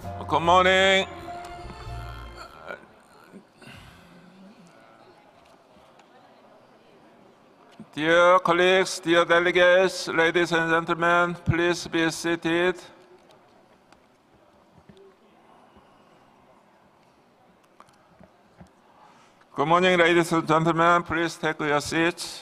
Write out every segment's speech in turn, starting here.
Good morning. Dear colleagues, dear delegates, ladies and gentlemen, please be seated. Good morning, ladies and gentlemen. Please take your seats.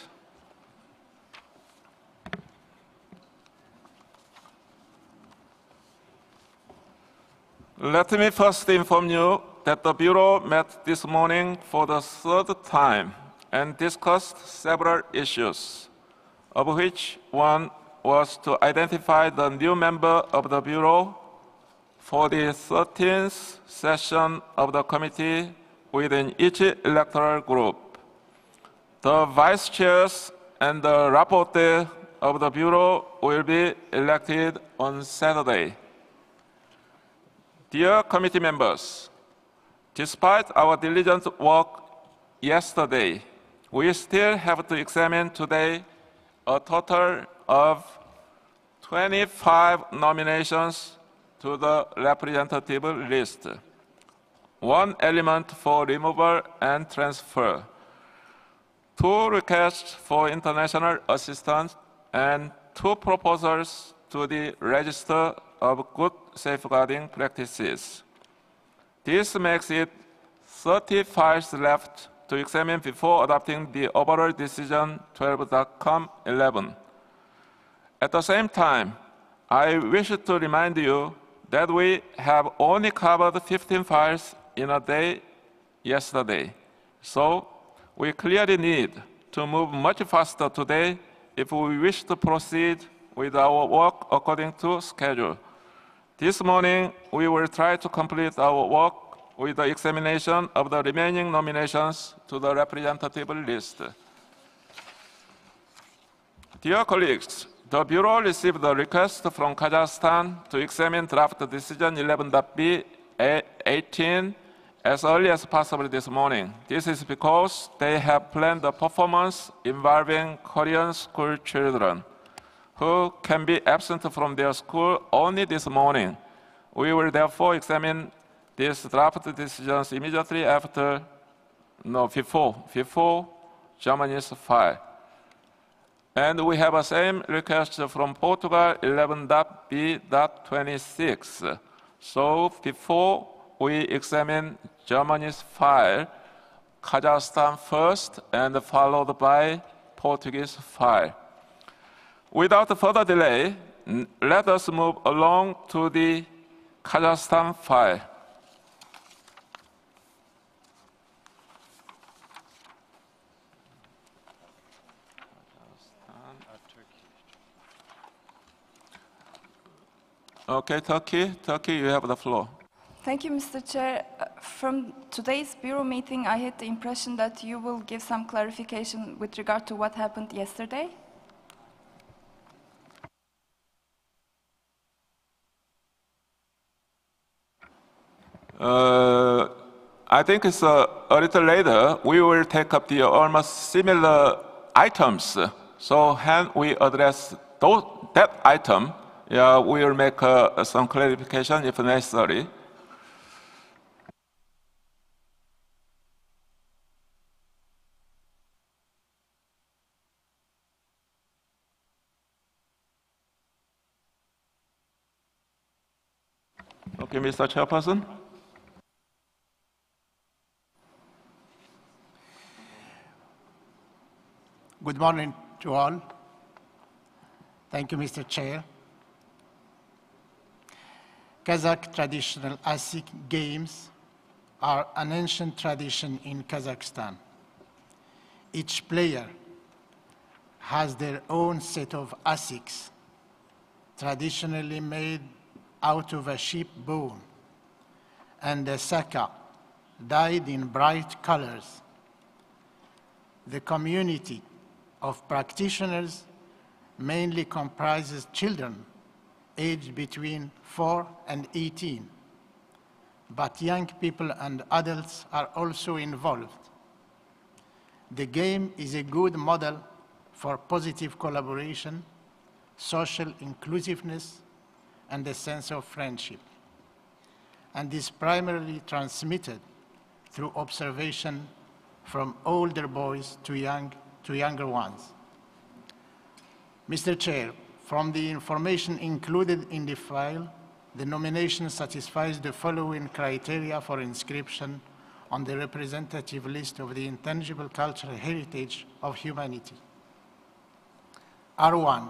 Let me first inform you that the Bureau met this morning for the third time and discussed several issues, of which one was to identify the new member of the Bureau for the 13th session of the committee within each electoral group. The vice chairs and the rapporteur of the Bureau will be elected on Saturday. Dear committee members, despite our diligent work yesterday, we still have to examine today a total of 25 nominations to the representative list, 1 element for removal and transfer, 2 requests for international assistance, and 2 proposals to the Register of Good Safeguarding Practices. This makes it 30 files left to examine before adopting the overall decision 12.11. At the same time, I wish to remind you that we have only covered 15 files in a day yesterday. So we clearly need to move much faster today if we wish to proceed with our work according to schedule. This morning, we will try to complete our work with the examination of the remaining nominations to the representative list. Dear colleagues, the Bureau received a request from Kazakhstan to examine draft decision 11.B18 as early as possible this morning. This is because they have planned a performance involving Korean school children who can be absent from their school only this morning. We will therefore examine these draft decisions immediately before Germany's file. And we have a same request from Portugal 11.B.26. So before we examine Germany's file, Kazakhstan first and followed by Portuguese file. Without further delay, let us move along to the Kazakhstan file. Okay, Turkey, you have the floor. Thank you, Mr. Chair. From today's Bureau meeting, I had the impression that you will give some clarification with regard to what happened yesterday. I think it's a little later. We will take up the almost similar items. So when we address that item, we will make some clarification if necessary. Okay, Mr. Chairperson. Good morning to all. Thank you, Mr. Chair. Kazakh traditional Asik games are an ancient tradition in Kazakhstan. Each player has their own set of Asiks, traditionally made out of a sheep bone, and a saka, dyed in bright colors. The community of practitioners mainly comprises children aged between 4 and 18, but young people and adults are also involved. The game is a good model for positive collaboration, social inclusiveness, and a sense of friendship. and is primarily transmitted through observation from older boys to younger ones. Mr. Chair, from the information included in the file, the nomination satisfies the following criteria for inscription on the representative list of the intangible cultural heritage of humanity. R1,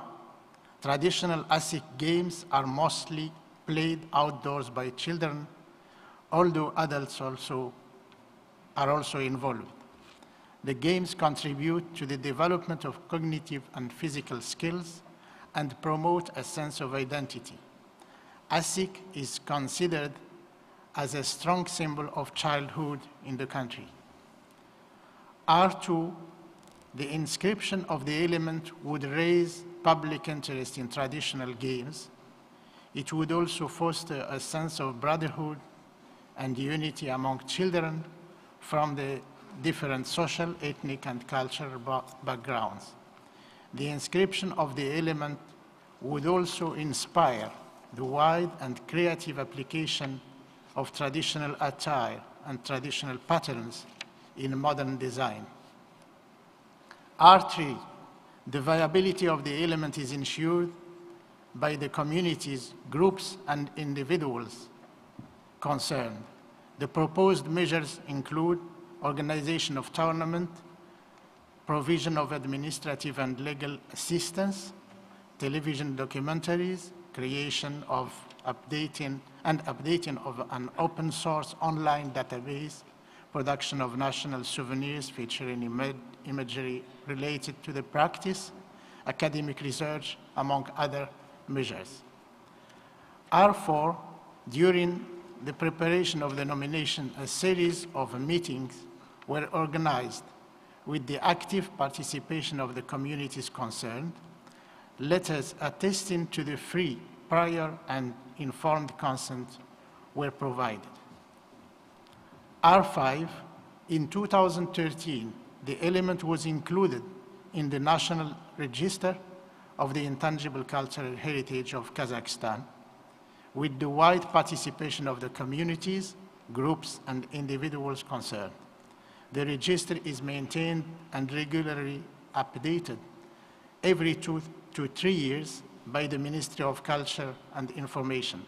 traditional Asic games are mostly played outdoors by children, although adults are also involved. The games contribute to the development of cognitive and physical skills and promote a sense of identity. Asic is considered as a strong symbol of childhood in the country. R2, the inscription of the element would raise public interest in traditional games. It would also foster a sense of brotherhood and unity among children from the different social, ethnic, and cultural backgrounds. The inscription of the element would also inspire the wide and creative application of traditional attire and traditional patterns in modern design. R3, the viability of the element is ensured by the communities, groups, and individuals concerned. The proposed measures include organization of tournament, provision of administrative and legal assistance, television documentaries, creation of updating of an open source online database, production of national souvenirs featuring imagery related to the practice, academic research, among other measures. R4, during the preparation of the nomination, a series of meetings were organized with the active participation of the communities concerned, letters attesting to the free, prior, and informed consent were provided. R5, in 2013, the element was included in the National Register of the Intangible Cultural Heritage of Kazakhstan, with the wide participation of the communities, groups, and individuals concerned. The register is maintained and regularly updated every 2 to 3 years by the Ministry of Culture and Information.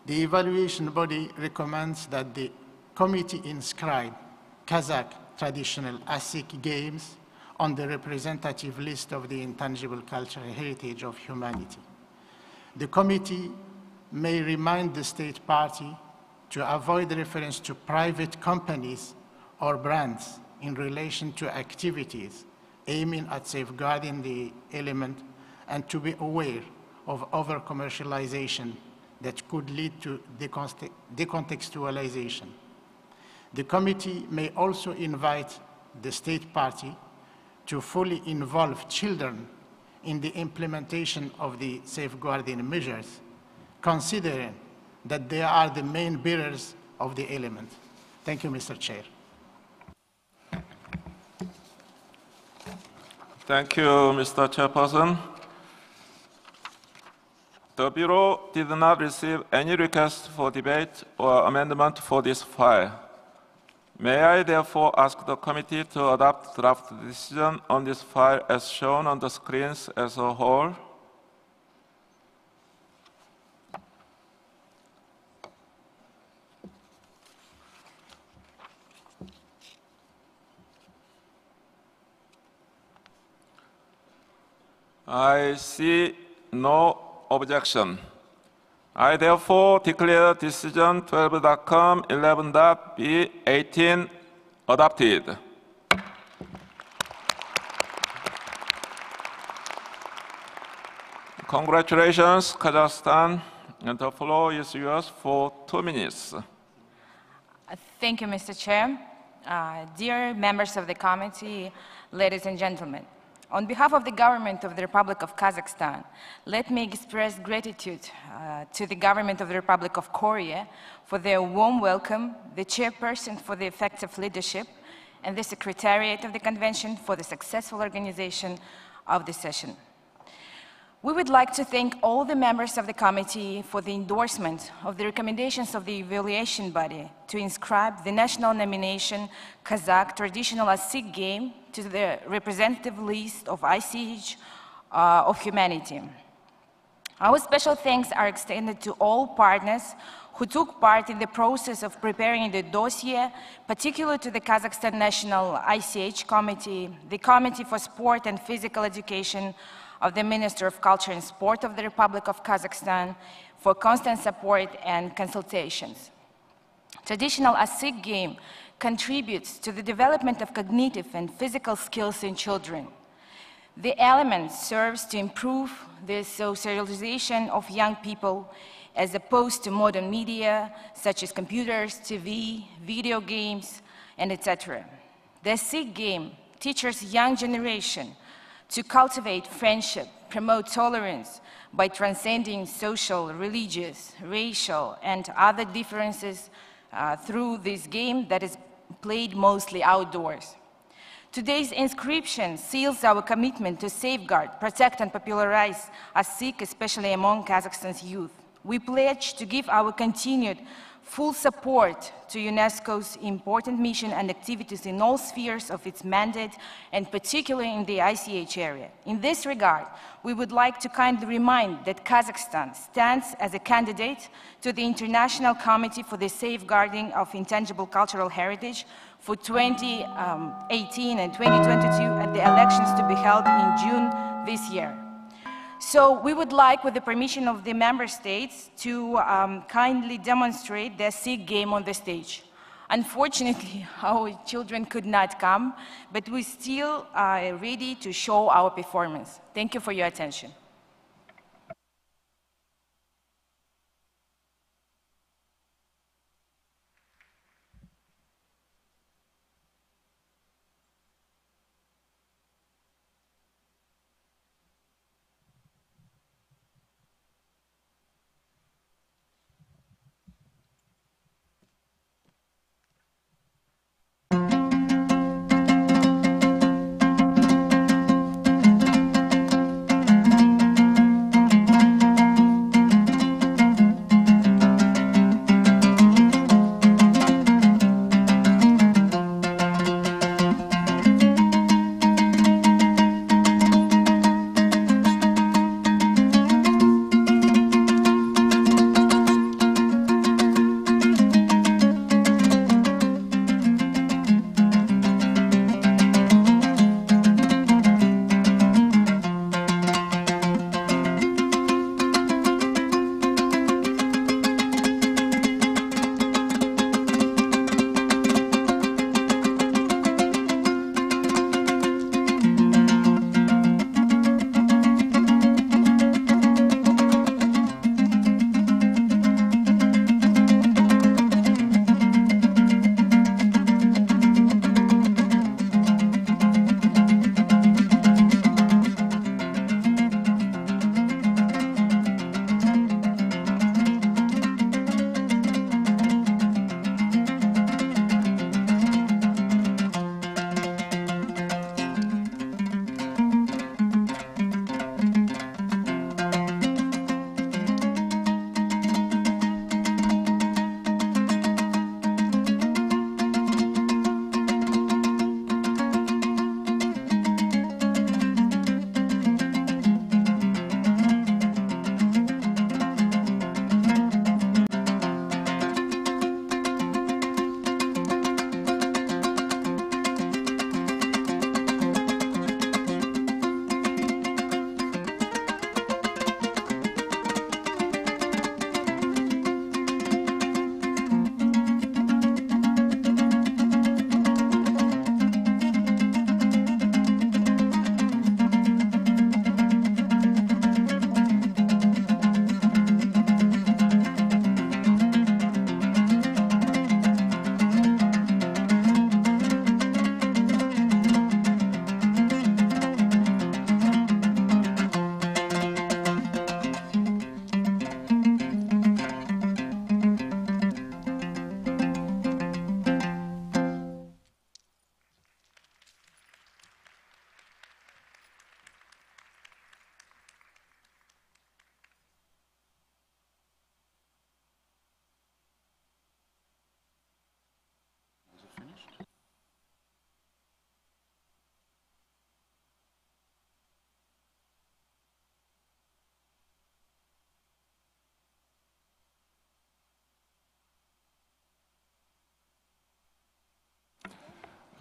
The evaluation body recommends that the committee inscribe Kazakh traditional Asic games on the representative list of the intangible cultural heritage of humanity. The committee may remind the state party to avoid reference to private companies or brands in relation to activities aiming at safeguarding the element and to be aware of over-commercialization that could lead to decontextualization. The committee may also invite the state party to fully involve children in the implementation of the safeguarding measures, considering that they are the main bearers of the element. Thank you, Mr. Chair. Thank you, Mr. Chairperson. The Bureau did not receive any request for debate or amendment for this file. May I therefore ask the committee to adopt draft decision on this file as shown on the screens as a whole? I see no objection. I therefore declare decision 12.com 11.b 18 adopted. Congratulations, Kazakhstan, and the floor is yours for 2 minutes. Thank you, Mr. Chair. Dear members of the committee, ladies and gentlemen, on behalf of the government of the Republic of Kazakhstan, let me express gratitude to the government of the Republic of Korea for their warm welcome, the chairperson for the effective leadership, and the secretariat of the convention for the successful organization of the session. We would like to thank all the members of the committee for the endorsement of the recommendations of the evaluation body to inscribe the national nomination Kazakh traditional Asik game to the representative list of ICH of humanity. Our special thanks are extended to all partners who took part in the process of preparing the dossier, particularly to the Kazakhstan National ICH Committee, the Committee for Sport and Physical Education of the Minister of Culture and Sport of the Republic of Kazakhstan for constant support and consultations. Traditional Asik game contributes to the development of cognitive and physical skills in children. The element serves to improve the socialization of young people as opposed to modern media such as computers, TV, video games, and etc. The Asik game teaches young generation to cultivate friendship, promote tolerance by transcending social, religious, racial, and other differences through this game that is played mostly outdoors. Today's inscription seals our commitment to safeguard, protect, and popularize Asik, especially among Kazakhstan's youth. We pledge to give our continued full support to UNESCO's important mission and activities in all spheres of its mandate, and particularly in the ICH area. In this regard, we would like to kindly remind that Kazakhstan stands as a candidate to the International Committee for the Safeguarding of Intangible Cultural Heritage for 2018 and 2022 at the elections to be held in June this year. So we would like, with the permission of the member states, to kindly demonstrate the Asik game on the stage. Unfortunately, our children could not come, but we still are ready to show our performance. Thank you for your attention.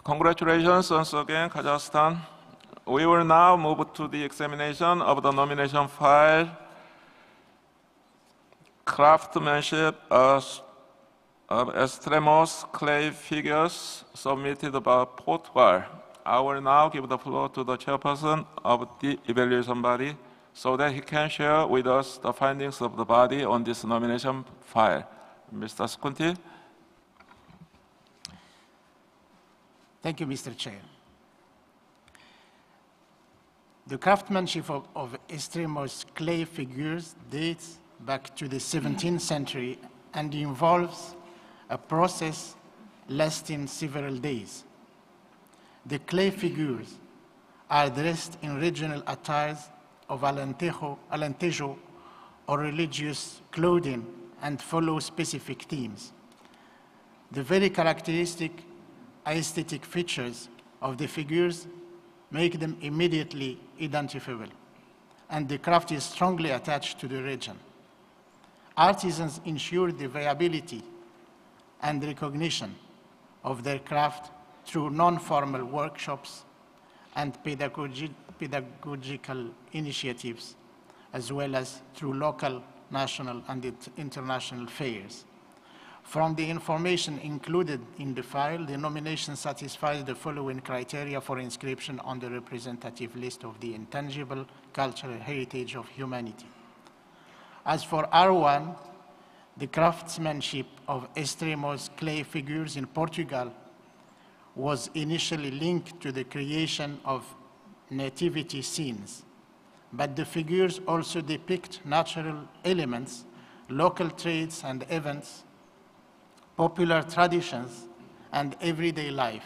Congratulations once again, Kazakhstan. We will now move to the examination of the nomination file, Craftsmanship of extremos clay figures submitted by Portugal. I will now give the floor to the chairperson of the evaluation body so that he can share with us the findings of the body on this nomination file. Mr. Skunti. Thank you, Mr. Chair. The craftsmanship of extremos clay figures dates back to the 17th century and involves a process lasting several days. The clay figures are dressed in regional attires of alentejo or religious clothing and follow specific themes. The very characteristic aesthetic features of the figures make them immediately identifiable, and the craft is strongly attached to the region. Artisans ensure the viability and recognition of their craft through non-formal workshops and pedagogical initiatives, as well as through local, national, and international fairs. From the information included in the file, the nomination satisfies the following criteria for inscription on the representative list of the intangible cultural heritage of humanity. As for R1, the craftsmanship of extremos clay figures in Portugal was initially linked to the creation of nativity scenes, but the figures also depict natural elements, local trades and events, popular traditions, and everyday life.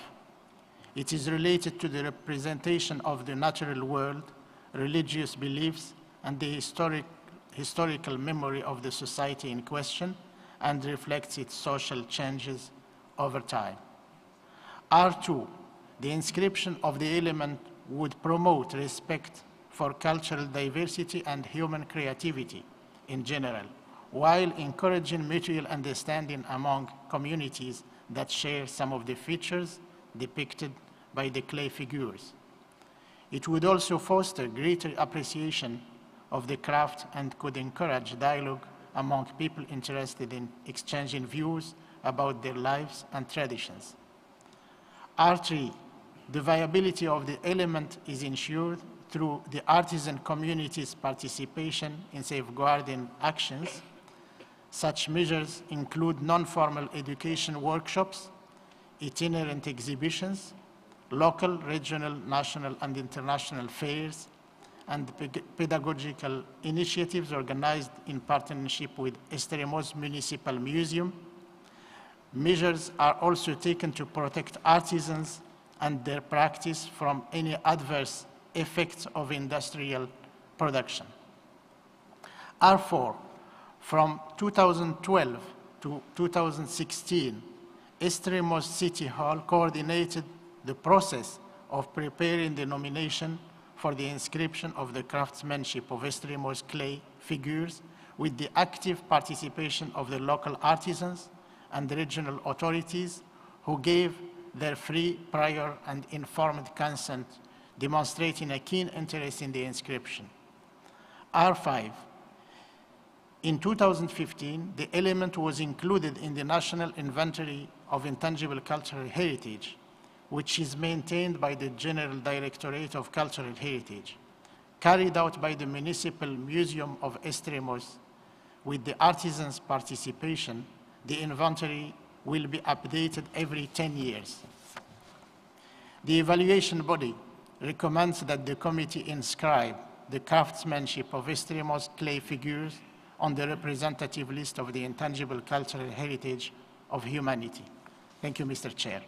It is related to the representation of the natural world, religious beliefs, and the historical memory of the society in question, and reflects its social changes over time. R2, the inscription of the element would promote respect for cultural diversity and human creativity in general, while encouraging mutual understanding among communities that share some of the features depicted by the clay figures. It would also foster greater appreciation of the craft and could encourage dialogue among people interested in exchanging views about their lives and traditions. R3, the viability of the element is ensured through the artisan community's participation in safeguarding actions. Such measures include non-formal education workshops, itinerant exhibitions, local, regional, national, and international fairs, and pedagogical initiatives organized in partnership with Extremos Municipal Museum. Measures are also taken to protect artisans and their practice from any adverse effects of industrial production. R4, from 2012 to 2016, Extremos City Hall coordinated the process of preparing the nomination for the inscription of the craftsmanship of Extremos clay figures with the active participation of the local artisans and regional authorities who gave their free, prior, and informed consent, demonstrating a keen interest in the inscription. R5, in 2015, the element was included in the National Inventory of Intangible Cultural Heritage, which is maintained by the General Directorate of Cultural Heritage, carried out by the Municipal Museum of Extremos. With the artisans' participation, the inventory will be updated every 10 years. The evaluation body recommends that the committee inscribe the craftsmanship of Extremos clay figures on the representative list of the intangible cultural heritage of humanity. Thank you, Mr. Chair.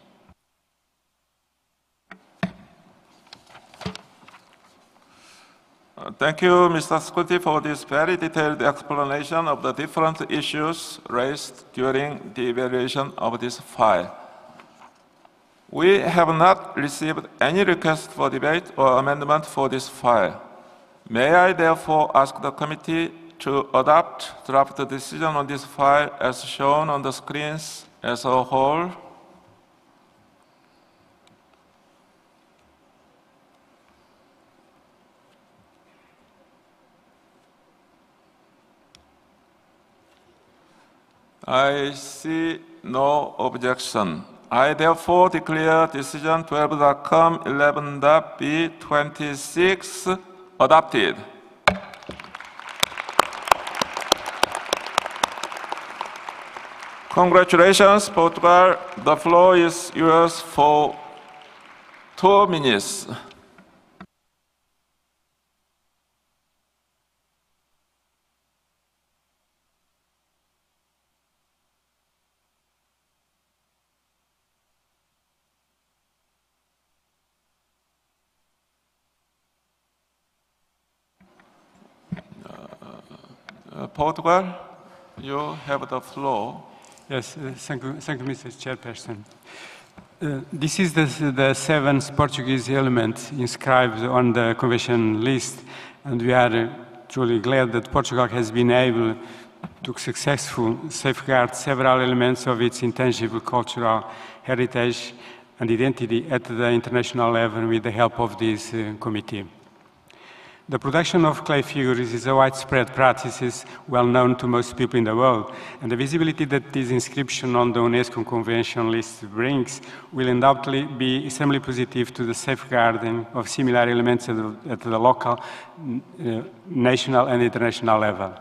Thank you, Mr. Skunti, for this very detailed explanation of the different issues raised during the evaluation of this file. We have not received any request for debate or amendment for this file. May I therefore ask the committee to adopt draft decision on this file as shown on the screens as a whole? I see no objection. I therefore declare decision 12.com/11.b26 adopted. Congratulations, Portugal. The floor is yours for 2 minutes. Portugal, you have the floor. Yes, thank you, Mr. Chairperson. This is the 7th Portuguese element inscribed on the convention list, and we are truly glad that Portugal has been able to successfully safeguard several elements of its intangible cultural heritage and identity at the international level with the help of this committee. The production of clay figures is a widespread practice well known to most people in the world, and the visibility that this inscription on the UNESCO Convention list brings will undoubtedly be extremely positive to the safeguarding of similar elements at the local, national and international level.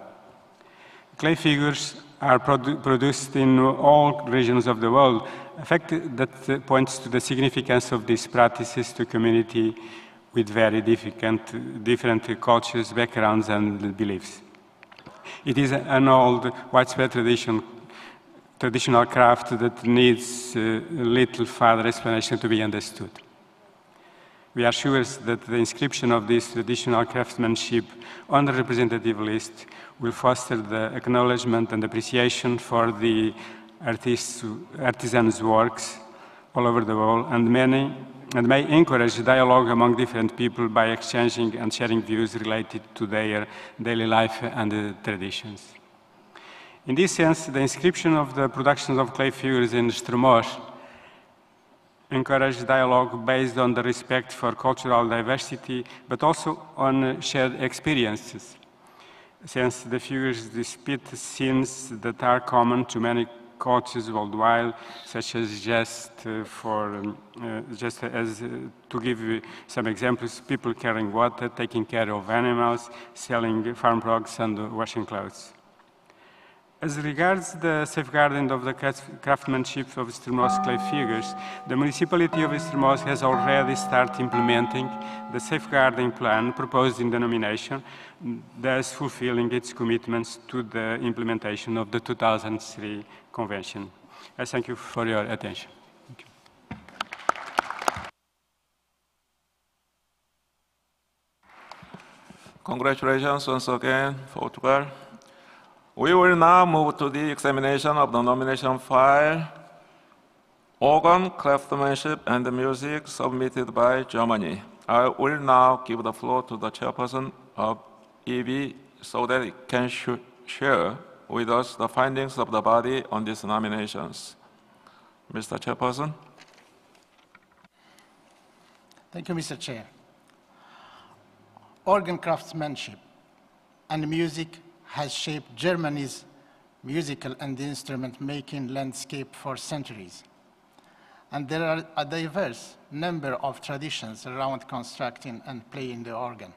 Clay figures are produced in all regions of the world, a fact that points to the significance of these practices to community with very different cultures, backgrounds, and beliefs. It is an old, widespread traditional craft that needs little further explanation to be understood. We are sure that the inscription of this traditional craftsmanship on the representative list will foster the acknowledgement and appreciation for the artisans' works all over the world, and may encourage dialogue among different people by exchanging and sharing views related to their daily life and traditions. In this sense, the inscription of the production of clay figures in Estremoz encourages dialogue based on the respect for cultural diversity, but also on shared experiences, since the figures depict scenes that are common to many cultures worldwide, such as to give you some examples, people carrying water, taking care of animals, selling farm products, and washing clothes. As regards the safeguarding of the craftsmanship of Estremoz clay figures, the municipality of Estremoz has already started implementing the safeguarding plan proposed in the nomination, thus fulfilling its commitments to the implementation of the 2003 Convention. I thank you for your attention. Thank you. Congratulations once again, Portugal. We will now move to the examination of the nomination file, Organ, Craftsmanship, and Music, submitted by Germany. I will now give the floor to the chairperson of EB so that it can share with us the findings of the body on these nominations. Mr. Chairperson. Thank you, Mr. Chair. Organ craftsmanship and music has shaped Germany's musical and instrument-making landscape for centuries. And there are a diverse number of traditions around constructing and playing the organ.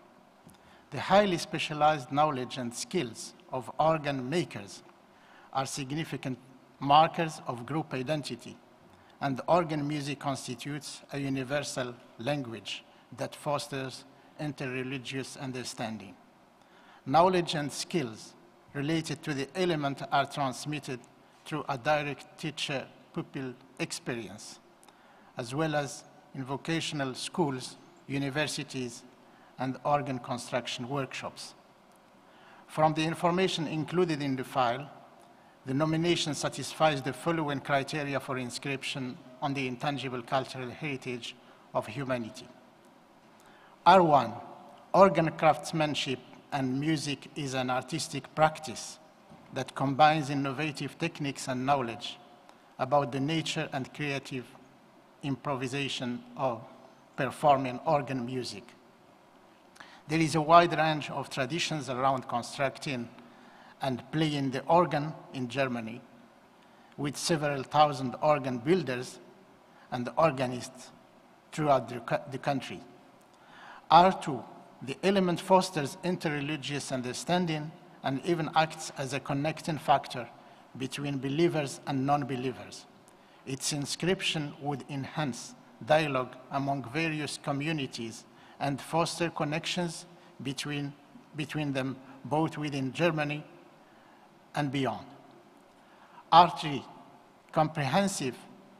The highly specialized knowledge and skills of organ makers are significant markers of group identity, and organ music constitutes a universal language that fosters interreligious understanding. Knowledge and skills related to the element are transmitted through a direct teacher-pupil experience, as well as in vocational schools, universities, and organ construction workshops. From the information included in the file, the nomination satisfies the following criteria for inscription on the intangible cultural heritage of humanity. R1, organ craftsmanship and music is an artistic practice that combines innovative techniques and knowledge about the nature and creative improvisation of performing organ music. There is a wide range of traditions around constructing and playing the organ in Germany, with several thousand organ builders and organists throughout the country. R2, the element fosters interreligious understanding and even acts as a connecting factor between believers and non-believers. Its inscription would enhance dialogue among various communities and foster connections between them both within Germany and beyond. R3, comprehensive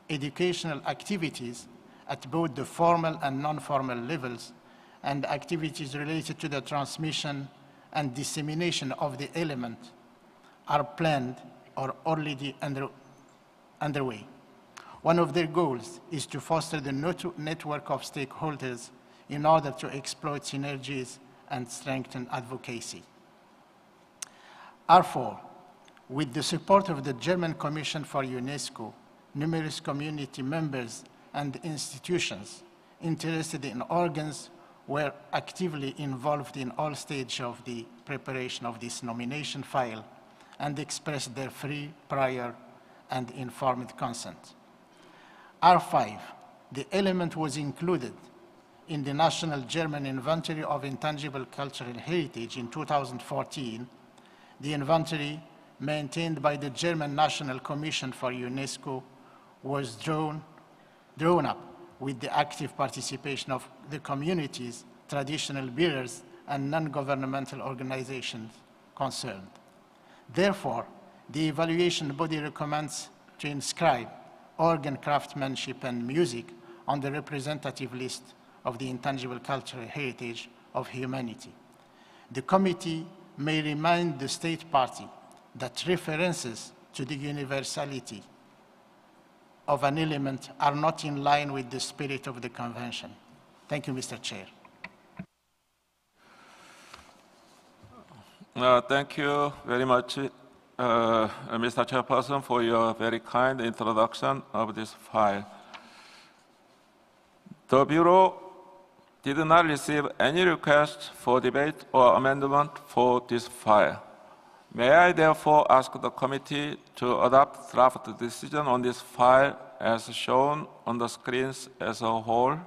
educational activities at both the formal and non-formal levels and activities related to the transmission and dissemination of the element are planned or already underway. One of their goals is to foster the network of stakeholders in order to exploit synergies and strengthen advocacy. R4, with the support of the German Commission for UNESCO, numerous community members and institutions interested in organs were actively involved in all stages of the preparation of this nomination file and expressed their free, prior, and informed consent. R5, the element was included in the National German Inventory of Intangible Cultural Heritage in 2014. The inventory, maintained by the German National Commission for UNESCO, was drawn up with the active participation of the communities, traditional bearers, and non-governmental organizations concerned. Therefore, the evaluation body recommends to inscribe organ craftsmanship and music on the representative list of the intangible cultural heritage of humanity. The committee may remind the state party that references to the universality of an element are not in line with the spirit of the convention. Thank you, Mr. Chair. Thank you very much, Mr. Chairperson, for your very kind introduction of this file. The Bureau did not receive any request for debate or amendment for this file. May I therefore ask the committee to adopt draft decision on this file as shown on the screens as a whole?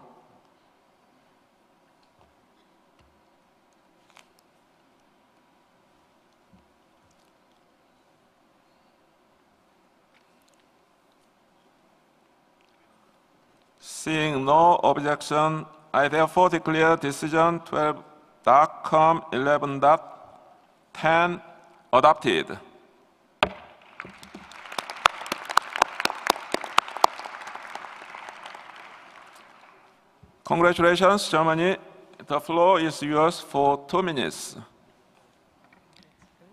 Seeing no objection, I therefore declare decision 12.11.10 adopted. Congratulations, Germany. The floor is yours for 2 minutes.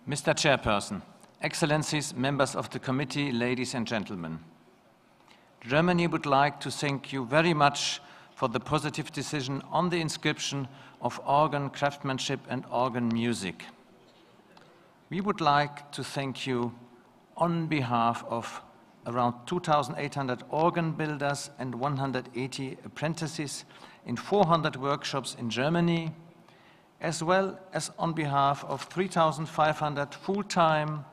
Mr. Chairperson, Excellencies, members of the committee, ladies and gentlemen. Germany would like to thank you very much for the positive decision on the inscription of organ craftsmanship and organ music. We would like to thank you on behalf of around 2,800 organ builders and 180 apprentices in 400 workshops in Germany, as well as on behalf of 3,500 full-time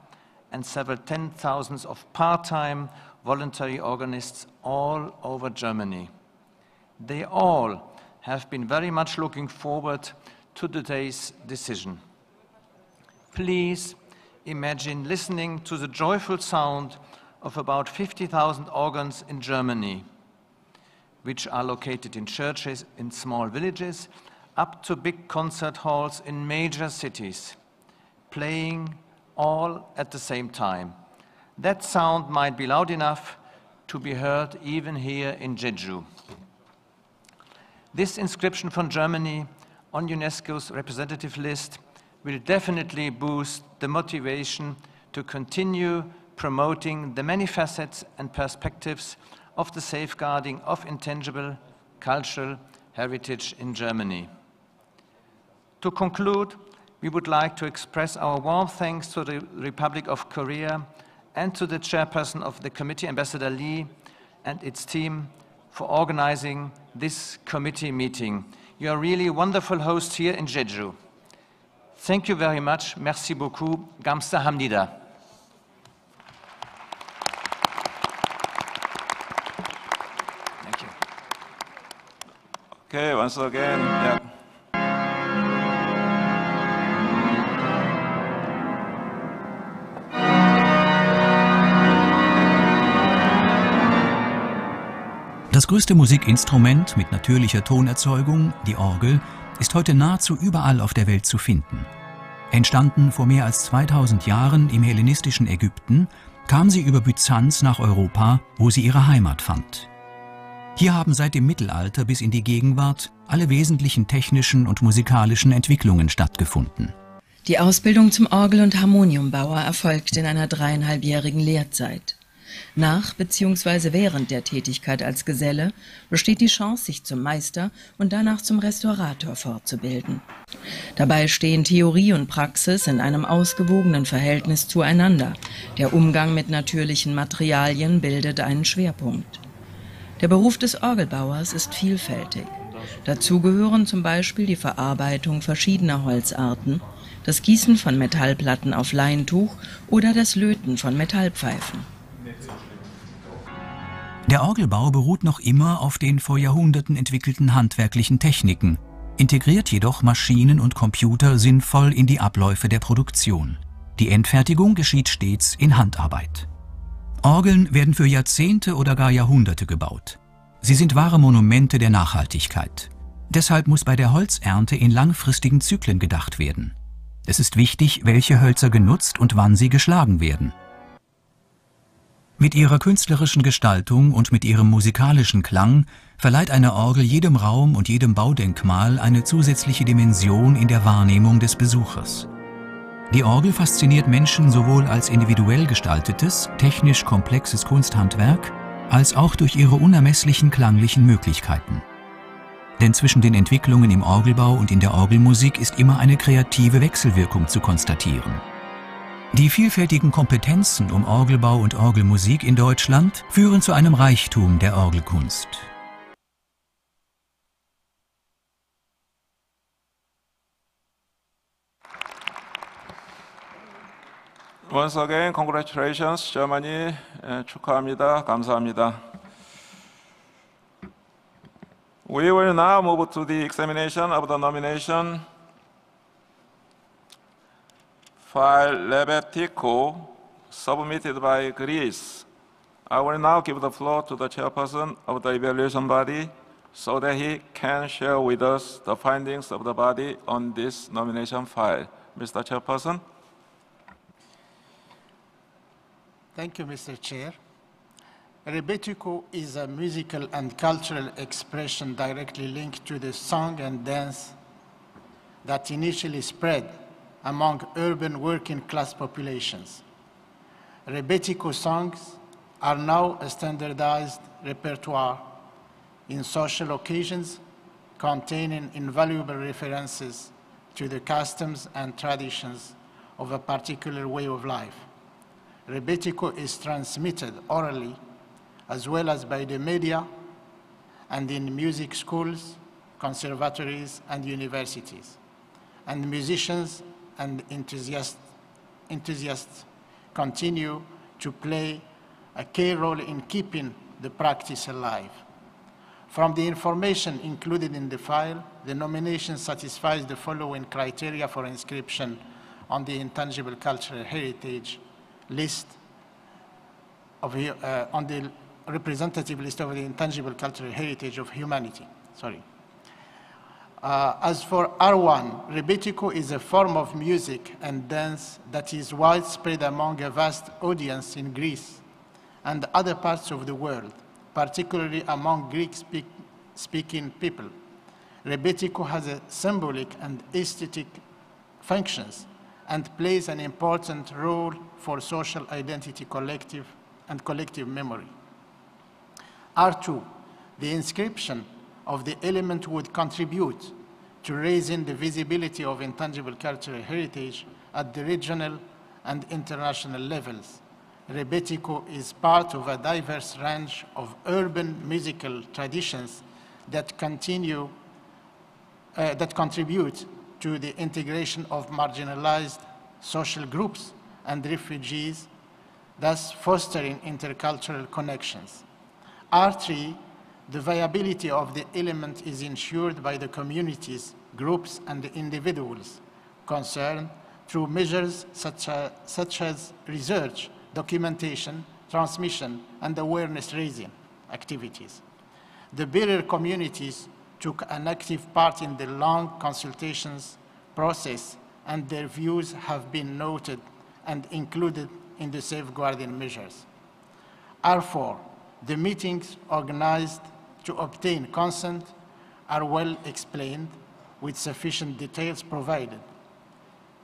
and several 10,000 of part-time voluntary organists all over Germany. They all have been very much looking forward to today's decision. Please imagine listening to the joyful sound of about 50,000 organs in Germany, which are located in churches in small villages, up to big concert halls in major cities, playing all at the same time. That sound might be loud enough to be heard even here in Jeju. This inscription from Germany on UNESCO's representative list will definitely boost the motivation to continue promoting the many facets and perspectives of the safeguarding of intangible cultural heritage in Germany. To conclude, we would like to express our warm thanks to the Republic of Korea and to the chairperson of the committee, Ambassador Lee, and its team for organizing this committee meeting. You are really a wonderful host here in Jeju. Thank you very much. Merci beaucoup. Gamsa Hamnida. Okay, once again, yeah. Das größte Musikinstrument mit natürlicher Tonerzeugung, die Orgel, ist heute nahezu überall auf der Welt zu finden. Entstanden vor mehr als 2000 Jahren im hellenistischen Ägypten, kam sie über Byzanz nach Europa, wo sie ihre Heimat fand. Hier haben seit dem Mittelalter bis in die Gegenwart alle wesentlichen technischen und musikalischen Entwicklungen stattgefunden. Die Ausbildung zum Orgel- und Harmoniumbauer erfolgt in einer 3,5-jährigen Lehrzeit. Nach bzw. während der Tätigkeit als Geselle besteht die Chance, sich zum Meister und danach zum Restaurator fortzubilden. Dabei stehen Theorie und Praxis in einem ausgewogenen Verhältnis zueinander. Der Umgang mit natürlichen Materialien bildet einen Schwerpunkt. Der Beruf des Orgelbauers ist vielfältig. Dazu gehören zum Beispiel die Verarbeitung verschiedener Holzarten, das Gießen von Metallplatten auf Leintuch oder das Löten von Metallpfeifen. Der Orgelbau beruht noch immer auf den vor Jahrhunderten entwickelten handwerklichen Techniken, integriert jedoch Maschinen und Computer sinnvoll in die Abläufe der Produktion. Die Endfertigung geschieht stets in Handarbeit. Orgeln werden für Jahrzehnte oder gar Jahrhunderte gebaut. Sie sind wahre Monumente der Nachhaltigkeit. Deshalb muss bei der Holzernte in langfristigen Zyklen gedacht werden. Es ist wichtig, welche Hölzer genutzt und wann sie geschlagen werden. Mit ihrer künstlerischen Gestaltung und mit ihrem musikalischen Klang verleiht eine Orgel jedem Raum und jedem Baudenkmal eine zusätzliche Dimension in der Wahrnehmung des Besuchers. Die Orgel fasziniert Menschen sowohl als individuell gestaltetes, technisch komplexes Kunsthandwerk, als auch durch ihre unermesslichen klanglichen Möglichkeiten. Denn zwischen den Entwicklungen im Orgelbau und in der Orgelmusik ist immer eine kreative Wechselwirkung zu konstatieren. Die vielfältigen Kompetenzen um Orgelbau und Orgelmusik in Deutschland führen zu einem Reichtum der Orgelkunst. Once again, congratulations, Germany. 축하합니다. 감사합니다. We will now move to the examination of the nomination file Rebetiko, submitted by Greece. I will now give the floor to the chairperson of the evaluation body so that he can share with us the findings of the body on this nomination file. Mr. Chairperson. Thank you, Mr. Chair. Rebetiko is a musical and cultural expression directly linked to the song and dance that initially spread among urban working-class populations. Rebetiko songs are now a standardized repertoire in social occasions containing invaluable references to the customs and traditions of a particular way of life. Rebetiko is transmitted orally as well as by the media and in music schools, conservatories, and universities. And musicians and enthusiasts continue to play a key role in keeping the practice alive. From the information included in the file, the nomination satisfies the following criteria for inscription on the Intangible Cultural Heritage list on the representative list of the Intangible Cultural Heritage of Humanity. As for R1, Rebetiko is a form of music and dance that is widespread among a vast audience in Greece and other parts of the world, particularly among Greek-speaking people. Rebetiko has a symbolic and aesthetic functions and plays an important role for social identity and collective memory. R2, the inscription of the element would contribute to raising the visibility of intangible cultural heritage at the regional and international levels. Rebetiko is part of a diverse range of urban musical traditions that contribute to the integration of marginalized social groups and refugees, thus fostering intercultural connections. R3 The viability of the element is ensured by the communities, groups, and the individuals concerned through measures such as research, documentation, transmission, and awareness-raising activities. The bearer communities took an active part in the long consultations process, and their views have been noted and included in the safeguarding measures. R4, the meetings organized to obtain consent are well explained with sufficient details provided.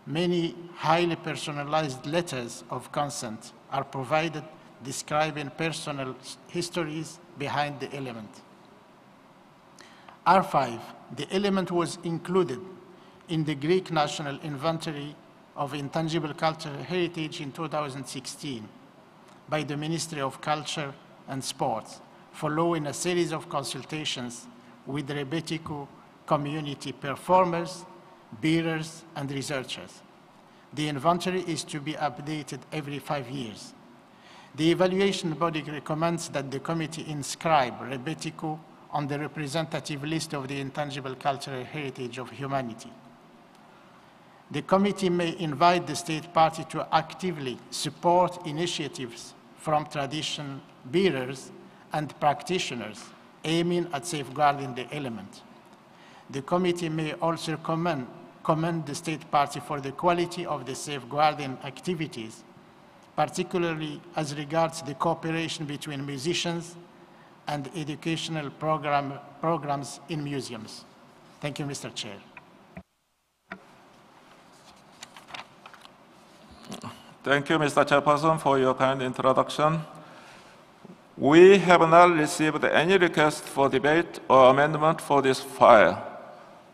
Many highly personalized letters of consent are provided describing personal histories behind the element. R5, the element was included in the Greek National Inventory of Intangible Cultural Heritage in 2016 by the Ministry of Culture and Sports, following a series of consultations with Rebetiko community performers, bearers, and researchers. The inventory is to be updated every 5 years. The evaluation body recommends that the committee inscribe Rebetiko on the representative list of the Intangible Cultural Heritage of Humanity. The committee may invite the state party to actively support initiatives from tradition bearers and practitioners aiming at safeguarding the element. The committee may also commend the state party for the quality of the safeguarding activities, particularly as regards the cooperation between musicians and educational programs in museums. Thank you, Mr. Chair. Thank you, Mr. Chairperson, for your kind introduction. We have not received any request for debate or amendment for this file.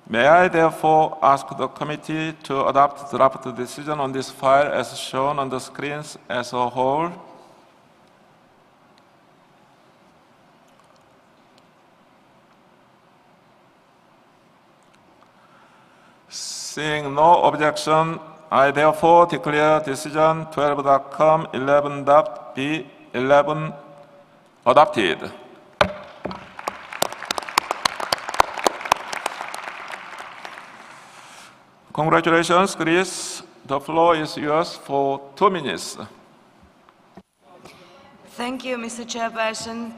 May I therefore ask the committee to adopt draft decision on this file as shown on the screens as a whole? Seeing no objection, I therefore declare decision 12.com 11.b11 adopted. Congratulations, Greece. The floor is yours for 2 minutes. Thank you, Mr. Chairperson.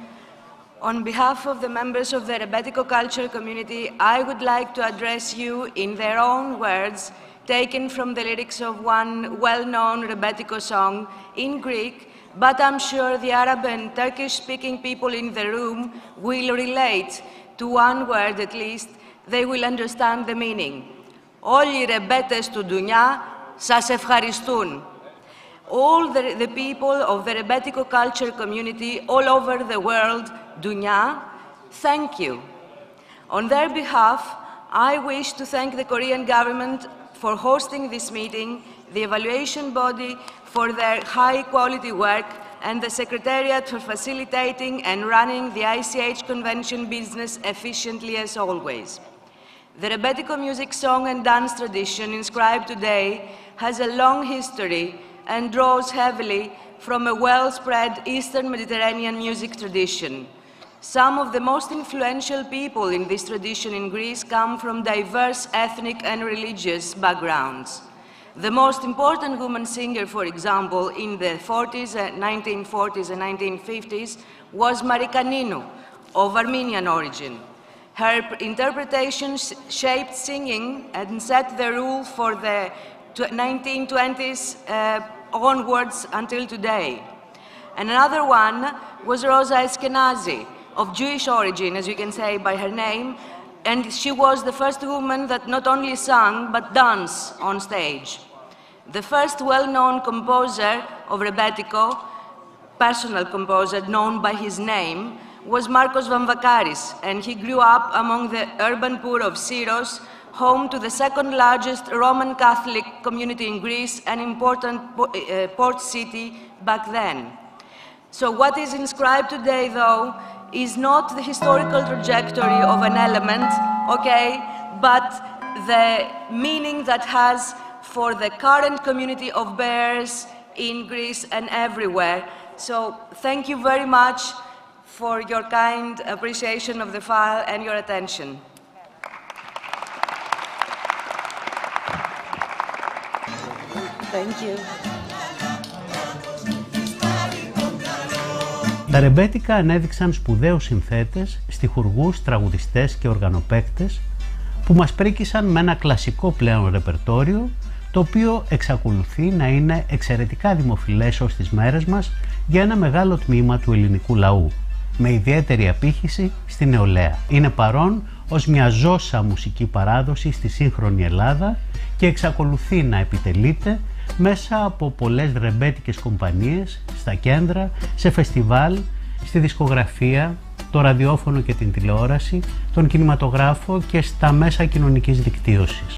On behalf of the members of the Rebetiko culture community, I would like to address you in their own words, taken from the lyrics of one well-known Rebetiko song in Greek, but I'm sure the Arab and Turkish-speaking people in the room will relate to one word at least. They will understand the meaning. Όλοι οι ρεμπέτες του Ντουνιά σας ευχαριστούν. All the people of the Rebetiko culture community all over the world, Dunya, thank you. On their behalf, I wish to thank the Korean government for hosting this meeting, the evaluation body for their high-quality work, and the Secretariat for facilitating and running the ICH convention business efficiently as always. The Rebetiko music, song, and dance tradition inscribed today has a long history and draws heavily from a well-spread Eastern Mediterranean music tradition. Some of the most influential people in this tradition in Greece come from diverse ethnic and religious backgrounds. The most important woman singer, for example, in the 1940s and 1950s was Marika Ninou, of Armenian origin. Her interpretations shaped singing and set the rule for the 1920s onwards until today. And another one was Rosa Eskenazi, of Jewish origin, as you can say by her name, and she was the first woman that not only sang, but danced on stage. The first well-known composer of Rebetiko, personal composer known by his name, was Marcos Vamvakaris, and he grew up among the urban poor of Syros, home to the second largest Roman Catholic community in Greece, an important port city back then. So what is inscribed today, though, is not the historical trajectory of an element, okay, but the meaning that has for the current community of bears in Greece and everywhere. So thank you very much. for your kind appreciation of the file and your attention. Thank you. Τα ρεμπέτικα ανέδειξαν σπουδαίους συνθέτες, στιχουργούς, τραγουδιστές και οργανοπαίκτες που μας πρίκησαν με ένα κλασικό πλέον ρεπερτόριο, το οποίο εξακολουθεί να είναι εξαιρετικά δημοφιλές ως τις μέρες μας για ένα μεγάλο τμήμα του ελληνικού λαού, με ιδιαίτερη απήχηση στη νεολαία. Είναι παρόν ως μια ζώσα μουσική παράδοση στη σύγχρονη Ελλάδα και εξακολουθεί να επιτελείται μέσα από πολλές ρεμπέτικες κομπανίες, στα κέντρα, σε φεστιβάλ, στη δισκογραφία, το ραδιόφωνο και την τηλεόραση, τον κινηματογράφο και στα μέσα κοινωνικής δικτύωσης.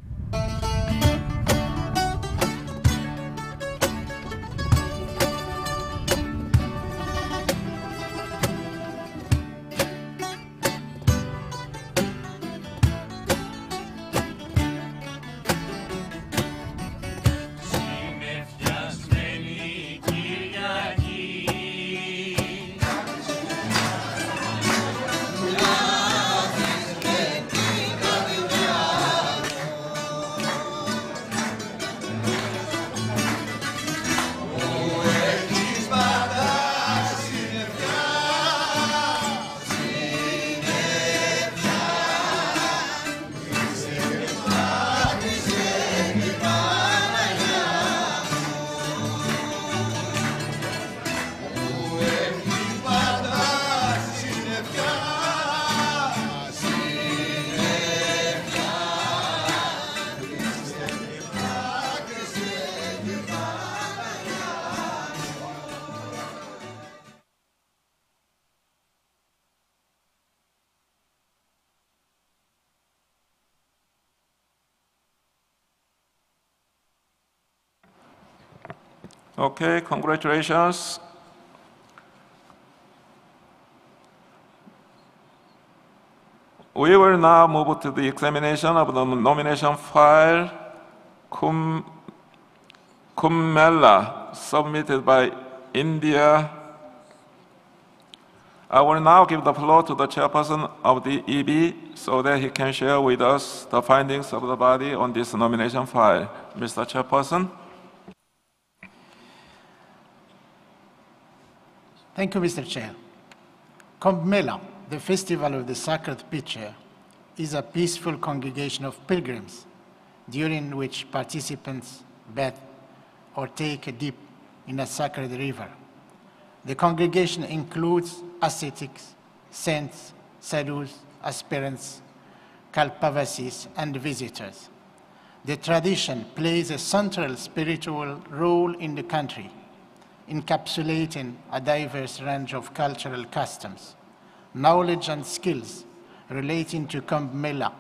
Okay, congratulations. We will now move to the examination of the nomination file, Kumbh Mela, submitted by India. I will now give the floor to the chairperson of the EB so that he can share with us the findings of the body on this nomination file. Mr. Chairperson. Thank you, Mr. Chair. Kumbh Mela, the festival of the sacred pitcher, is a peaceful congregation of pilgrims during which participants bathe or take a dip in a sacred river. The congregation includes ascetics, saints, sadhus, aspirants, kalpavasis, and visitors. The tradition plays a central spiritual role in the country, encapsulating a diverse range of cultural customs. Knowledge and skills relating to Kumbh Mela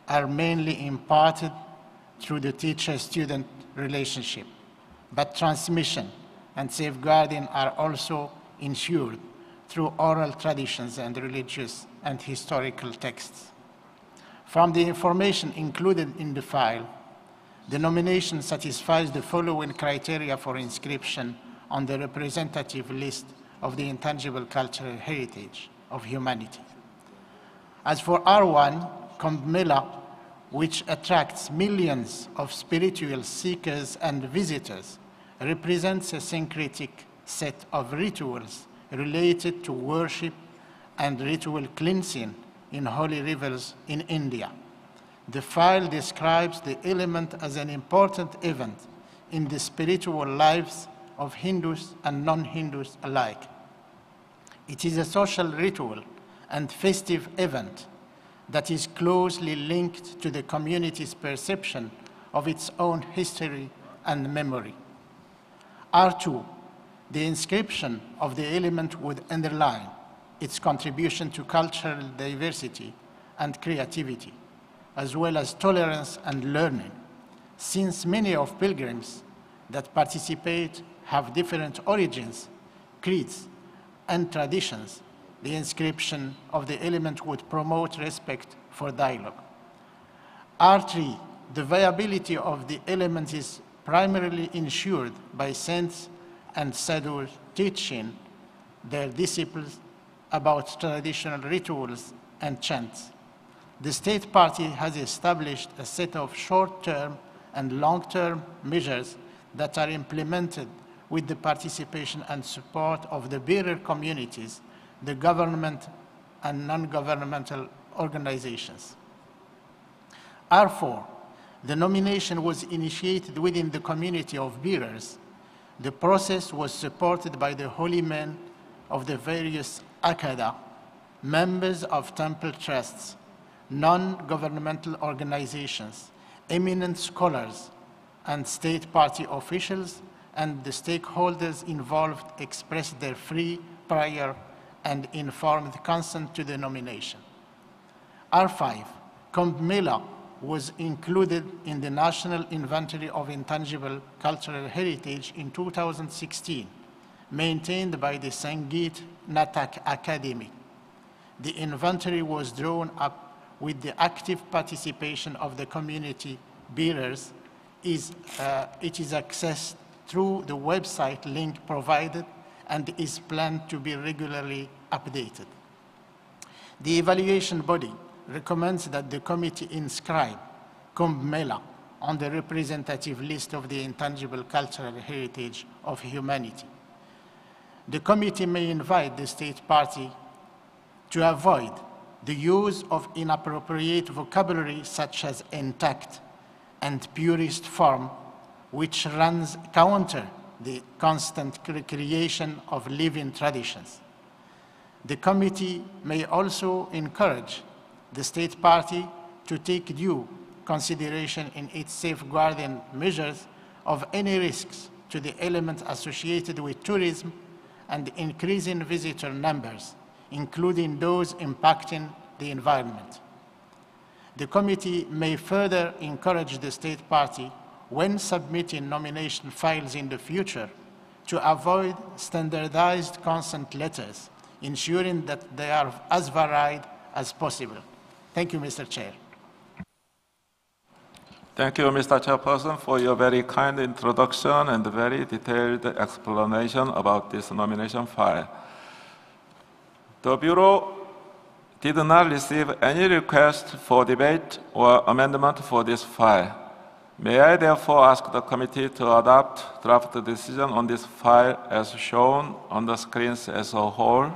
are mainly imparted through the teacher-student relationship, but transmission and safeguarding are also ensured through oral traditions and religious and historical texts. From the information included in the file, the nomination satisfies the following criteria for inscription on the representative list of the intangible cultural heritage of humanity. As for R1, Kumbh Mela, which attracts millions of spiritual seekers and visitors, represents a syncretic set of rituals related to worship and ritual cleansing in holy rivers in India. The file describes the element as an important event in the spiritual lives of Hindus and non-Hindus alike. It is a social ritual and festive event that is closely linked to the community's perception of its own history and memory. R2, the inscription of the element would underline its contribution to cultural diversity and creativity, as well as tolerance and learning, since many of pilgrims that participate have different origins, creeds, and traditions. The inscription of the element would promote respect for dialogue. R3, the viability of the element is primarily ensured by saints and sadhus teaching their disciples about traditional rituals and chants. The state party has established a set of short-term and long-term measures that are implemented with the participation and support of the bearer communities, the government and non-governmental organizations. R4, the nomination was initiated within the community of bearers. The process was supported by the holy men of the various akada, members of temple trusts, non-governmental organizations, eminent scholars, and state party officials, and the stakeholders involved expressed their free, prior, and informed consent to the nomination. R5, Kumbh Mela was included in the National Inventory of Intangible Cultural Heritage in 2016, maintained by the Sangeet Natak Academy. The inventory was drawn up with the active participation of the community bearers. It is accessed through the website link provided and is planned to be regularly updated. The evaluation body recommends that the committee inscribe Kumbh Mela on the representative list of the intangible cultural heritage of humanity. The committee may invite the state party to avoid the use of inappropriate vocabulary such as intact and purist form, which runs counter the constant recreation of living traditions. The committee may also encourage the state party to take due consideration in its safeguarding measures of any risks to the element associated with tourism and increasing visitor numbers, including those impacting the environment. The committee may further encourage the state party, when submitting nomination files in the future, to avoid standardized consent letters, ensuring that they are as varied as possible. Thank you, Mr. Chair. Thank you, Mr. Chairperson, for your very kind introduction and very detailed explanation about this nomination file. The Bureau did not receive any request for debate or amendment for this file. May I therefore ask the committee to adopt draft decision on this file as shown on the screens as a whole?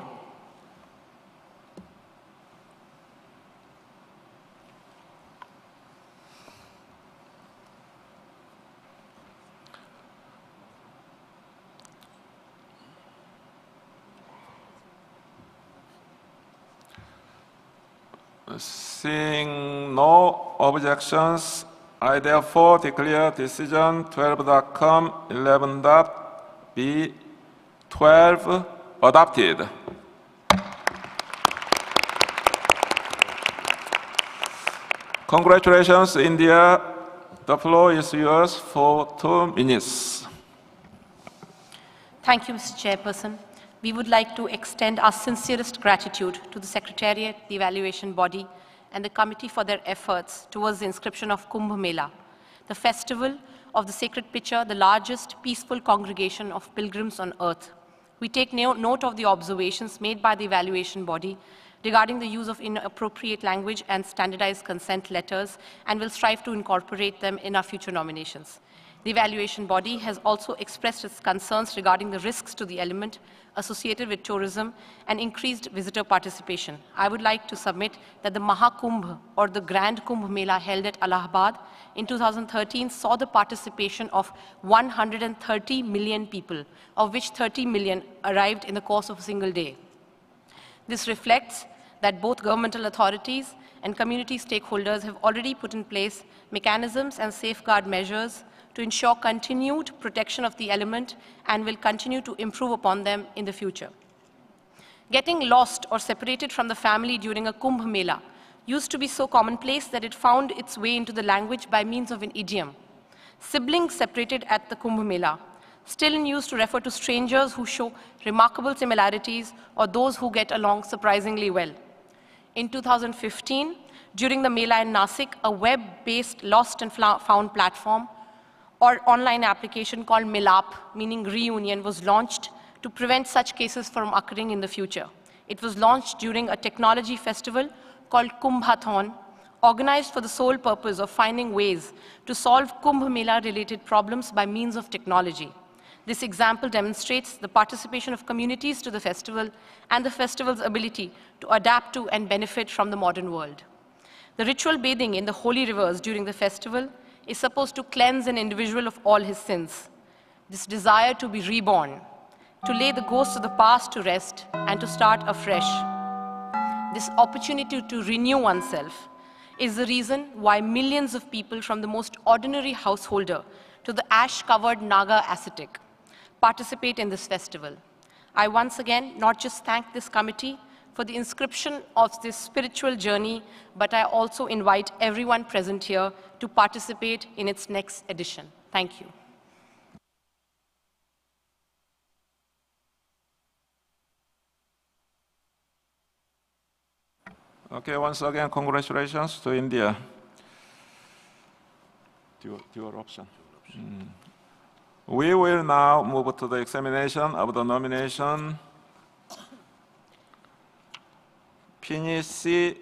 Seeing no objections, I therefore declare decision 12.com 11.b12 adopted. Congratulations, India. The floor is yours for 2 minutes. Thank you, Mr. Chairperson. We would like to extend our sincerest gratitude to the Secretariat, the evaluation body, and the committee for their efforts towards the inscription of Kumbh Mela, the festival of the sacred pitcher, the largest peaceful congregation of pilgrims on earth. We take note of the observations made by the evaluation body regarding the use of inappropriate language and standardized consent letters, and will strive to incorporate them in our future nominations. The evaluation body has also expressed its concerns regarding the risks to the element associated with tourism and increased visitor participation. I would like to submit that the Mahakumbh, or the Grand Kumbh Mela held at Allahabad in 2013, saw the participation of 130 million people, of which 30 million arrived in the course of a single day. This reflects that both governmental authorities and community stakeholders have already put in place mechanisms and safeguard measures to ensure continued protection of the element, and will continue to improve upon them in the future. Getting lost or separated from the family during a Kumbh Mela used to be so commonplace that it found its way into the language by means of an idiom. Siblings separated at the Kumbh Mela, still in use to refer to strangers who show remarkable similarities or those who get along surprisingly well. In 2015, during the Mela in Nasik, a web-based lost and found platform or online application called Milap, meaning reunion, was launched to prevent such cases from occurring in the future. It was launched during a technology festival called Kumbhathon, organized for the sole purpose of finding ways to solve Kumbh Mela-related problems by means of technology. This example demonstrates the participation of communities to the festival and the festival's ability to adapt to and benefit from the modern world. The ritual bathing in the holy rivers during the festival is supposed to cleanse an individual of all his sins. This desire to be reborn, to lay the ghosts of the past to rest, and to start afresh. This opportunity to renew oneself is the reason why millions of people from the most ordinary householder to the ash-covered Naga ascetic participate in this festival. I once again not just thank this committee for the inscription of this spiritual journey, but I also invite everyone present here to participate in its next edition. Thank you. Okay, once again, congratulations to India. Dual option. We will now move to the examination of the nomination. Pinisi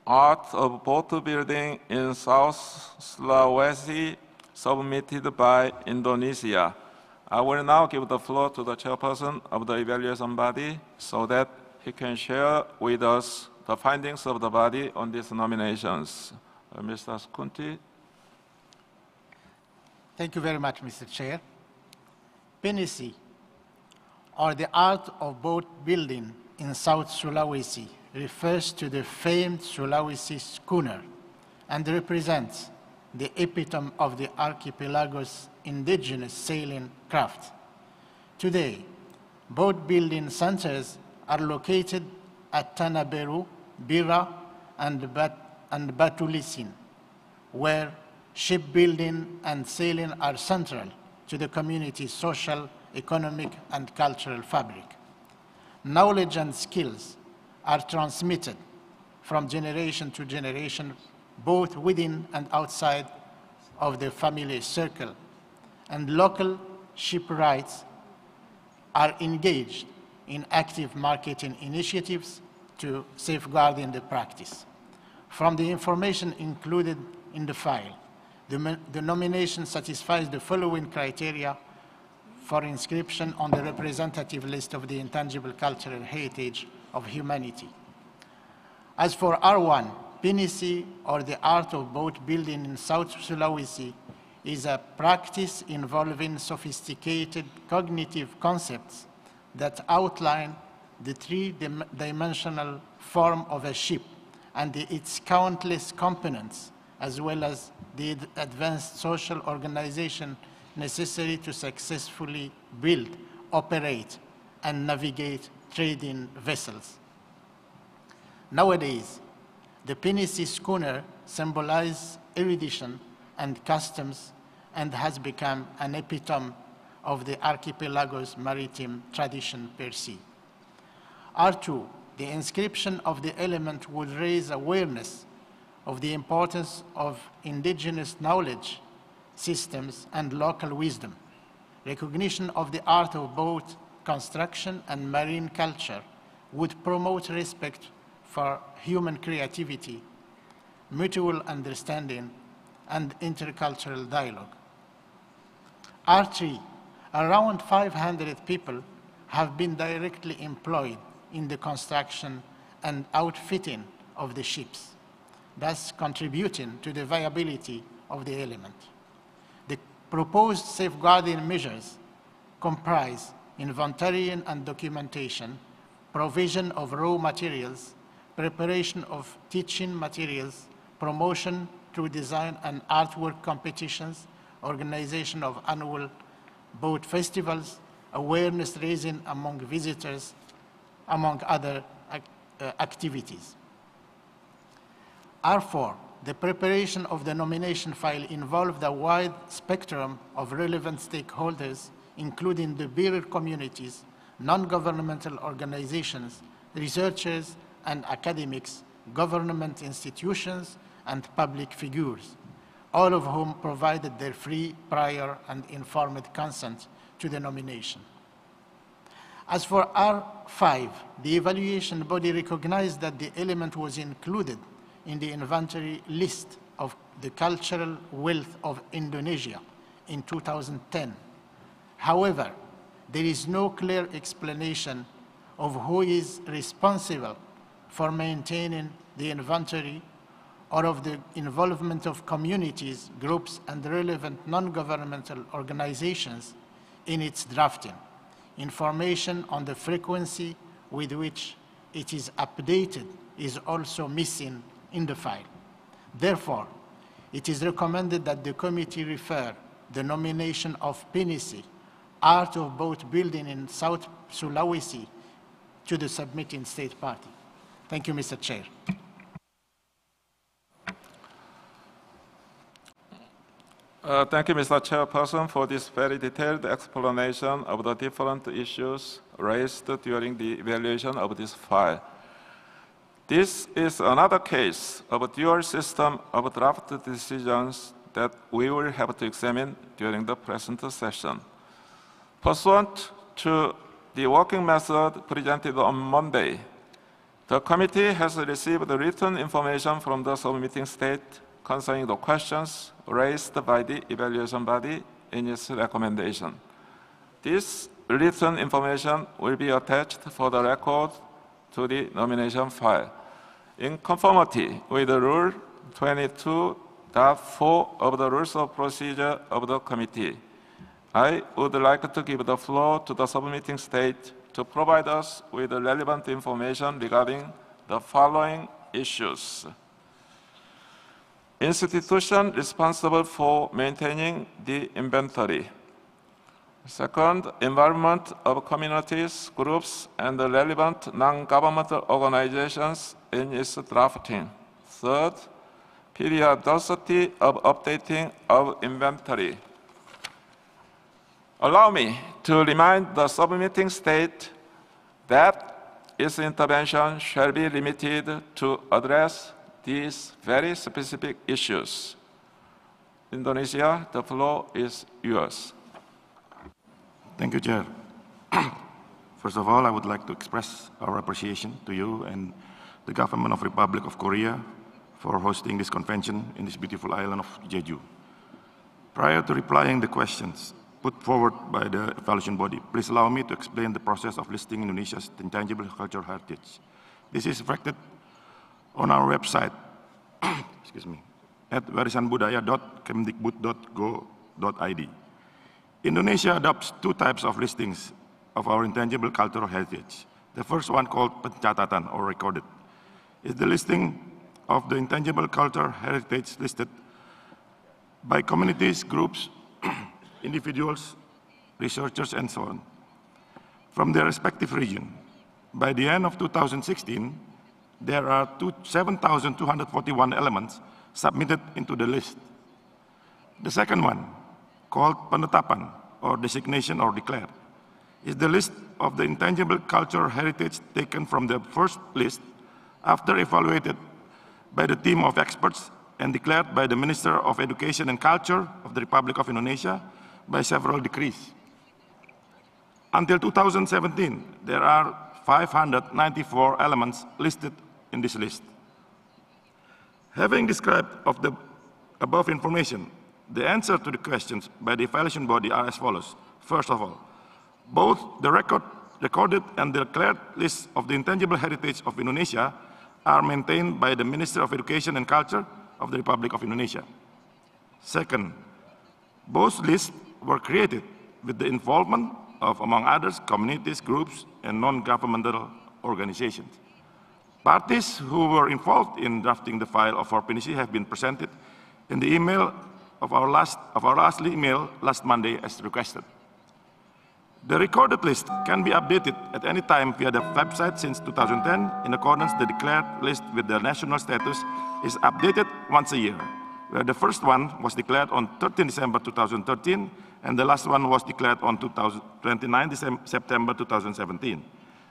Art of Boat Building in South Sulawesi, submitted by Indonesia. I will now give the floor to the chairperson of the evaluation body so that he can share with us the findings of the body on these nominations. Mr. Skunti. Thank you very much, Mr. Chair. Pinisi, or the art of boat building in South Sulawesi, refers to the famed Sulawesi schooner and represents the epitome of the archipelago's indigenous sailing craft. Today, boat building centers are located at Tanah Beru, Bira, and Batulisin, where shipbuilding and sailing are central to the community's social, economic, and cultural fabric. Knowledge and skills are transmitted from generation to generation, both within and outside of the family circle, and local shipwrights are engaged in active marketing initiatives to safeguarding the practice. From the information included in the file, the nomination satisfies the following criteria for inscription on the representative list of the intangible cultural heritage of humanity. As for R1, Pinisi, or the art of boat building in South Sulawesi, is a practice involving sophisticated cognitive concepts that outline the three-dimensional form of a ship and its countless components, as well as the advanced social organization necessary to successfully build, operate, and navigate trading vessels. Nowadays, the Pinisi schooner symbolizes erudition and customs and has become an epitome of the archipelago's maritime tradition per se. R2, the inscription of the element would raise awareness of the importance of indigenous knowledge, systems, and local wisdom. Recognition of the art of boat construction and marine culture would promote respect for human creativity, mutual understanding, and intercultural dialogue. R3, around 500 people have been directly employed in the construction and outfitting of the ships, thus contributing to the viability of the element. The proposed safeguarding measures comprise inventorying and documentation, provision of raw materials, preparation of teaching materials, promotion through design and artwork competitions, organization of annual boat festivals, awareness raising among visitors, among other activities. R4, the preparation of the nomination file involved a wide spectrum of relevant stakeholders, including the bearer communities, non-governmental organizations, researchers and academics, government institutions, and public figures, all of whom provided their free, prior, and informed consent to the nomination. As for R5, the evaluation body recognized that the element was included in the inventory list of the cultural wealth of Indonesia in 2010. However, there is no clear explanation of who is responsible for maintaining the inventory or of the involvement of communities, groups, and relevant non-governmental organizations in its drafting. Information on the frequency with which it is updated is also missing in the file. Therefore, it is recommended that the committee refer the nomination of Pinisi, Art of Boat Building in South Sulawesi, to the submitting state party. Thank you, Mr. Chair. Thank you, Mr. Chairperson, for this very detailed explanation of the different issues raised during the evaluation of this file. This is another case of a dual system of draft decisions that we will have to examine during the present session. Pursuant to the working method presented on Monday, the committee has received written information from the submitting state concerning the questions raised by the evaluation body in its recommendation. This written information will be attached for the record to the nomination file. In conformity with the Rule 22.4 of the Rules of Procedure of the Committee, I would like to give the floor to the submitting state to provide us with relevant information regarding the following issues. Institution responsible for maintaining the inventory. Second, involvement of communities, groups, and the relevant non-governmental organizations in its drafting. Third, periodicity of updating of inventory. Allow me to remind the submitting state that its intervention shall be limited to address these very specific issues. Indonesia, the floor is yours. Thank you, Chair. First of all, I would like to express our appreciation to you and the government of Republic of Korea for hosting this convention in this beautiful island of Jeju. Prior to replying the questions put forward by the evaluation body, please allow me to explain the process of listing Indonesia's intangible cultural heritage. This is reflected on our website, excuse me, at warisanbudaya.kemdikbud.go.id. Indonesia adopts two types of listings of our intangible cultural heritage. The first one, called pencatatan or recorded, is the listing of the intangible cultural heritage listed by communities, groups, individuals, researchers, and so on, from their respective region. By the end of 2016, there are 7,241 elements submitted into the list. The second one, called penetapan, or designation or declared, is the list of the intangible cultural heritage taken from the first list after evaluated by the team of experts and declared by the Minister of Education and Culture of the Republic of Indonesia by several decrees. Until 2017, there are 594 elements listed in this list. Having described of the above information, the answer to the questions by the evaluation body are as follows. First of all, both the recorded and the declared lists of the intangible heritage of Indonesia are maintained by the Minister of Education and Culture of the Republic of Indonesia. Second, both lists were created with the involvement of, among others, communities, groups, and non-governmental organizations. Parties who were involved in drafting the file of our Pinisi have been presented in the email of our last email last Monday as requested. The recorded list can be updated at any time via the website since 2010. In accordance, the declared list with the national status is updated once a year, where the first one was declared on 13 December 2013, and the last one was declared on 29 September 2017.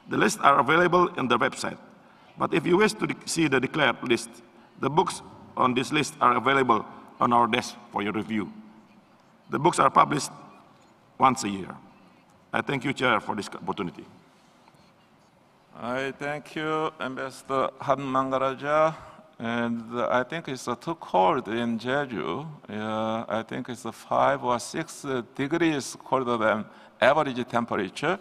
The lists are available in the website. But if you wish to see the declared list, the books on this list are available on our desk for your review. The books are published once a year. I thank you, Chair, for this opportunity. I thank you, Ambassador Han Mangaraja. And I think it's too cold in Jeju. I think it's 5 or 6 degrees colder than average temperature.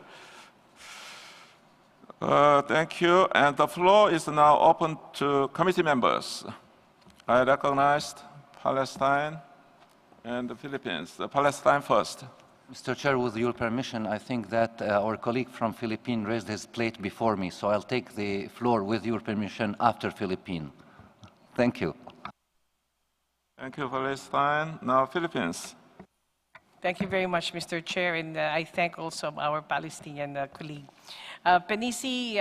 Thank you. And the floor is now open to committee members. I recognized Palestine and the Philippines. Palestine first. Mr. Chair, with your permission, I think that our colleague from Philippines raised his plate before me, so I'll take the floor with your permission after Philippines. Thank you. Thank you, Palestine. Now, Philippines. Thank you very much, Mr. Chair, and I thank also our Palestinian colleague. Pinisi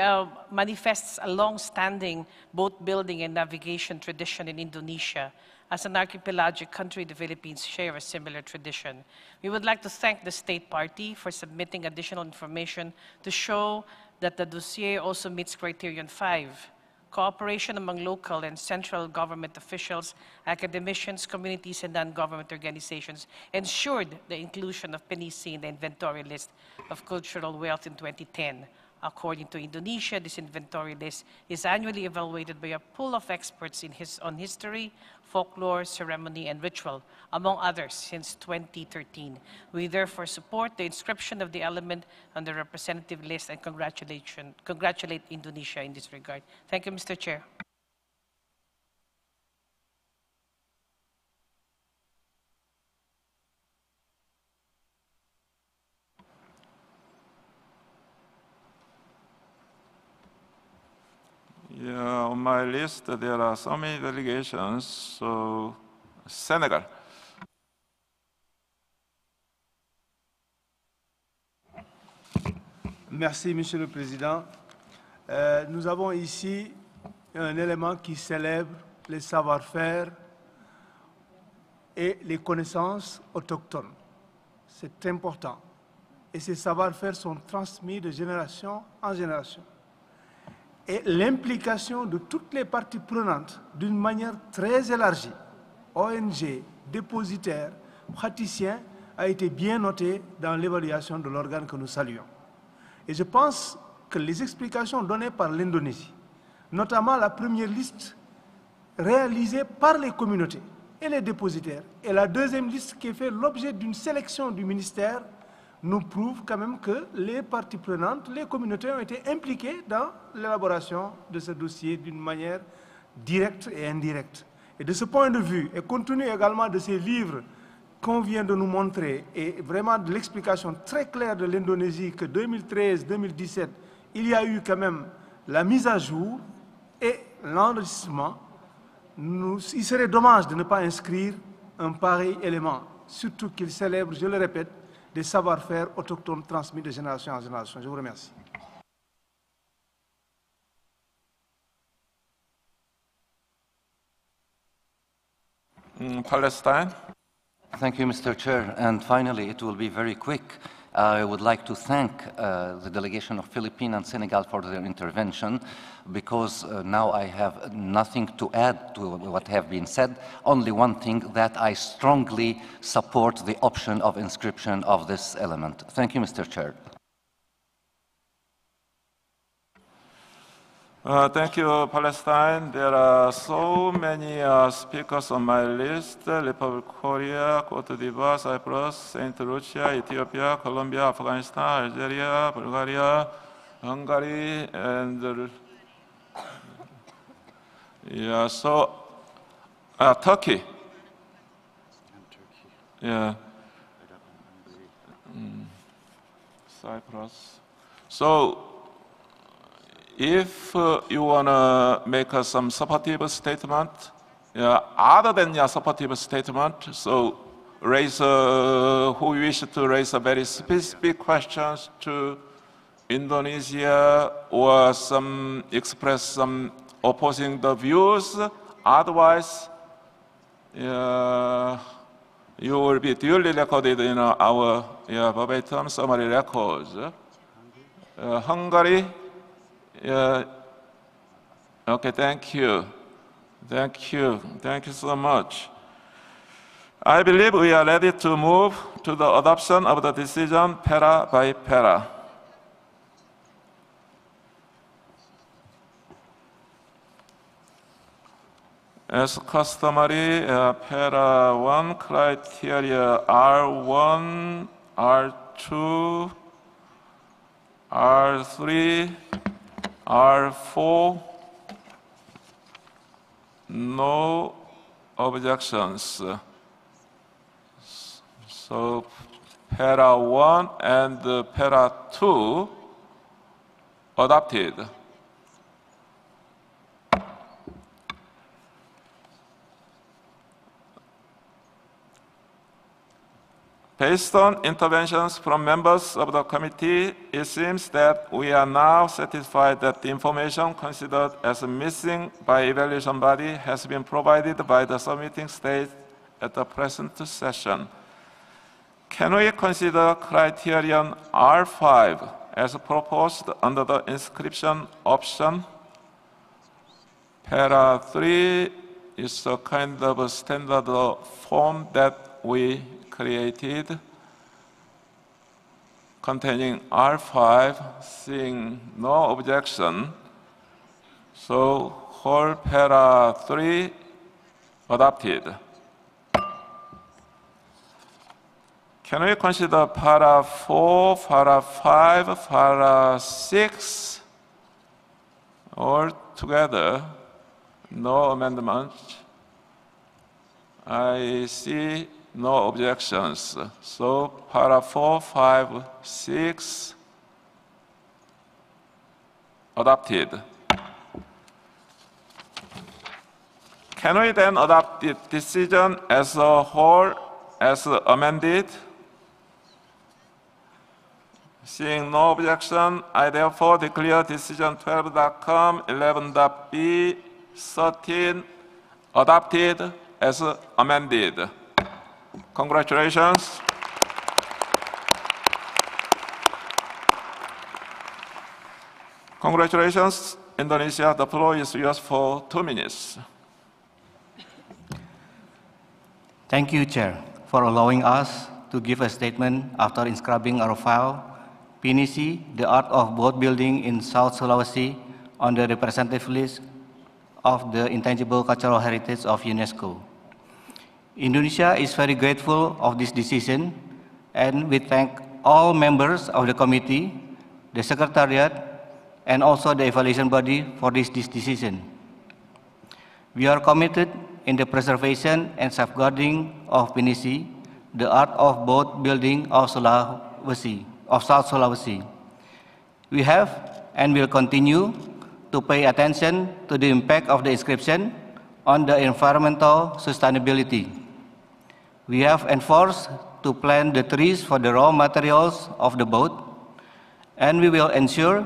manifests a long-standing boat-building and navigation tradition in Indonesia. As an archipelagic country, the Philippines share a similar tradition. We would like to thank the State Party for submitting additional information to show that the dossier also meets criterion 5. Cooperation among local and central government officials, academicians, communities, and non-government organizations ensured the inclusion of Pinisi in the inventory list of cultural wealth in 2010. According to Indonesia, this inventory list is annually evaluated by a pool of experts on history, folklore, ceremony, and ritual, among others, since 2013. We therefore support the inscription of the element on the representative list and congratulate Indonesia in this regard. Thank you, Mr. Chair. Yeah, on my list, there are so many delegations. So, Senegal. Merci, Monsieur le Président. Nous avons ici un élément qui célèbre les savoir-faire et les connaissances autochtones. C'est important. Et ces savoir-faire sont transmis de génération en génération. Et l'implication de toutes les parties prenantes d'une manière très élargie, ONG, dépositaires, praticiens, a été bien notée dans l'évaluation de l'organe que nous saluons. Et je pense que les explications données par l'Indonésie, notamment la première liste réalisée par les communautés et les dépositaires, et la deuxième liste qui fait l'objet d'une sélection du ministère, nous prouve quand même que les parties prenantes, les communautés ont été impliquées dans l'élaboration de ce dossier d'une manière directe et indirecte. Et de ce point de vue, et compte tenu également de ces livres qu'on vient de nous montrer, et vraiment de l'explication très claire de l'Indonésie que 2013-2017, il y a eu quand même la mise à jour et l'enregistrement, il serait dommage de ne pas inscrire un pareil élément, surtout qu'il célèbre, je le répète, des savoir-faire autochtones transmis de génération en génération. Je vous remercie. Palestine. Thank you, Mr. Chair. And finally, it will be very quick. I would like to thank the delegation of Philippines and Senegal for their intervention, because now I have nothing to add to what have been said. Only one thing, that I strongly support the option of inscription of this element. Thank you, Mr. Chair. Thank you, Palestine. There are so many speakers on my list: Republic of Korea, Cote d'Ivoire, Cyprus, Saint Lucia, Ethiopia, Colombia, Afghanistan, Algeria, Bulgaria, Hungary, and yeah, so Turkey. Yeah. Cyprus. So, if you want to make some supportive statement, other than your supportive statement, so raise who wish to raise a very specific questions to Indonesia, or express some opposing the views. Otherwise, you will be duly recorded in our verbatim summary records. Hungary. Okay, thank you. Thank you. Thank you so much. I believe we are ready to move to the adoption of the decision para by para. As customary, para 1 criteria R1, R2, R3, R4, no objections. So para 1 and para 2 adopted. Based on interventions from members of the committee, it seems that we are now satisfied that the information considered as missing by evaluation body has been provided by the submitting state at the present session. Can we consider criterion R5 as proposed under the inscription option? Para 3 is a kind of a standard form that we created containing R5, seeing no objection. So whole para 3 adopted. Can we consider para 4, para 5, para 6 all together? No amendments. I see no objections. So para 4, 5, 6 adopted. Can we then adopt the decision as a whole as amended? Seeing no objection, I therefore declare decision 12.com, 11.b, 13 adopted as amended. Congratulations. Congratulations, Indonesia. The floor is yours for 2 minutes. Thank you, Chair, for allowing us to give a statement after inscribing our file, Pinisi, the art of boat building in South Sulawesi, on the representative list of the Intangible Cultural Heritage of UNESCO. Indonesia is very grateful of this decision, and we thank all members of the committee, the secretariat, and also the evaluation body for this decision. We are committed in the preservation and safeguarding of Pinisi, the art of boat building of South Sulawesi. We have and will continue to pay attention to the impact of the inscription on the environmental sustainability. We have enforced to plant the trees for the raw materials of the boat, and we will ensure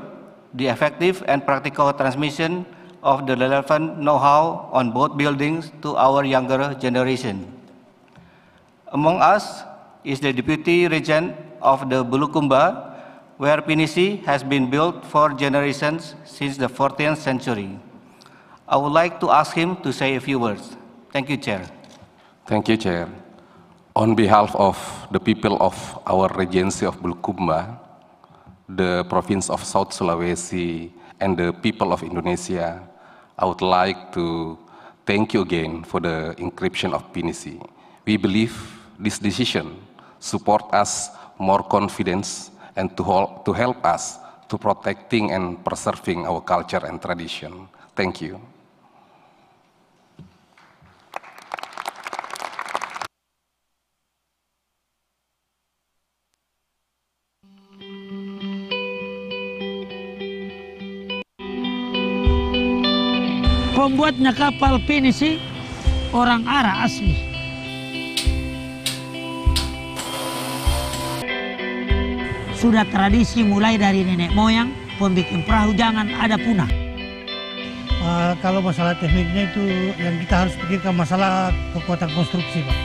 the effective and practical transmission of the relevant know-how on boat buildings to our younger generation. Among us is the Deputy Regent of the Bulukumba, where Pinisi has been built for generations since the 14th century. I would like to ask him to say a few words. Thank you, Chair. Thank you, Chair. On behalf of the people of our Regency of Bulukumba, the province of South Sulawesi, and the people of Indonesia, I would like to thank you again for the inscription of Pinisi. We believe this decision support us more confidence and to help us to protecting and preserving our culture and tradition. Thank you. Pembuatnya kapal Pinisi orang Ara asli. Sudah tradisi mulai dari nenek moyang, pembikin perahu jangan ada punah. Kalau masalah tekniknya itu yang kita harus pikirkan masalah kekuatan konstruksi, Pak.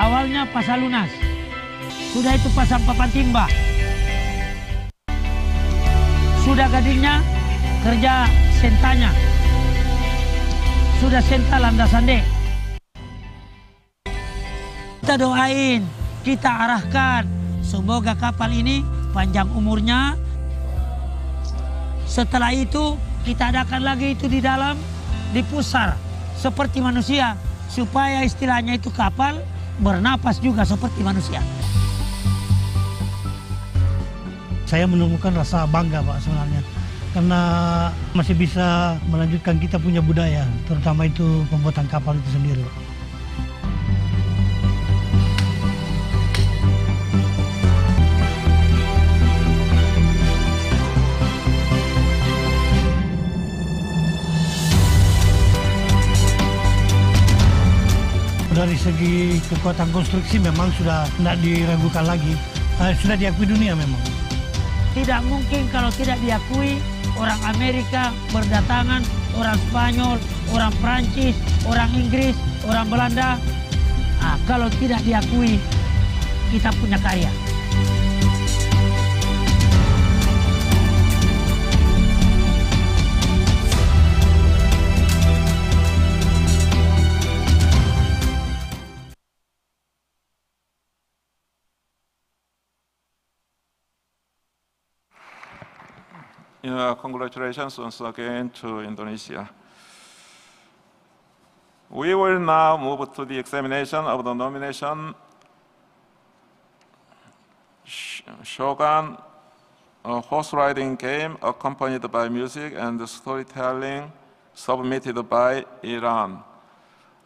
Awalnya pasang lunas, sudah itu pasang papan timba. Sudah gadingnya kerja sentanya. Sudah senta landasan dek. Kita doain, kita arahkan. Semoga kapal ini panjang umurnya. Setelah itu kita adakan lagi itu di dalam, dipusar seperti manusia, supaya istilahnya itu kapal bernapas juga seperti manusia. Saya menemukan rasa bangga Pak sebenarnya, karena masih bisa melanjutkan kita punya budaya, terutama itu pembuatan kapal itu sendiri. Dari segi kekuatan konstruksi memang sudah tidak diragukan lagi, sudah diakui dunia memang. Tidak mungkin kalau tidak diakui, orang Amerika berdatangan, orang Spanyol, orang Prancis, orang Inggris, orang Belanda. Nah, kalau tidak diakui, kita punya karya. Congratulations once again to Indonesia. We will now move to the examination of the nomination. Chogān, a horse riding game accompanied by music and storytelling submitted by Uilleann.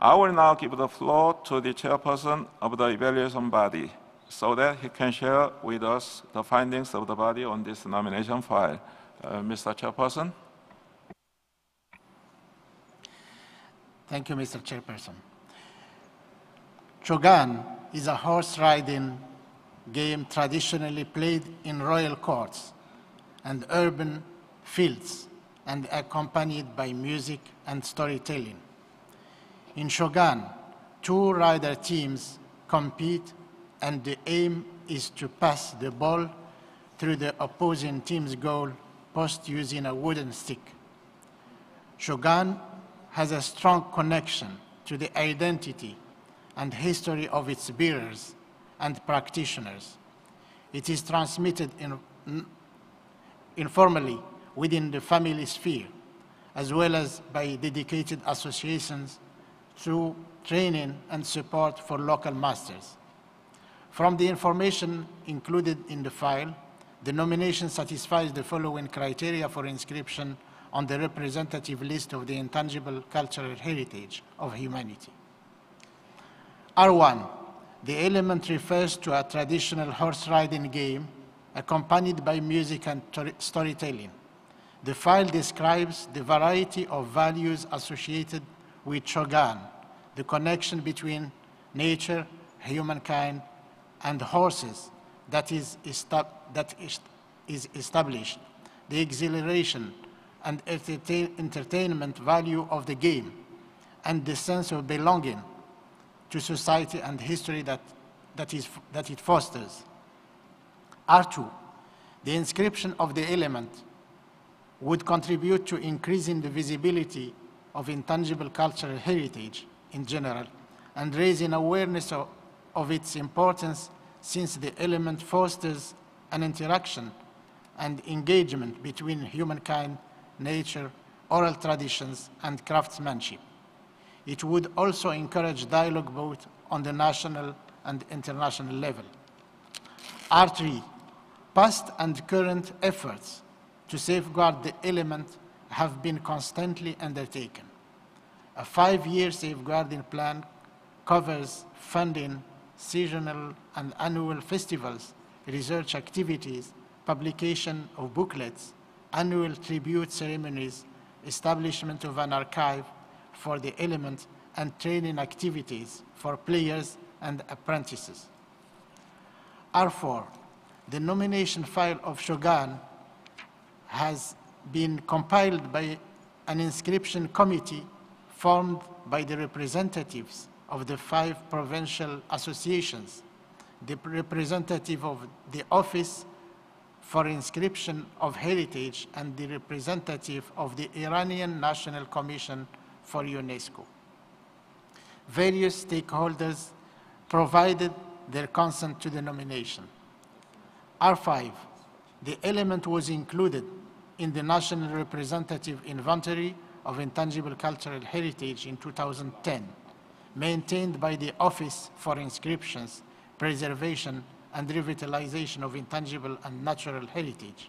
I will now give the floor to the chairperson of the evaluation body so that he can share with us the findings of the body on this nomination file. Mr. Chairperson. Thank you, Mr. Chairperson. Chogān is a horse riding game traditionally played in royal courts and urban fields and accompanied by music and storytelling. In Chogān, two rider teams compete and the aim is to pass the ball through the opposing team's goal post using a wooden stick. Chogān has a strong connection to the identity and history of its bearers and practitioners. It is transmitted informally within the family sphere, as well as by dedicated associations through training and support for local masters. From the information included in the file, the nomination satisfies the following criteria for inscription on the representative list of the intangible cultural heritage of humanity. R1, the element refers to a traditional horse riding game accompanied by music and storytelling. The file describes the variety of values associated with Chogān, the connection between nature, humankind, and horses that is established, the exhilaration and entertainment value of the game, and the sense of belonging to society and history that it fosters. R2, the inscription of the element would contribute to increasing the visibility of intangible cultural heritage in general and raising awareness of its importance, since the element fosters an interaction and engagement between humankind, nature, oral traditions, and craftsmanship. It would also encourage dialogue both on the national and international level. R3, past and current efforts to safeguard the element have been constantly undertaken. A 5-year safeguarding plan covers funding, seasonal and annual festivals, research activities, publication of booklets, annual tribute ceremonies, establishment of an archive for the element, and training activities for players and apprentices. R4, the nomination file of Chogān has been compiled by an inscription committee formed by the representatives of the 5 provincial associations, the representative of the Office for Inscription of Heritage, and the representative of the Iranian National Commission for UNESCO. Various stakeholders provided their consent to the nomination. R5, the element was included in the National Representative Inventory of Intangible Cultural Heritage in 2010, maintained by the Office for Inscriptions, Preservation and Revitalization of Intangible and Natural Heritage,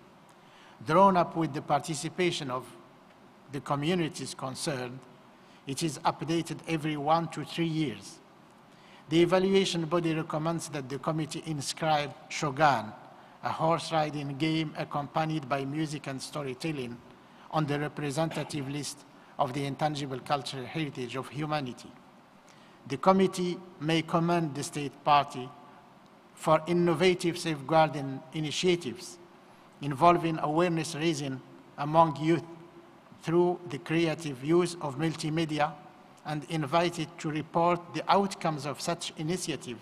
drawn up with the participation of the communities concerned. It is updated every 1 to 3 years. The evaluation body recommends that the committee inscribe Chogān, a horse riding game accompanied by music and storytelling, on the representative list of the intangible cultural heritage of humanity. The committee may commend the state party for innovative safeguarding initiatives involving awareness raising among youth through the creative use of multimedia, and invite it to report the outcomes of such initiatives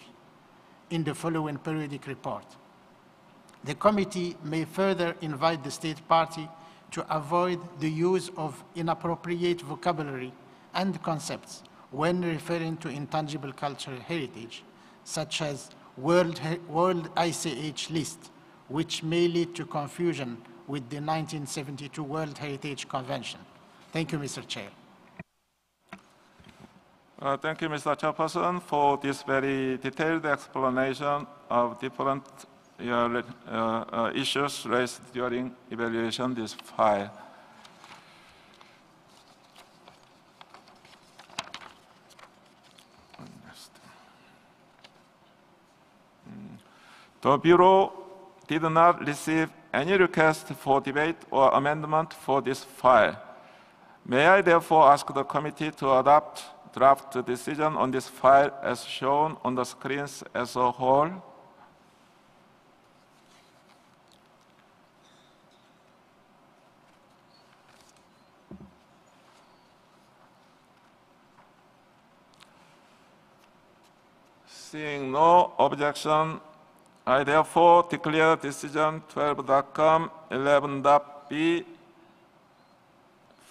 in the following periodic report. The committee may further invite the state party to avoid the use of inappropriate vocabulary and concepts when referring to intangible cultural heritage, such as World ICH list, which may lead to confusion with the 1972 World Heritage Convention. Thank you, Mr. Chair. Thank you, Mr. Chairperson, for this very detailed explanation of different issues raised during evaluation of this file. The Bureau did not receive any request for debate or amendment for this file. May I therefore ask the committee to adopt draft decision on this file as shown on the screens as a whole? Seeing no objection, I therefore declare decision 12.com, 11.b,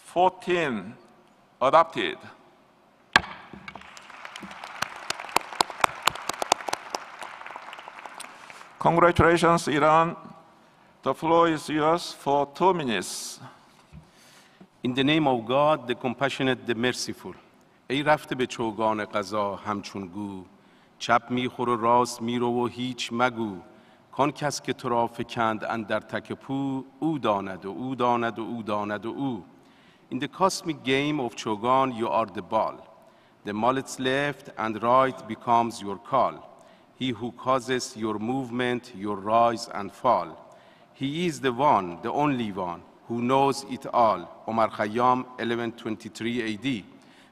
14 adopted. Congratulations, Iran. The floor is yours for 2 minutes. In the name of God, the compassionate, the merciful. ای رفته به چوگان قضا همچون گو، چپ میخور و راست میرو و هیچ مگو، کان کس که تو را فکند اندر تک پو، او داند و او داند و او داند و او. In the cosmic game of Chogān, you are the ball. The mallet's left and right becomes your call. He who causes your movement, your rise and fall. He is the one, the only one, who knows it all. Omar Khayyam, 1123 AD.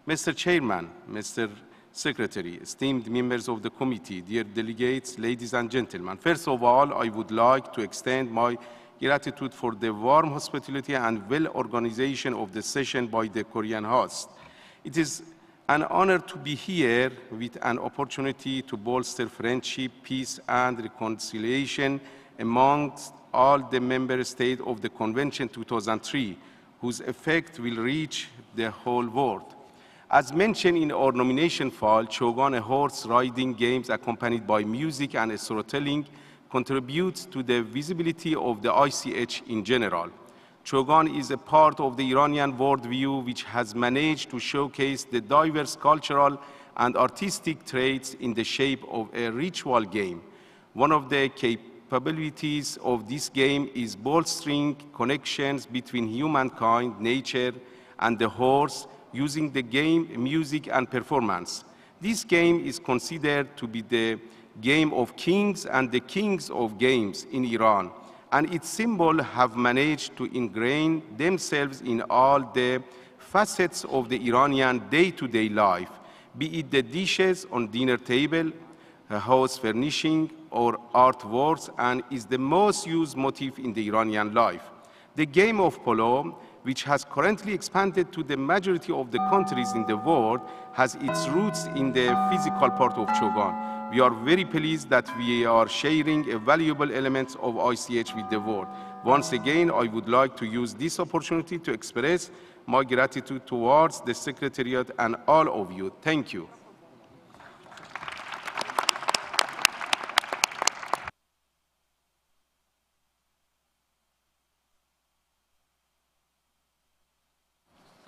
Mr. Chairman, Mr. Secretary, esteemed members of the committee, dear delegates, ladies and gentlemen, first of all, I would like to extend my gratitude for the warm hospitality and well organization of the session by the Korean host. It is an honor to be here with an opportunity to bolster friendship, peace, and reconciliation amongst all the member states of the Convention 2003, whose effect will reach the whole world. As mentioned in our nomination file, Chogān, a horse riding games accompanied by music and storytelling, contributes to the visibility of the ICH in general. Chogān is a part of the Iranian worldview, which has managed to showcase the diverse cultural and artistic traits in the shape of a ritual game. One of the capabilities of this game is bolstering connections between humankind, nature, and the horse, using the game, music, and performance. This game is considered to be the game of kings and the kings of games in Iran, and its symbols have managed to ingrain themselves in all the facets of the Iranian day-to-day life, be it the dishes on dinner table, house furnishing, or artworks, and is the most used motif in the Iranian life. The game of polo, which has currently expanded to the majority of the countries in the world, has its roots in the physical part of Chogān. We are very pleased that we are sharing a valuable elements of ICH with the world. Once again, I would like to use this opportunity to express my gratitude towards the Secretariat and all of you. Thank you.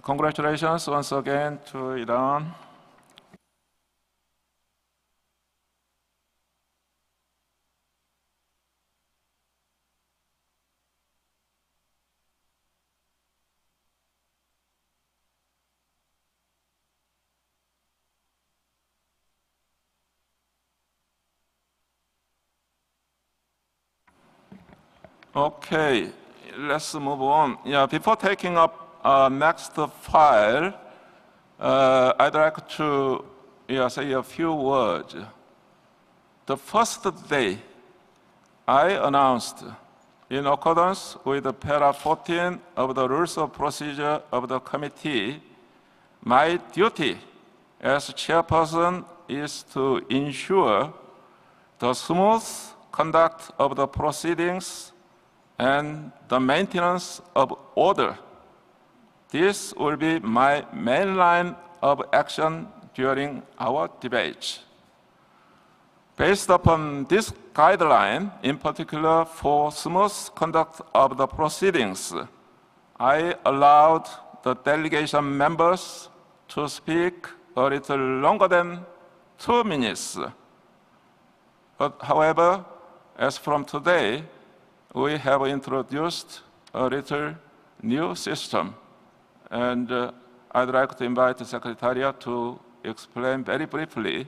Congratulations once again to Iran. Okay, let's move on. Yeah, before taking up next file, I'd like to say a few words. The first day, I announced, in accordance with para 14 of the Rules of Procedure of the committee, my duty as chairperson is to ensure the smooth conduct of the proceedings and the maintenance of order. This will be my main line of action during our debates. Based upon this guideline, in particular for smooth conduct of the proceedings, I allowed the delegation members to speak a little longer than 2 minutes. But however, as from today, we have introduced a little new system. And I'd like to invite the Secretariat to explain very briefly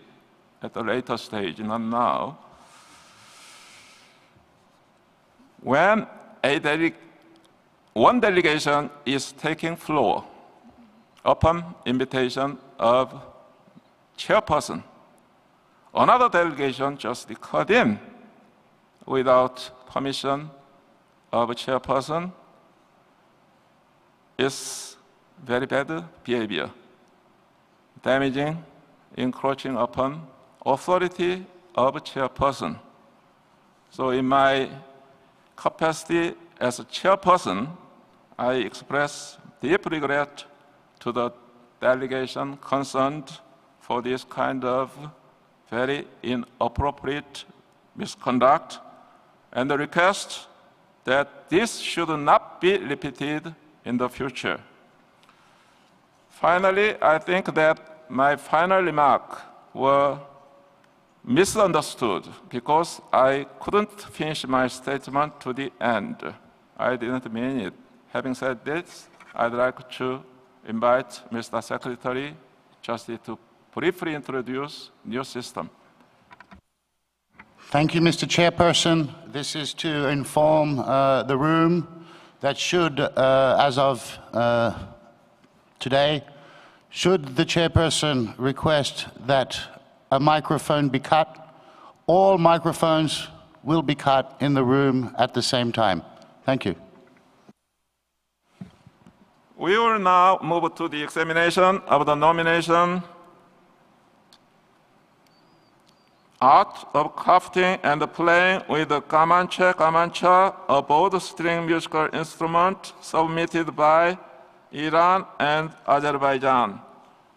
at a later stage, not now. When one delegation is taking floor upon invitation of chairperson, another delegation just cut in without permission of a chairperson is very bad behavior, damaging, encroaching upon authority of a chairperson. So in my capacity as a chairperson, I express deep regret to the delegation concerned for this kind of very inappropriate misconduct, and the request that this should not be repeated in the future. Finally, I think that my final remarks were misunderstood because I couldn't finish my statement to the end. I didn't mean it. Having said this, I'd like to invite Mr. Secretary just to briefly introduce new system. Thank you, Mr. Chairperson. This is to inform the room that should, as of today, should the chairperson request that a microphone be cut, all microphones will be cut in the room at the same time. Thank you. We will now move to the examination of the nomination. Art of crafting and playing with the Kamancheh, a bow-string musical instrument submitted by Iran and Azerbaijan.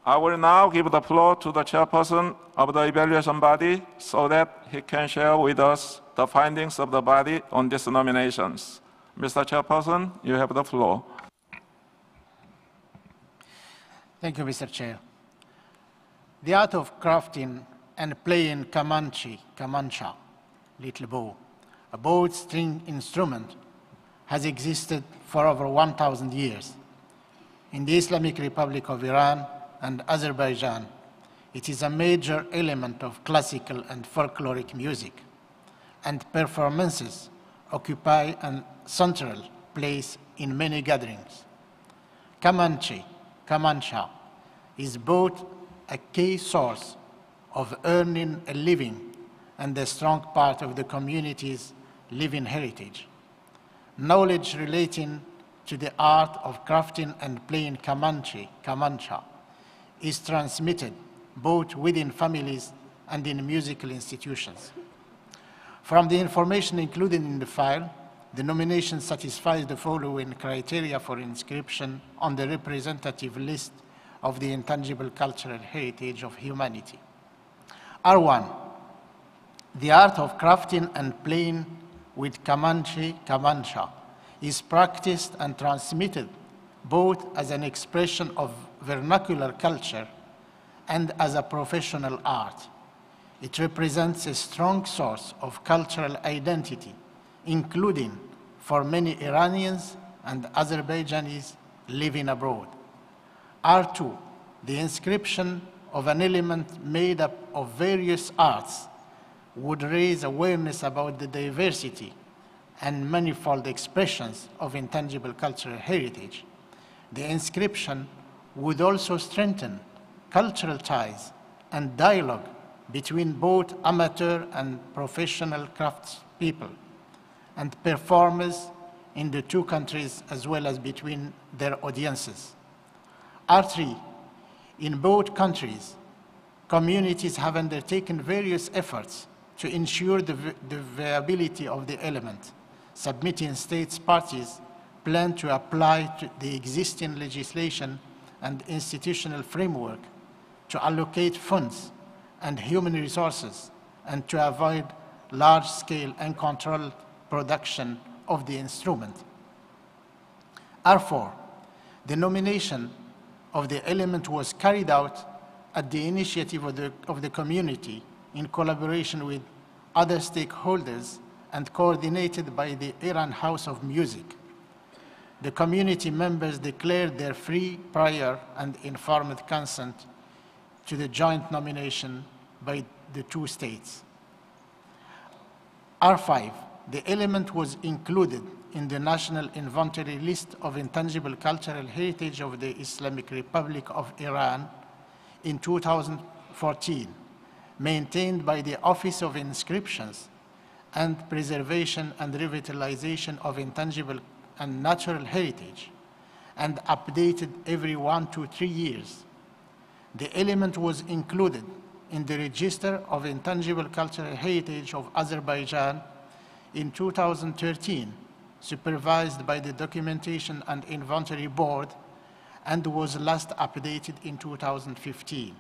I will now give the floor to the chairperson of the evaluation body so that he can share with us the findings of the body on these nominations. Mr. Chairperson, you have the floor. Thank you, Mr. Chair. The art of crafting and playing Kamancheh, little bow, a bowed string instrument, has existed for over 1,000 years. In the Islamic Republic of Iran and Azerbaijan, it is a major element of classical and folkloric music, and performances occupy a central place in many gatherings. Kamancheh is both a key source of earning a living and a strong part of the community's living heritage. Knowledge relating to the art of crafting and playing Kamancheh is transmitted both within families and in musical institutions. From the information included in the file, the nomination satisfies the following criteria for inscription on the representative list of the intangible cultural heritage of humanity. R1, the art of crafting and playing with Kamancheh is practiced and transmitted both as an expression of vernacular culture and as a professional art. It represents a strong source of cultural identity, including for many Iranians and Azerbaijanis living abroad. R2, the inscription of an element made up of various arts, would raise awareness about the diversity and manifold expressions of intangible cultural heritage. The inscription would also strengthen cultural ties and dialogue between both amateur and professional craftspeople and performers in the two countries, as well as between their audiences. R3, in both countries, communities have undertaken various efforts to ensure the viability of the element. Submitting states parties plan to apply to the existing legislation and institutional framework to allocate funds and human resources and to avoid large-scale and controlled production of the instrument. R4, the nomination of the element was carried out at the initiative of the community in collaboration with other stakeholders and coordinated by the Iran House of Music. The community members declared their free, prior, and informed consent to the joint nomination by the two states. R5, the element was included in the National Inventory List of Intangible Cultural Heritage of the Islamic Republic of Iran in 2014, maintained by the Office of Inscriptions and Preservation and Revitalization of Intangible and Natural Heritage, and updated every 1 to 3 years. The element was included in the Register of Intangible Cultural Heritage of Azerbaijan in 2013, supervised by the Documentation and Inventory Board, and was last updated in 2015.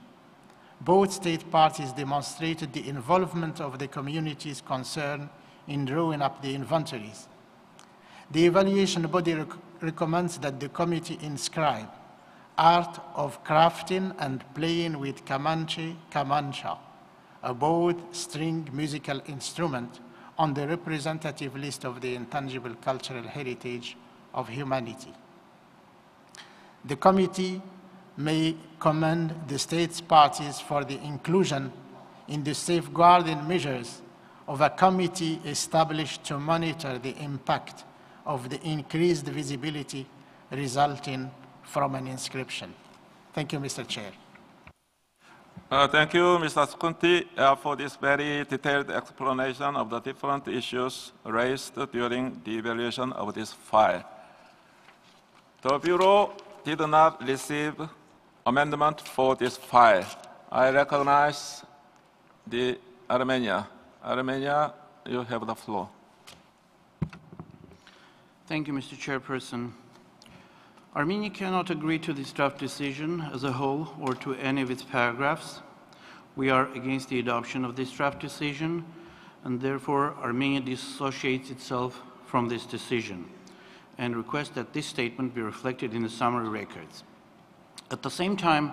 Both state parties demonstrated the involvement of the communities concerned in drawing up the inventories. The evaluation body recommends that the committee inscribe art of crafting and playing with Kamancheh, Kamancheh, a bowed string musical instrument, on the representative list of the intangible cultural heritage of humanity. The committee may commend the states parties for the inclusion in the safeguarding measures of a committee established to monitor the impact of the increased visibility resulting from an inscription. Thank you, Mr. Chair. Thank you, Mr. Skunti, for this very detailed explanation of the different issues raised during the evaluation of this file. The Bureau did not receive amendment for this file. I recognize the Armenia. Armenia, you have the floor. Thank you, Mr. Chairperson. Armenia cannot agree to this draft decision as a whole or to any of its paragraphs. We are against the adoption of this draft decision, and therefore Armenia dissociates itself from this decision and requests that this statement be reflected in the summary records. At the same time,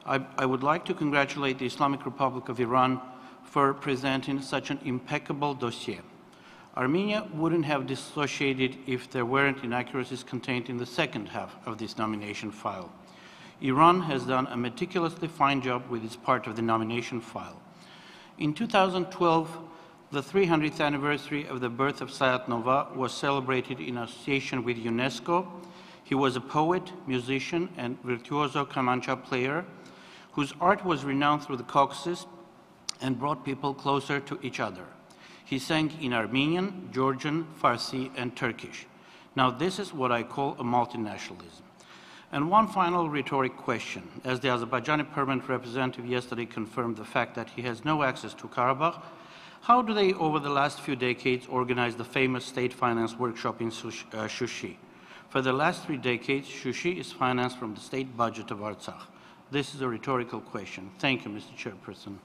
I would like to congratulate the Islamic Republic of Iran for presenting such an impeccable dossier. Armenia wouldn't have dissociated if there weren't inaccuracies contained in the second half of this nomination file. Iran has done a meticulously fine job with its part of the nomination file. In 2012, the 300th anniversary of the birth of Sayat Nova was celebrated in association with UNESCO. He was a poet, musician, and virtuoso Kamancheh player whose art was renowned through the Caucasus and brought people closer to each other. He sang in Armenian, Georgian, Farsi, and Turkish. Now, this is what I call a multinationalism. And one final rhetoric question. As the Azerbaijani permanent representative yesterday confirmed the fact that he has no access to Karabakh, how do they, over the last few decades, organize the famous state finance workshop in Shushi? For the last 3 decades, Shushi is financed from the state budget of Artsakh. This is a rhetorical question. Thank you, Mr. Chairperson.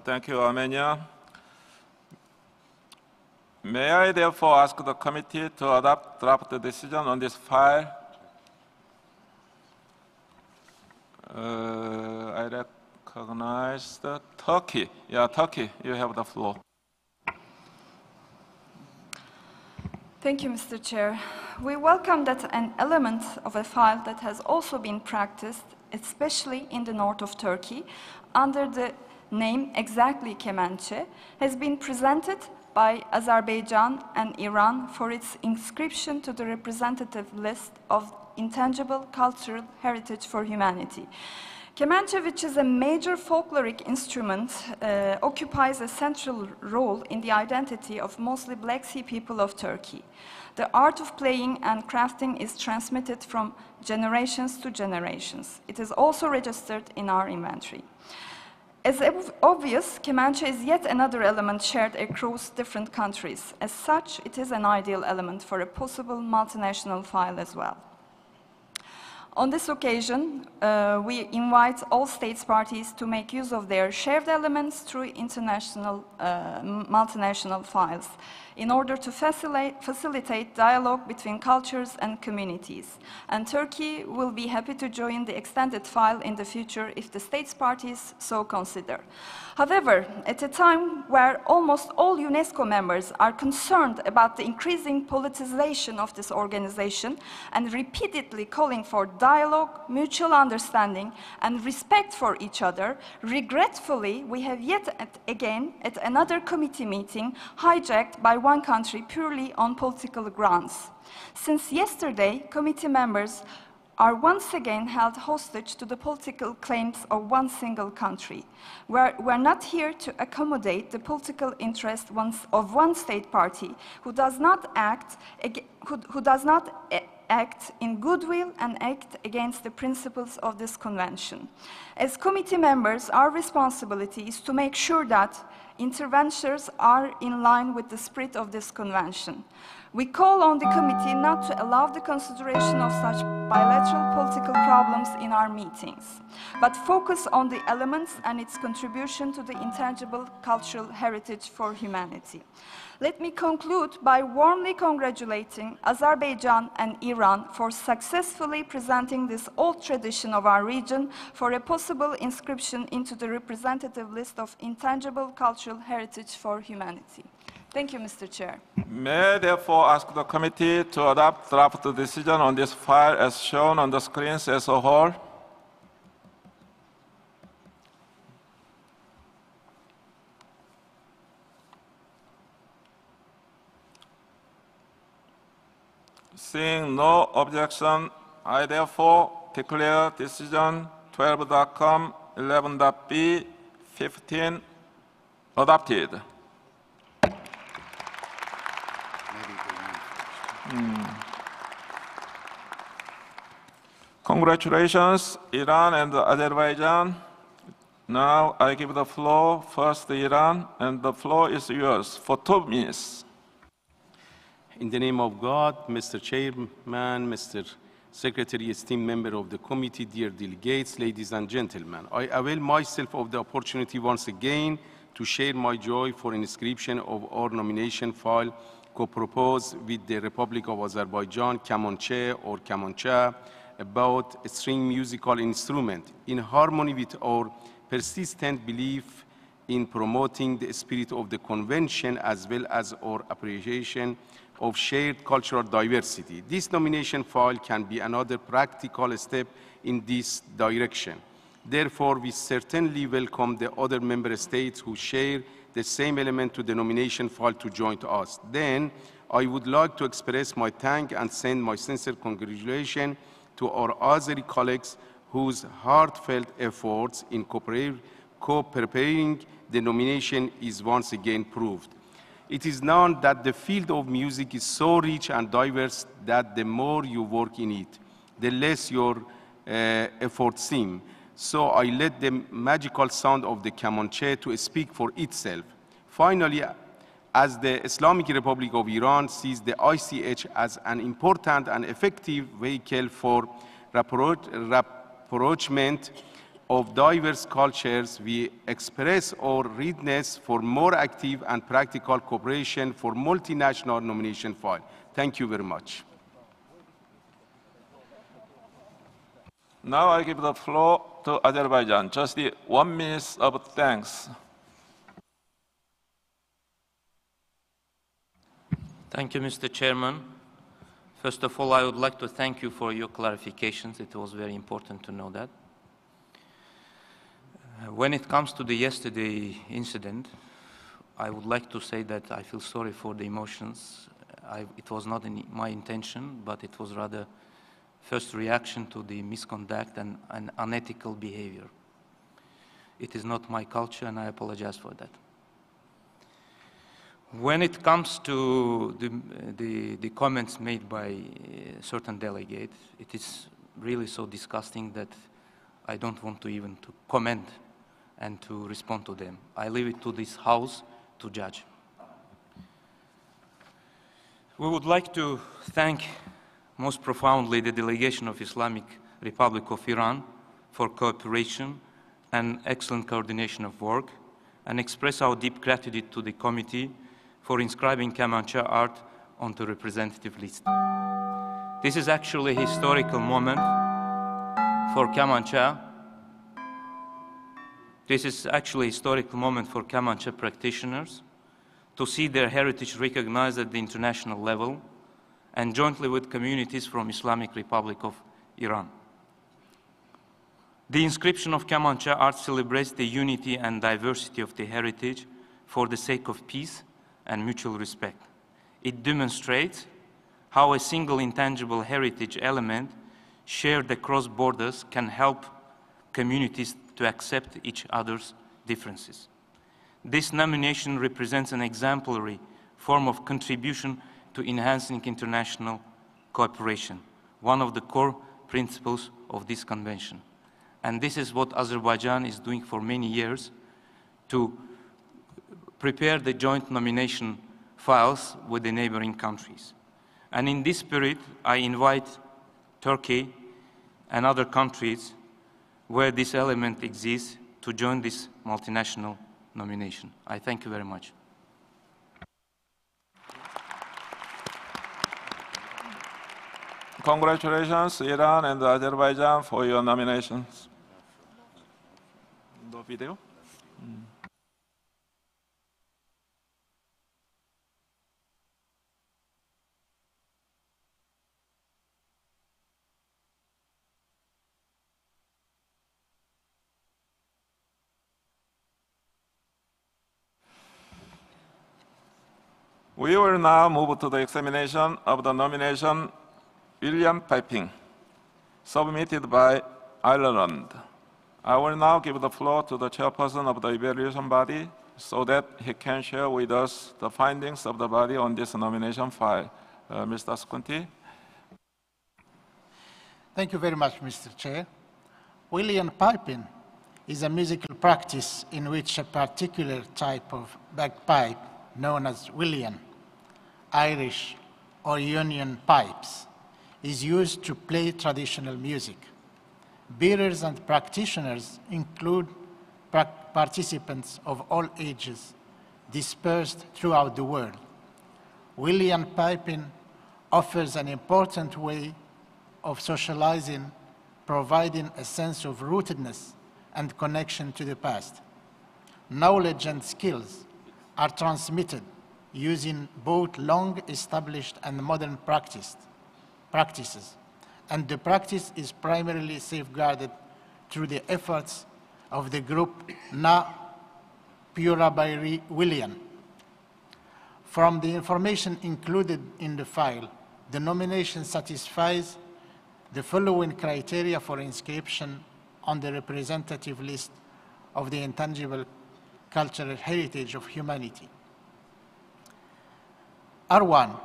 Thank you, Armenia. May I therefore ask the committee to adopt draft decision on this file? I recognize Turkey. Yeah, Turkey, you have the floor. Thank you, Mr. Chair. We welcome that an element of a file that has also been practiced, especially in the north of Turkey, under the name exactly Kamancheh, has been presented by Azerbaijan and Iran for its inscription to the representative list of Intangible Cultural Heritage for Humanity. Kamancheh, which is a major folkloric instrument, occupies a central role in the identity of mostly Black Sea people of Turkey. The art of playing and crafting is transmitted from generations to generations. It is also registered in our inventory. As obvious, Kamancheh is yet another element shared across different countries. As such, it is an ideal element for a possible multinational file as well. On this occasion, we invite all states parties to make use of their shared elements through international multinational files in order to facilitate dialogue between cultures and communities. And Turkey will be happy to join the extended file in the future if the states parties so consider. However, at a time where almost all UNESCO members are concerned about the increasing politicization of this organization and repeatedly calling for dialogue, mutual understanding, and respect for each other, regretfully, we have yet again, at another committee meeting, hijacked by one country purely on political grounds. Since yesterday, committee members are once again held hostage to the political claims of one single country. We're not here to accommodate the political interest of one state party who does not act in goodwill and act against the principles of this convention. As committee members, our responsibility is to make sure that interventions are in line with the spirit of this convention. We call on the committee not to allow the consideration of such bilateral political problems in our meetings, but focus on the elements and its contribution to the intangible cultural heritage for humanity. Let me conclude by warmly congratulating Azerbaijan and Iran for successfully presenting this old tradition of our region for a possible inscription into the representative list of intangible cultural heritage for humanity. Thank you, Mr. Chair. May I therefore ask the committee to adopt draft decision on this file as shown on the screens as a whole? Seeing no objection, I therefore declare decision 12.com, 11.b, 15 adopted. Congratulations, Iran and Azerbaijan. Now I give the floor first to Iran, and the floor is yours for 2 minutes. In the name of God, Mr. Chairman, Mr. Secretary, esteemed member of the committee, dear delegates, ladies and gentlemen, I avail myself of the opportunity once again to share my joy for inscription of our nomination file co-proposed with the Republic of Azerbaijan, Kamancheh or Kamancheh, about a string musical instrument in harmony with our persistent belief in promoting the spirit of the convention as well as our appreciation of shared cultural diversity. This nomination file can be another practical step in this direction. Therefore, we certainly welcome the other member states who share the same element to the nomination file to join us. Then, I would like to express my thanks and send my sincere congratulations to our Azeri colleagues whose heartfelt efforts in co-preparing the nomination is once again proved. It is known that the field of music is so rich and diverse that the more you work in it, the less your efforts seem. So I let the magical sound of the Kamancheh to speak for itself. Finally, as the Islamic Republic of Iran sees the ICH as an important and effective vehicle for rapprochement of diverse cultures, we express our readiness for more active and practical cooperation for multinational nomination file. Thank you very much. Now I give the floor to Azerbaijan. Just 1 minute of thanks. Thank you, Mr. Chairman. First of all, I would like to thank you for your clarifications. It was very important to know that. When it comes to the yesterday incident, I would like to say that I feel sorry for the emotions. It was not my intention, but it was rather first reaction to the misconduct and unethical behavior. It is not my culture, and I apologize for that. When it comes to the comments made by certain delegates, it is really so disgusting that I don't want to even to comment and to respond to them. I leave it to this House to judge. We would like to thank most profoundly the delegation of Islamic Republic of Iran for cooperation and excellent coordination of work, and express our deep gratitude to the committee for inscribing Kamancheh art on the representative list. This is actually a historical moment for Kamancheh. This is actually a historical moment for Kamancheh practitioners to see their heritage recognized at the international level and jointly with communities from Islamic Republic of Iran. The inscription of Kamancheh art celebrates the unity and diversity of the heritage for the sake of peace and mutual respect. It demonstrates how a single intangible heritage element shared across borders can help communities to accept each other's differences. This nomination represents an exemplary form of contribution to enhancing international cooperation, one of the core principles of this convention. And this is what Azerbaijan is doing for many years to prepare the joint nomination files with the neighboring countries. And in this spirit, I invite Turkey and other countries where this element exists to join this multinational nomination. I thank you very much. Congratulations, Iran and Azerbaijan, for your nominations. The video? We will now move to the examination of the nomination Uilleann piping, submitted by Ireland. I will now give the floor to the chairperson of the evaluation body so that he can share with us the findings of the body on this nomination file. Mr. Skunti. Thank you very much, Mr. Chair. Uilleann piping is a musical practice in which a particular type of bagpipe known as Uilleann, Irish or Union pipes, is used to play traditional music. Bearers and practitioners include participants of all ages dispersed throughout the world. Uilleann piping offers an important way of socializing, providing a sense of rootedness and connection to the past. Knowledge and skills are transmitted using both long-established and modern practices, and the practice is primarily safeguarded through the efforts of the group Na Pura by Uilleann. From the information included in the file, the nomination satisfies the following criteria for inscription on the representative list of the intangible cultural heritage of humanity. R1,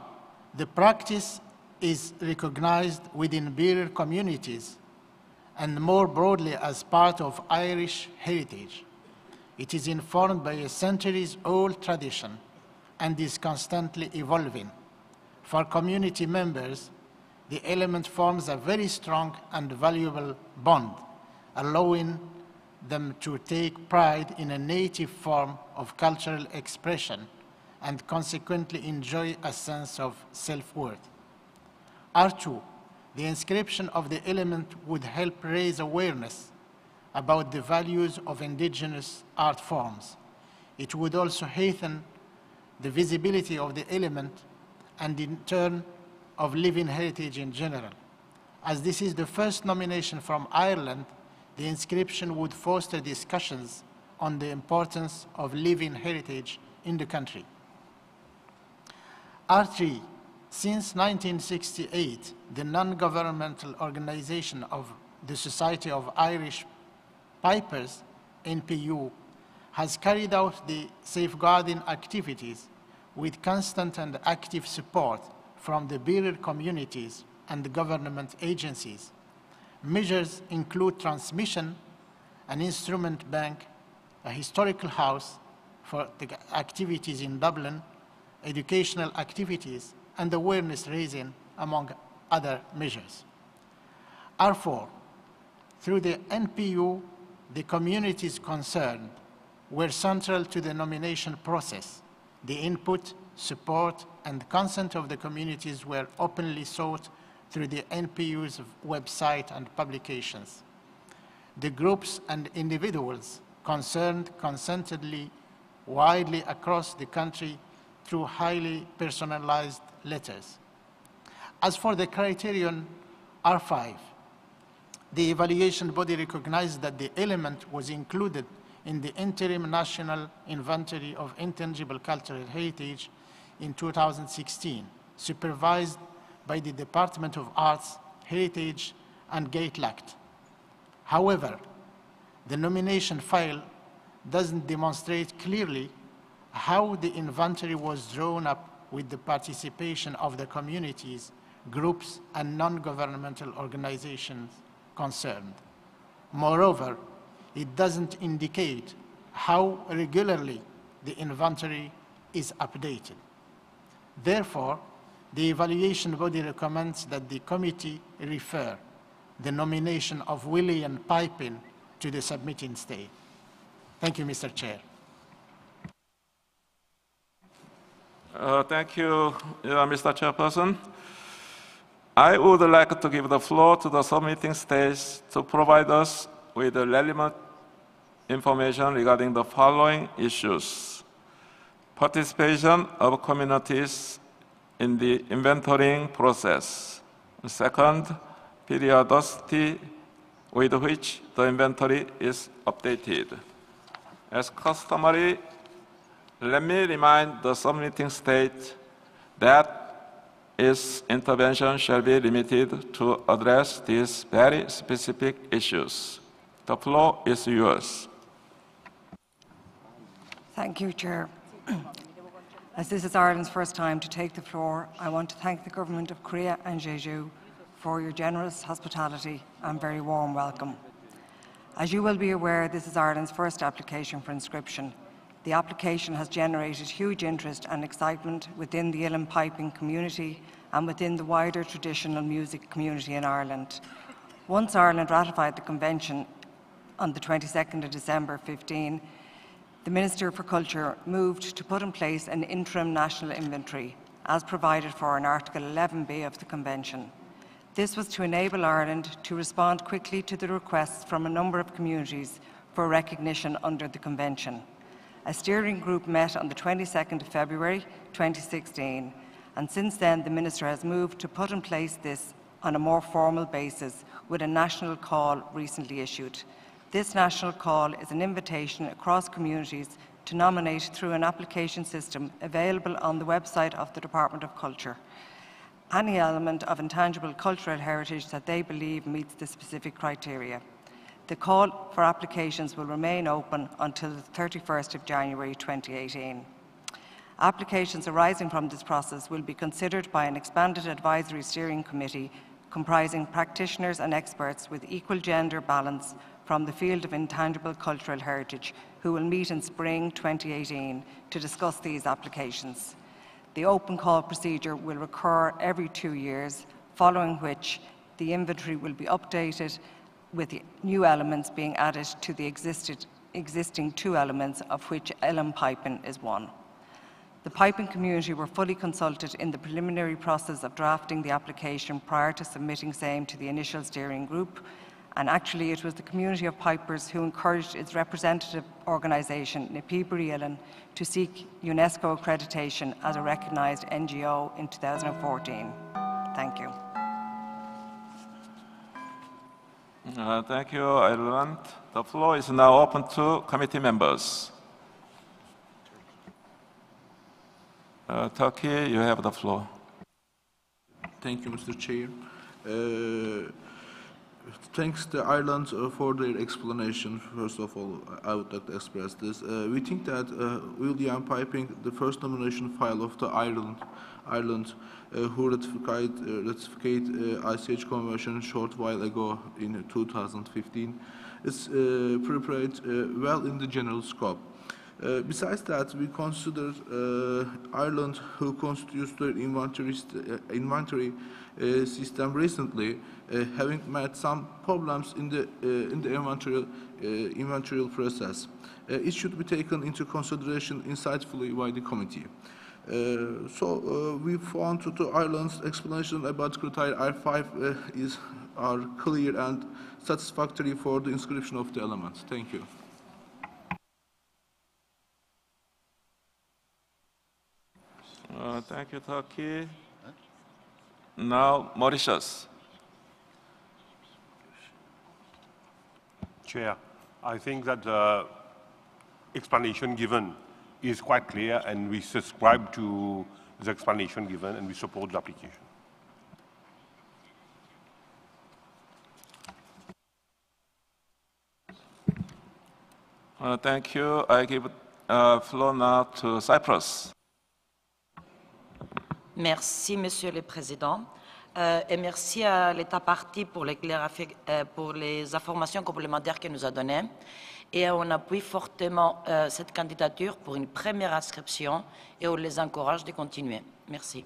the practice is recognized within bearer communities and more broadly as part of Irish heritage. It is informed by a centuries-old tradition and is constantly evolving. For community members, the element forms a very strong and valuable bond, allowing them to take pride in a native form of cultural expression and consequently enjoy a sense of self-worth. R2, the inscription of the element would help raise awareness about the values of indigenous art forms. It would also hasten the visibility of the element and in turn of living heritage in general. As this is the first nomination from Ireland, the inscription would foster discussions on the importance of living heritage in the country. R3, since 1968, the non-governmental organization of the Society of Irish Pipers, NPU, has carried out the safeguarding activities with constant and active support from the bearer communities and the government agencies. Measures include transmission, an instrument bank, a historical house for the activities in Dublin, educational activities, and awareness raising, among other measures. R4, through the NPU, the communities concerned were central to the nomination process. The input, support, and consent of the communities were openly sought through the NPU's website and publications. The groups and individuals concerned consentedly widely across the country through highly personalized letters. As for the criterion R5, the evaluation body recognized that the element was included in the interim national inventory of intangible cultural heritage in 2016, supervised by the Department of Arts, Heritage, and Gaeltacht. However, the nomination file doesn't demonstrate clearly how the inventory was drawn up with the participation of the communities, groups, and non-governmental organizations concerned. Moreover, it doesn't indicate how regularly the inventory is updated. Therefore, the evaluation body recommends that the committee refer the nomination of Uilleann piping to the submitting state. Thank you, Mr. Chair. Thank you, Mr. Chairperson. I would like to give the floor to the submitting stage to provide us with the relevant information regarding the following issues: participation of communities in the inventorying process. Second, periodicity with which the inventory is updated. As customary, let me remind the submitting state that its intervention shall be limited to address these very specific issues. The floor is yours. Thank you, Chair. As this is Ireland's first time to take the floor, I want to thank the Government of Korea and Jeju for your generous hospitality and very warm welcome. As you will be aware, this is Ireland's first application for inscription. The application has generated huge interest and excitement within the Uilleann piping community and within the wider traditional music community in Ireland. Once Ireland ratified the convention on the 22nd of December 2015, the Minister for Culture moved to put in place an interim national inventory, as provided for in Article 11b of the Convention. This was to enable Ireland to respond quickly to the requests from a number of communities for recognition under the Convention. A steering group met on the 22nd of February 2016, and since then the Minister has moved to put in place this on a more formal basis with a national call recently issued. This national call is an invitation across communities to nominate through an application system available on the website of the Department of Culture any element of intangible cultural heritage that they believe meets the specific criteria. The call for applications will remain open until the 31st of January 2018. Applications arising from this process will be considered by an expanded advisory steering committee comprising practitioners and experts with equal gender balance from the field of intangible cultural heritage, who will meet in spring 2018 to discuss these applications. The open call procedure will recur every 2 years, following which the inventory will be updated with the new elements being added to the existing 2 elements, of which Uilleann piping is one. The piping community were fully consulted in the preliminary process of drafting the application prior to submitting same to the initial steering group, and actually it was the community of pipers who encouraged its representative organisation, Uilleann, to seek UNESCO accreditation as a recognised NGO in 2014. Thank you. Thank you, Uilleann. The floor is now open to committee members. Turkey, you have the floor. Thank you, Mr. Chair. Thanks to Ireland for their explanation. First of all, I would like to express this. We think that Uilleann piping, the first nomination file of the Ireland who ratified ICH Convention a short while ago in 2015, is prepared well in the general scope. Besides that, we consider Ireland, who constitutes their inventory system recently, having met some problems in the inventorial process. It should be taken into consideration insightfully by the committee. We found to Ireland's explanation about criteria R5 are clear and satisfactory for the inscription of the elements. Thank you. Thank you, Turkey. Now, Mauritius. Chair, I think that the explanation given is quite clear, and we subscribe to the explanation given, and we support the application. Thank you. I give floor now to Cyprus. Merci, Monsieur le Président, et merci à l'État partie pour les informations complémentaires qu'il nous a données. Et on appuie fortement cette candidature pour une première inscription et on les encourage de continuer. Merci.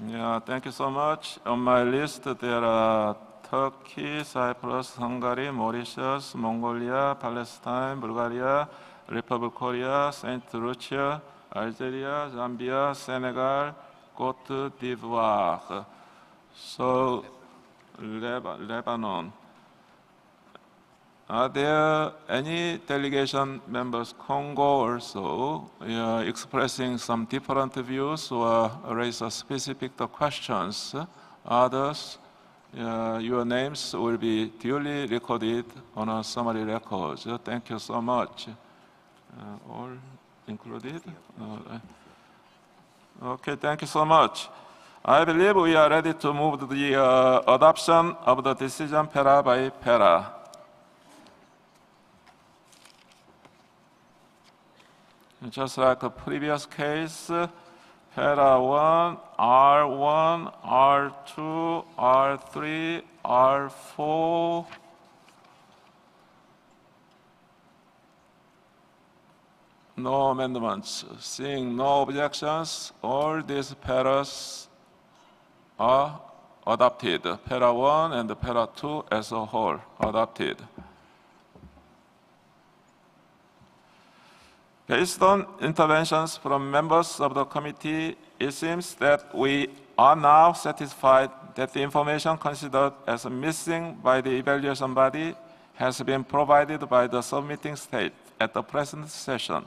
Yeah, thank you so much. On my list, there are Turkey, Cyprus, Hungary, Mauritius, Mongolia, Palestine, Bulgaria, Republic of Korea, Saint Lucia, Algeria, Zambia, Senegal, Côte d'Ivoire. So, Lebanon. Are there any delegation members, Congo also, expressing some different views or raise specific questions? Others, your names will be duly recorded on a summary records. Thank you so much. All included? Okay, thank you so much. I believe we are ready to move to the adoption of the decision para by para. Just like the previous case, para 1, R1, R2, R3, R4, no amendments. Seeing no objections, all these paras are adopted. Para 1 and para 2 as a whole adopted. Based on interventions from members of the committee, it seems that we are now satisfied that the information considered as missing by the evaluation body has been provided by the submitting state at the present session.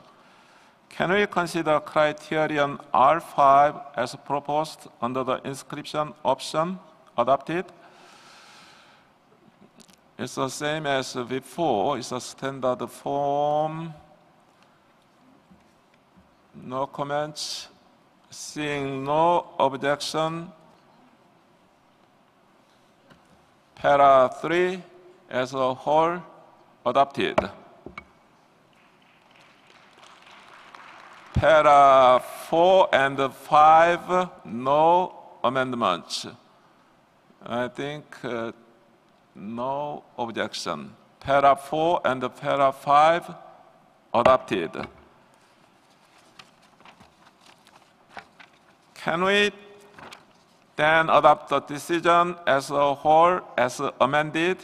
Can we consider criterion R5 as proposed under the inscription option adopted? It's the same as before. It's a standard form. No comments. Seeing no objection, para 3 as a whole adopted. Para 4 and 5, no amendments. I think no objection. Para 4 and para 5 adopted. Can we Then adopt the decision as a whole as amended.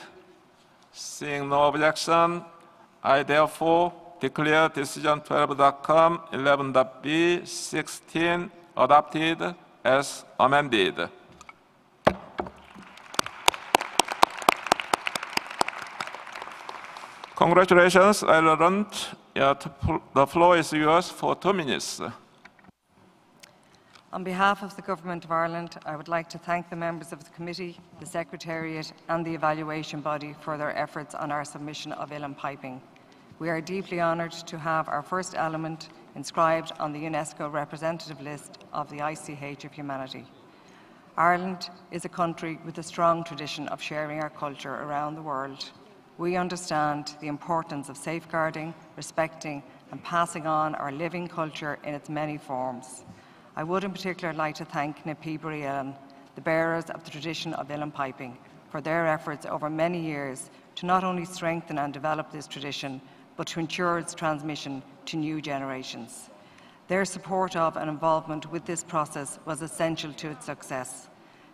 Seeing no objection, I therefore declare decision 12.com, 11.b, 16 adopted as amended. Congratulations, Uilleann. The floor is yours for 2 minutes. On behalf of the Government of Ireland, I would like to thank the members of the committee, the Secretariat and the evaluation body for their efforts on our submission of Uilleann piping. We are deeply honoured to have our first element inscribed on the UNESCO representative list of the ICH of humanity. Ireland is a country with a strong tradition of sharing our culture around the world. We understand the importance of safeguarding, respecting and passing on our living culture in its many forms. I would in particular like to thank Uilleann, the bearers of the tradition of Uilleann piping, for their efforts over many years to not only strengthen and develop this tradition, but to ensure its transmission to new generations. Their support of and involvement with this process was essential to its success.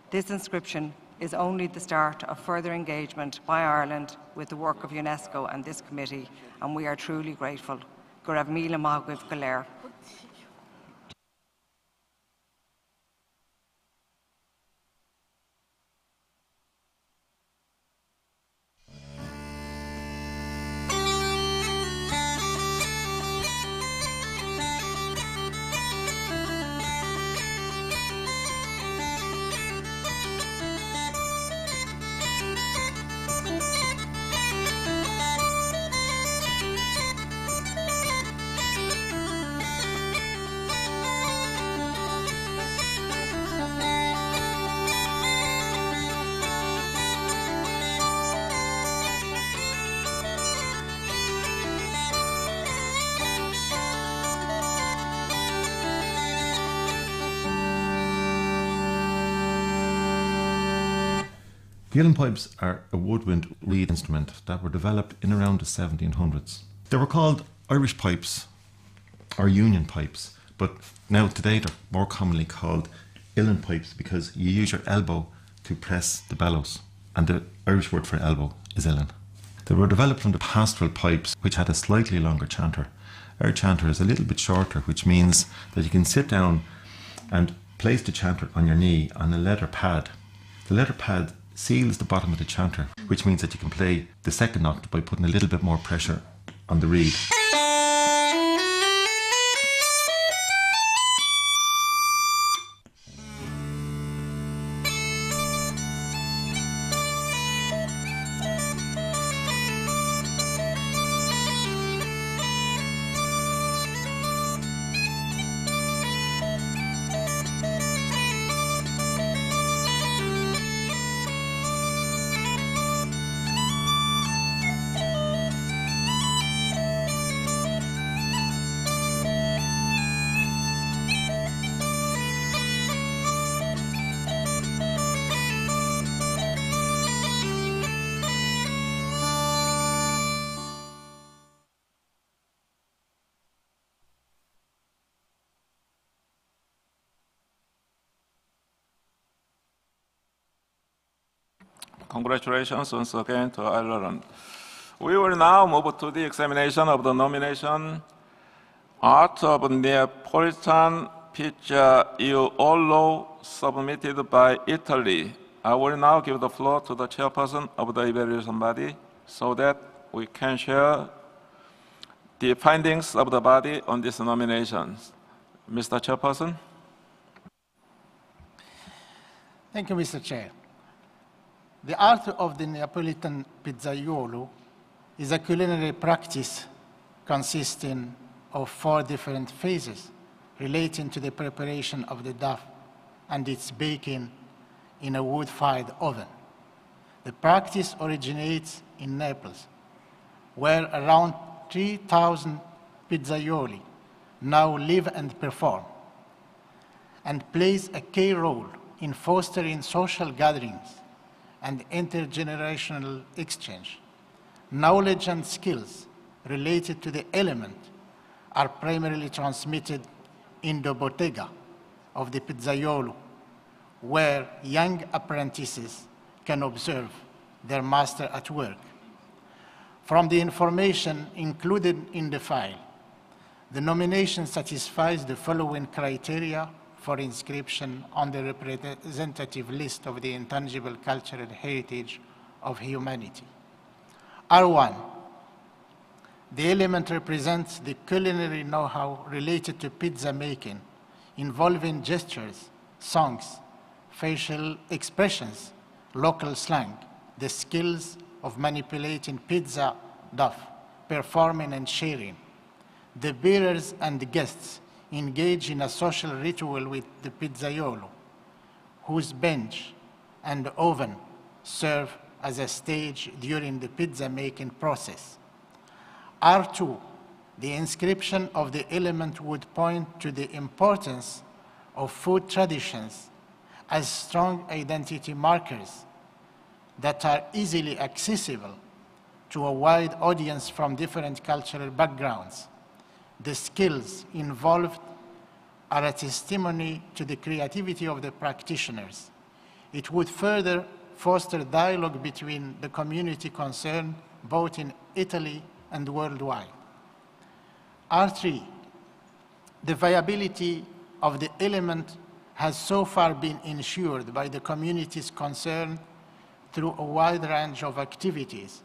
This inscription is only the start of further engagement by Ireland with the work of UNESCO and this committee, and we are truly grateful. Go raibh míle maith agaibh go léir. The Uilleann pipes are a woodwind reed instrument that were developed in around the 1700s. They were called Irish pipes or union pipes, but now today they're more commonly called Uilleann pipes because you use your elbow to press the bellows, and the Irish word for elbow is Uilleann. They were developed from the pastoral pipes, which had a slightly longer chanter. Our chanter is a little bit shorter, which means that you can sit down and place the chanter on your knee on a leather pad. The leather pad seals the bottom of the chanter, which means that you can play the second octave by putting a little bit more pressure on the reed. Congratulations once again to Uilleann. We will now move to the examination of the nomination Art of Neapolitan Pizzaiolo submitted by Italy. I will now give the floor to the chairperson of the evaluation body so that we can share the findings of the body on these nominations. Mr. Chairperson. Thank you, Mr. Chair. The art of the Neapolitan pizzaiolo is a culinary practice consisting of 4 different phases relating to the preparation of the dough and its baking in a wood-fired oven. The practice originates in Naples, where around 3,000 pizzaioli now live and perform, and plays a key role in fostering social gatherings and intergenerational exchange. Knowledge and skills related to the element are primarily transmitted in the bottega of the pizzaiolo, where young apprentices can observe their master at work. From the information included in the file, the nomination satisfies the following criteria for inscription on the representative list of the intangible cultural heritage of humanity. R1, the element represents the culinary know-how related to pizza making, involving gestures, songs, facial expressions, local slang, the skills of manipulating pizza dough, performing and sharing. The bearers and the guests engage in a social ritual with the pizzaiolo, whose bench and oven serve as a stage during the pizza making process. R2, the inscription of the element would point to the importance of food traditions as strong identity markers that are easily accessible to a wide audience from different cultural backgrounds. The skills involved are a testimony to the creativity of the practitioners. It would further foster dialogue between the community concerned, both in Italy and worldwide. R3, the viability of the element has so far been ensured by the communities concerned through a wide range of activities.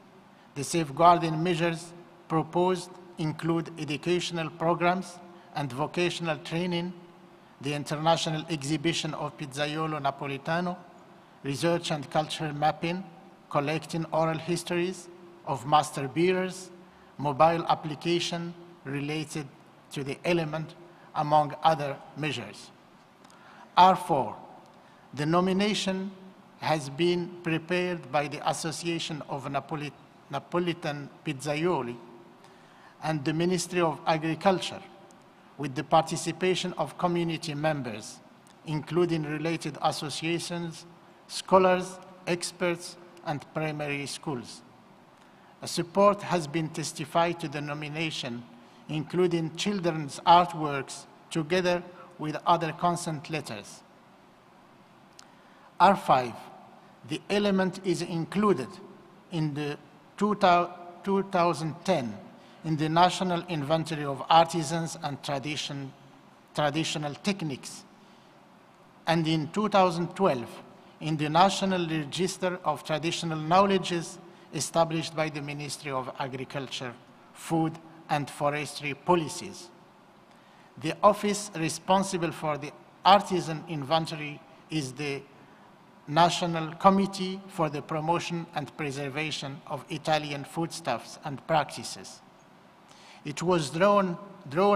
The safeguarding measures proposed include educational programs and vocational training, the international exhibition of Pizzaiolo Napolitano, research and cultural mapping, collecting oral histories of master bearers, mobile application related to the element, among other measures. R4, the nomination has been prepared by the Association of Neapolitan Pizzaioli and the Ministry of Agriculture, with the participation of community members, including related associations, scholars, experts, and primary schools. A support has been testified to the nomination, including children's artworks, together with other consent letters. R5, the element is included in the 2010 in the National Inventory of Artisans and Traditional Techniques, and in 2012 in the National Register of Traditional Knowledges established by the Ministry of Agriculture, Food and Forestry Policies. The office responsible for the artisan inventory is the National Committee for the Promotion and Preservation of Italian Foodstuffs and Practices. It was drawn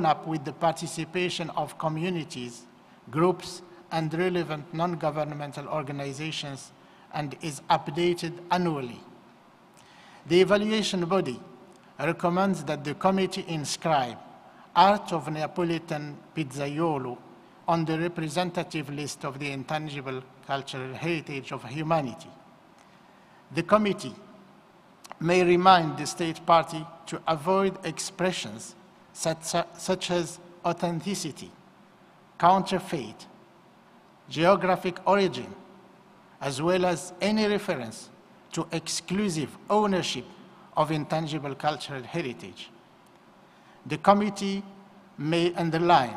up with the participation of communities, groups, and relevant non-governmental organizations and is updated annually. The evaluation body recommends that the committee inscribe Art of Neapolitan Pizzaiolo on the representative list of the intangible cultural heritage of humanity. The committee may remind the state party to avoid expressions such as authenticity, counterfeit, geographic origin, as well as any reference to exclusive ownership of intangible cultural heritage. The committee may underline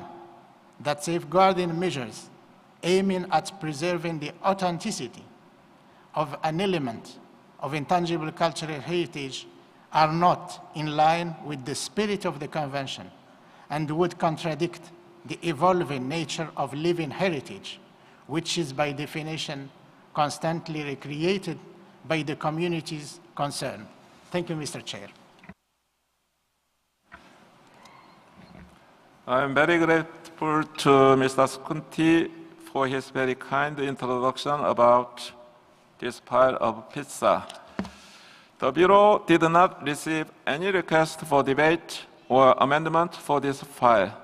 that safeguarding measures aiming at preserving the authenticity of an element of intangible cultural heritage are not in line with the spirit of the Convention and would contradict the evolving nature of living heritage, which is by definition constantly recreated by the communities concerned. Thank you, Mr. Chair. I'm very grateful to Mr. Skunti for his very kind introduction about this pile of pizza. The Bureau did not receive any request for debate or amendment for this file.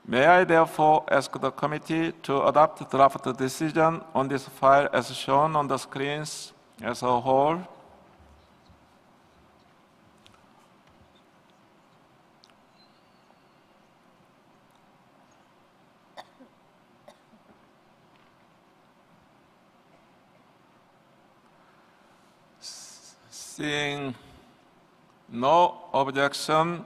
May I therefore ask the committee to adopt draft decision on this file as shown on the screens as a whole? Seeing no objection,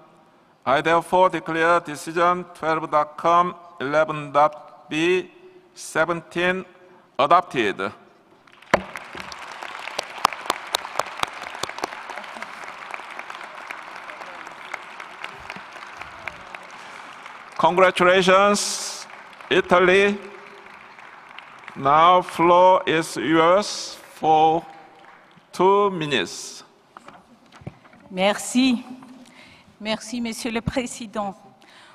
I therefore declare decision 12.com, 11.b, 17 adopted. Congratulations, Italy. Now floor is yours for 2 minutes. Merci. Merci, Monsieur le Président.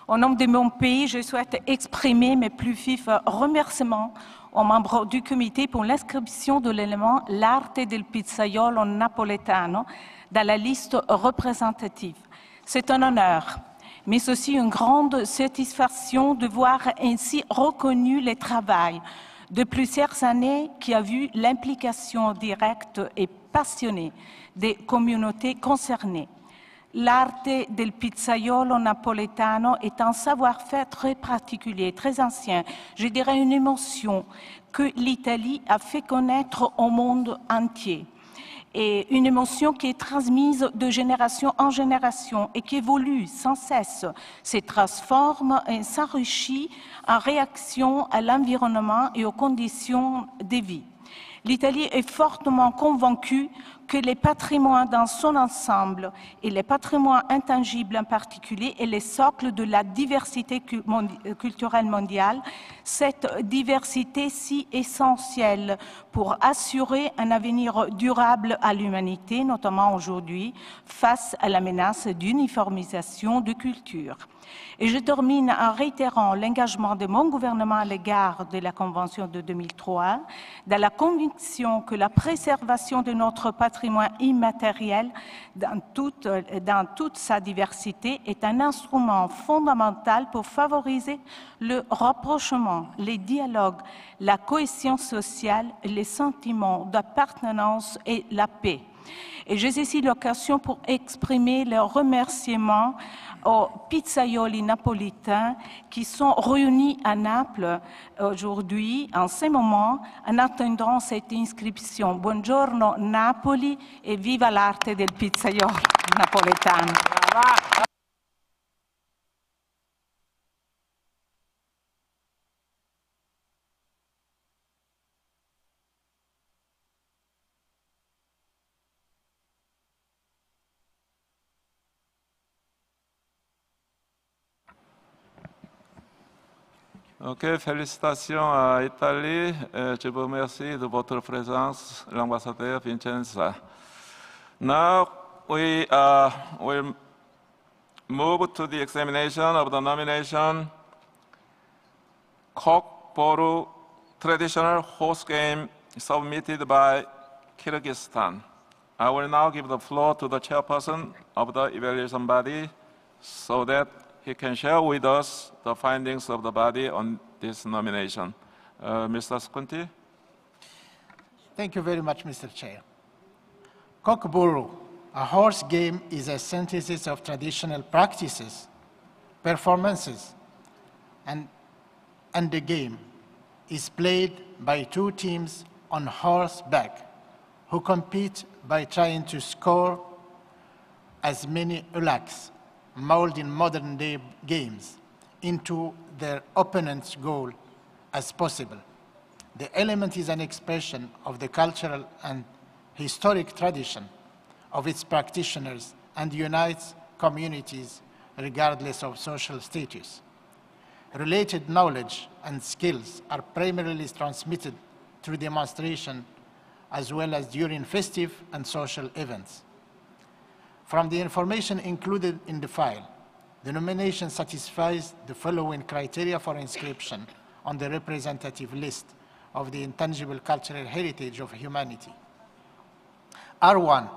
Au nom de mon pays, je souhaite exprimer mes plus vifs remerciements aux membres du comité pour l'inscription de l'élément l'arte del pizzaiolo napoletano dans la liste représentative. C'est un honneur, mais aussi une grande satisfaction de voir ainsi reconnu le travail de plusieurs années qui a vu l'implication directe et passionnée des communautés concernées. L'arte del pizzaiolo napoletano est un savoir-faire très particulier, très ancien, je dirais une émotion que l'Italie a fait connaître au monde entier. Et une émotion qui est transmise de génération en génération et qui évolue sans cesse, se transforme et s'enrichit en réaction à l'environnement et aux conditions de vie. L'Italie est fortement convaincue que le patrimoine dans son ensemble et le patrimoine intangible en particulier est le socle de la diversité culturelle mondiale, cette diversité si essentielle pour assurer un avenir durable à l'humanité, notamment aujourd'hui, face à la menace d'uniformisation de culture. Et je termine en réitérant l'engagement de mon gouvernement à l'égard de la Convention de 2003, dans la conviction que la préservation de notre patrimoine immatériel dans toute sa diversité est un instrument fondamental pour favoriser le rapprochement, les dialogues, la cohésion sociale, les sentiments d'appartenance et la paix. Et j'ai ici l'occasion pour exprimer le remerciement aux pizzaioli napolitains qui sont réunis à Naples aujourd'hui, en ce moment, en attendant cette inscription. Buongiorno Napoli et viva l'arte del pizzaiolo napoletano. Ok, félicitations à l'Italie. Je vous remercie de votre présence, l'ambassadeur Vincenza. Now we will move to the examination of the nomination Kok-boru traditional horse game submitted by Kyrgyzstan. I will now give the floor to the chairperson of the evaluation body so that he can share with us the findings of the body on this nomination. Mr. Skunti. Thank you very much, Mr. Chair. Kok-boru, a horse game, is a synthesis of traditional practices, performances, and the game is played by 2 teams on horseback who compete by trying to score as many ulaks, molded in modern-day games, into their opponent's goal as possible. The element is an expression of the cultural and historic tradition of its practitioners and unites communities regardless of social status. Related knowledge and skills are primarily transmitted through demonstration as well as during festive and social events. From the information included in the file, the nomination satisfies the following criteria for inscription on the representative list of the intangible cultural heritage of humanity. R1,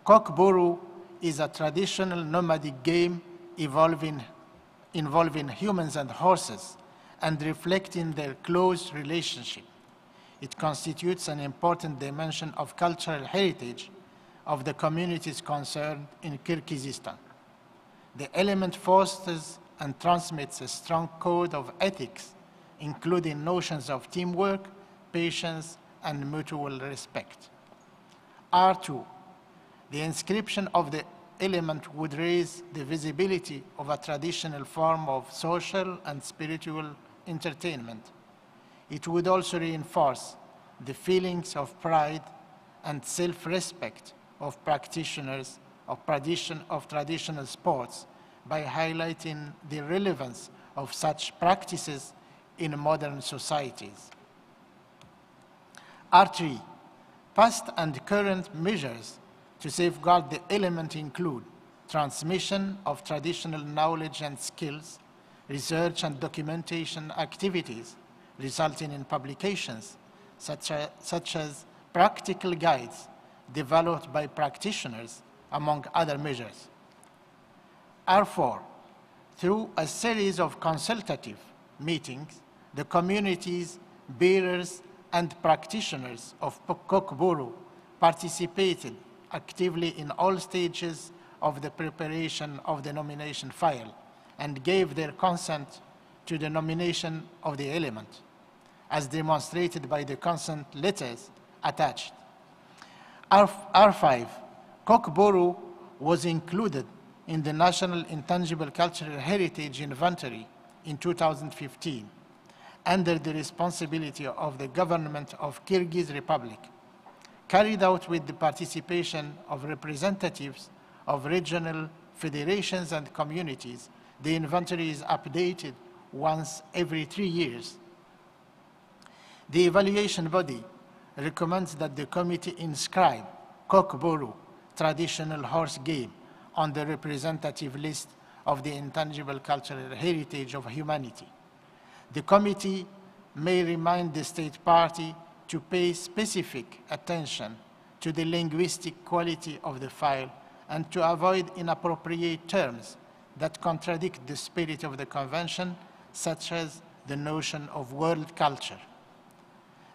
Kok-boru is a traditional nomadic game involving humans and horses and reflecting their close relationship. It constitutes an important dimension of cultural heritage of the communities concerned in Kyrgyzstan. The element fosters and transmits a strong code of ethics, including notions of teamwork, patience, and mutual respect. R2, the inscription of the element would raise the visibility of a traditional form of social and spiritual entertainment. It would also reinforce the feelings of pride and self-respect of practitioners of traditional sports by highlighting the relevance of such practices in modern societies. R3, past and current measures to safeguard the element include transmission of traditional knowledge and skills, research and documentation activities resulting in publications such as practical guides developed by practitioners, among other measures. R4, through a series of consultative meetings, the communities, bearers, and practitioners of Kok-boru participated actively in all stages of the preparation of the nomination file and gave their consent to the nomination of the element, as demonstrated by the consent letters attached. R5, Kok-boru was included in the National Intangible Cultural Heritage Inventory in 2015 under the responsibility of the government of Kyrgyz Republic, carried out with the participation of representatives of regional federations and communities. The inventory is updated once every 3 years. The evaluation body recommends that the committee inscribe Kok-boru, traditional horse game, on the representative list of the Intangible Cultural Heritage of Humanity. The committee may remind the state party to pay specific attention to the linguistic quality of the file and to avoid inappropriate terms that contradict the spirit of the convention, such as the notion of world culture.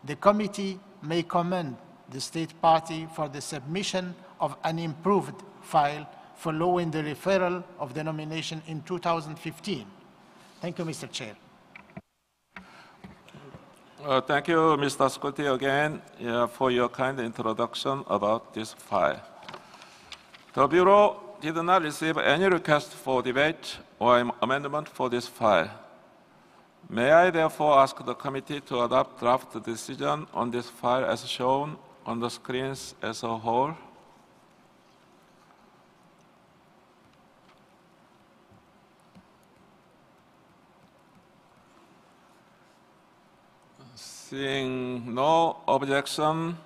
The committee may commend the state party for the submission of an improved file following the referral of the nomination in 2015. Thank you, Mr. Chair. Thank you, Mr. Scuti, again for your kind introduction about this file. The Bureau did not receive any request for debate or amendment for this file. May I therefore ask the committee to adopt draft decision on this file as shown on the screens as a whole? Seeing no objection,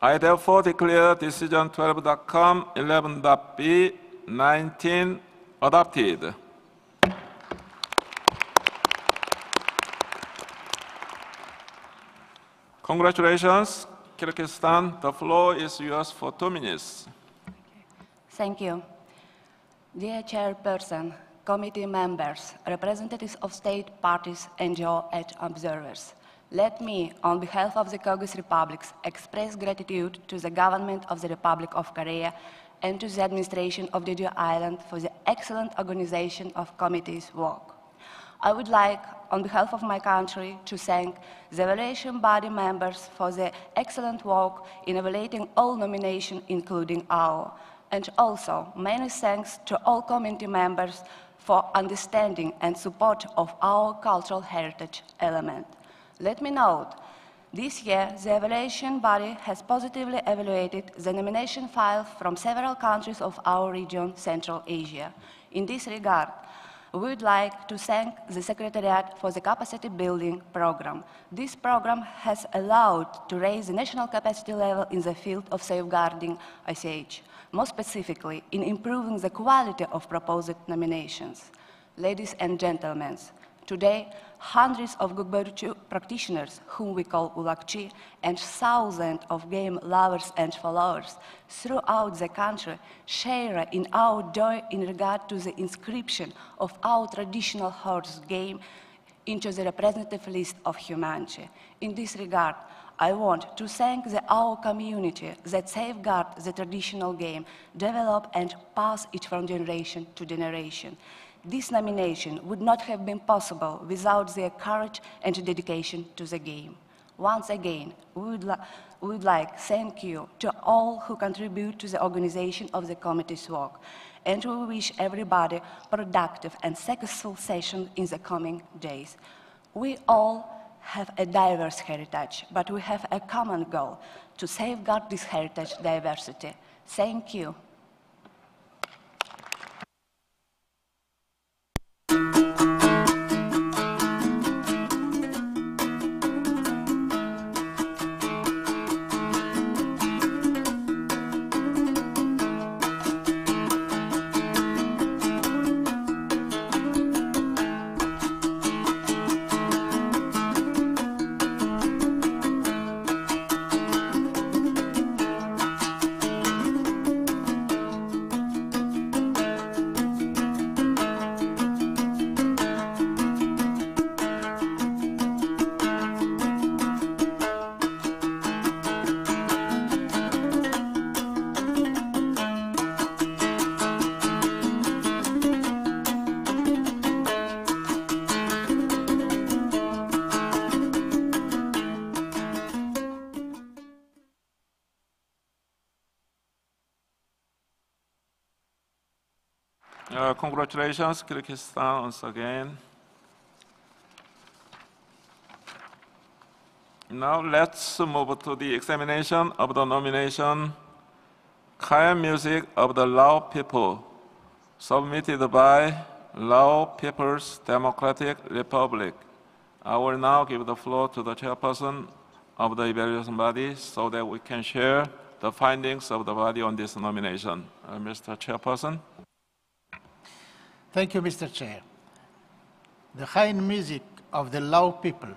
I therefore declare decision 12.com, 11.b, 19 adopted. Congratulations, Kyrgyzstan. The floor is yours for 2 minutes. Thank you. Dear Chairperson, committee members, representatives of state parties, NGO and observers, let me, on behalf of the Kyrgyz Republic, express gratitude to the government of the Republic of Korea and to the administration of Jeju Island for the excellent organization of committee's work. I would like, on behalf of my country, to thank the evaluation body members for the excellent work in evaluating all nominations, including our, and also many thanks to all committee members for understanding and support of our cultural heritage element. Let me note, this year the evaluation body has positively evaluated the nomination files from several countries of our region, Central Asia. In this regard, we would like to thank the Secretariat for the capacity building program. This program has allowed to raise the national capacity level in the field of safeguarding ICH, more specifically in improving the quality of proposed nominations. Ladies and gentlemen, today, hundreds of Kok-boru practitioners, whom we call ulakchi, and thousands of game lovers and followers throughout the country share in our joy in regard to the inscription of our traditional horse game into the representative list of Kamancheh. In this regard, I want to thank our community that safeguards the traditional game, develop and pass it from generation to generation. This nomination would not have been possible without their courage and dedication to the game. Once again, we would like to thank you to all who contribute to the organization of the committee's work, and we wish everybody productive and successful session in the coming days. We all have a diverse heritage, but we have a common goal to safeguard this heritage diversity. Thank you. Congratulations, Kyrgyzstan, once again. Now let's move to the examination of the nomination, Khen Music of the Lao People, submitted by Lao People's Democratic Republic. I will now give the floor to the chairperson of the evaluation body so that we can share the findings of the body on this nomination. Mr. Chairperson. Thank you, Mr. Chair. The Khen music of the Lao people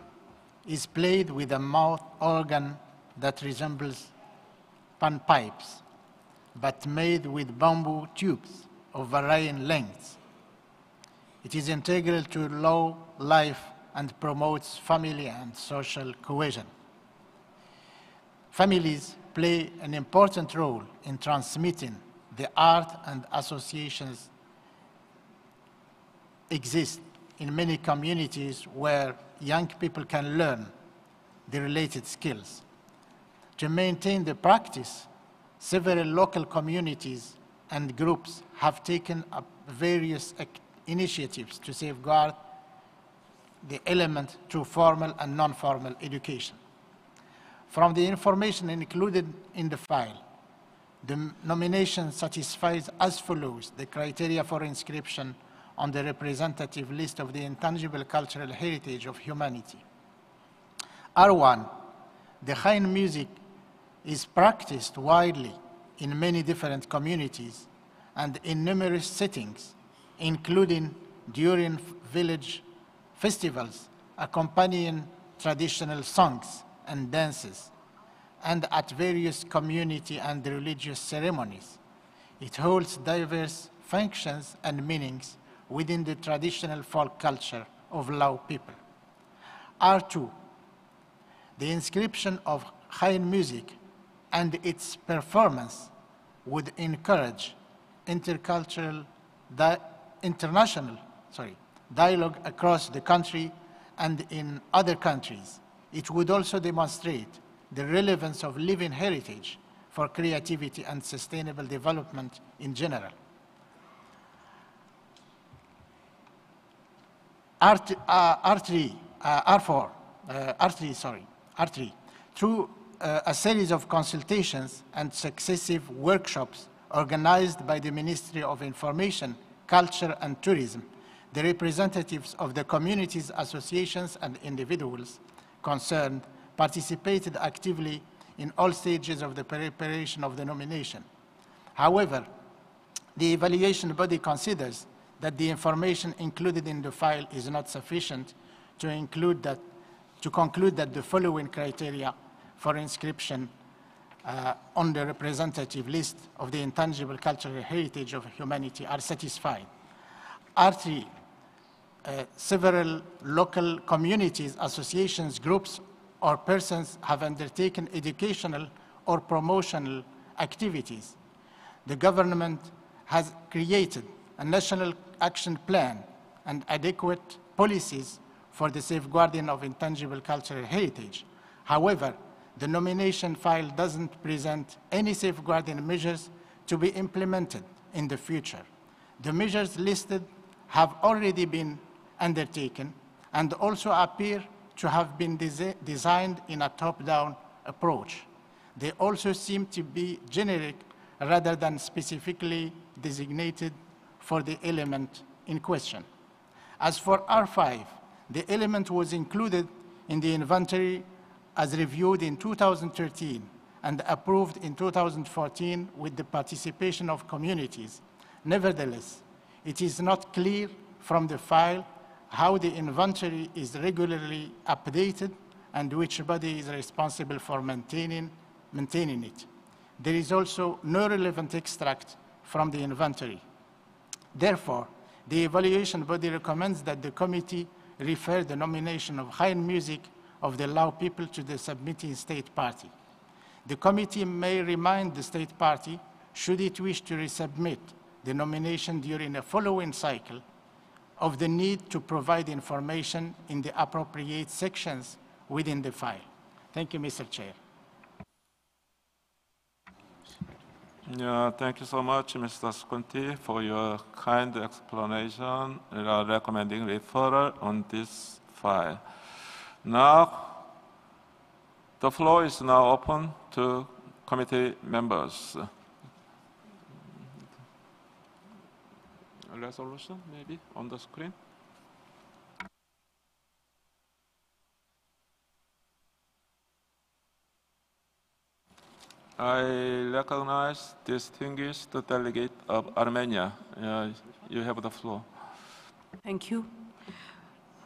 is played with a mouth organ that resembles panpipes, but made with bamboo tubes of varying lengths. It is integral to Lao life and promotes family and social cohesion. Families play an important role in transmitting the art, and associations exist in many communities where young people can learn the related skills. To maintain the practice, several local communities and groups have taken up various initiatives to safeguard the element through formal and non-formal education. From the information included in the file, the nomination satisfies as follows the criteria for inscription on the representative list of the Intangible Cultural Heritage of Humanity. R1, the Khen music is practiced widely in many different communities and in numerous settings, including during village festivals, accompanying traditional songs and dances, and at various community and religious ceremonies. It holds diverse functions and meanings within the traditional folk culture of Lao people. R2, the inscription of Khen music and its performance would encourage international dialogue across the country and in other countries. It would also demonstrate the relevance of living heritage for creativity and sustainable development in general. R3, through a series of consultations and successive workshops organized by the Ministry of Information, Culture and Tourism, the representatives of the communities, associations and individuals concerned participated actively in all stages of the preparation of the nomination. However, the evaluation body considers that the information included in the file is not sufficient to conclude that the following criteria for inscription on the representative list of the Intangible Cultural Heritage of Humanity are satisfied. R3, several local communities, associations, groups, or persons have undertaken educational or promotional activities. The government has created a national action plan and adequate policies for the safeguarding of intangible cultural heritage. However, the nomination file doesn't present any safeguarding measures to be implemented in the future. The measures listed have already been undertaken and also appear to have been designed in a top-down approach. They also seem to be generic rather than specifically designated for the element in question. As for R5, the element was included in the inventory as reviewed in 2013 and approved in 2014 with the participation of communities. Nevertheless, it is not clear from the file how the inventory is regularly updated and which body is responsible for maintaining it. There is also no relevant extract from the inventory. Therefore, the evaluation body recommends that the committee refer the nomination of high music of the Lao people to the submitting state party. The committee may remind the state party, should it wish to resubmit the nomination during a following cycle, of the need to provide information in the appropriate sections within the file. Thank you, Mr. Chair. Yeah, thank you so much, Mr. Sconti, for your kind explanation recommending referral on this file. Now, the floor is now open to committee members. A resolution, maybe, on the screen. I recognize distinguished delegate of Armenia. You have the floor. Thank you.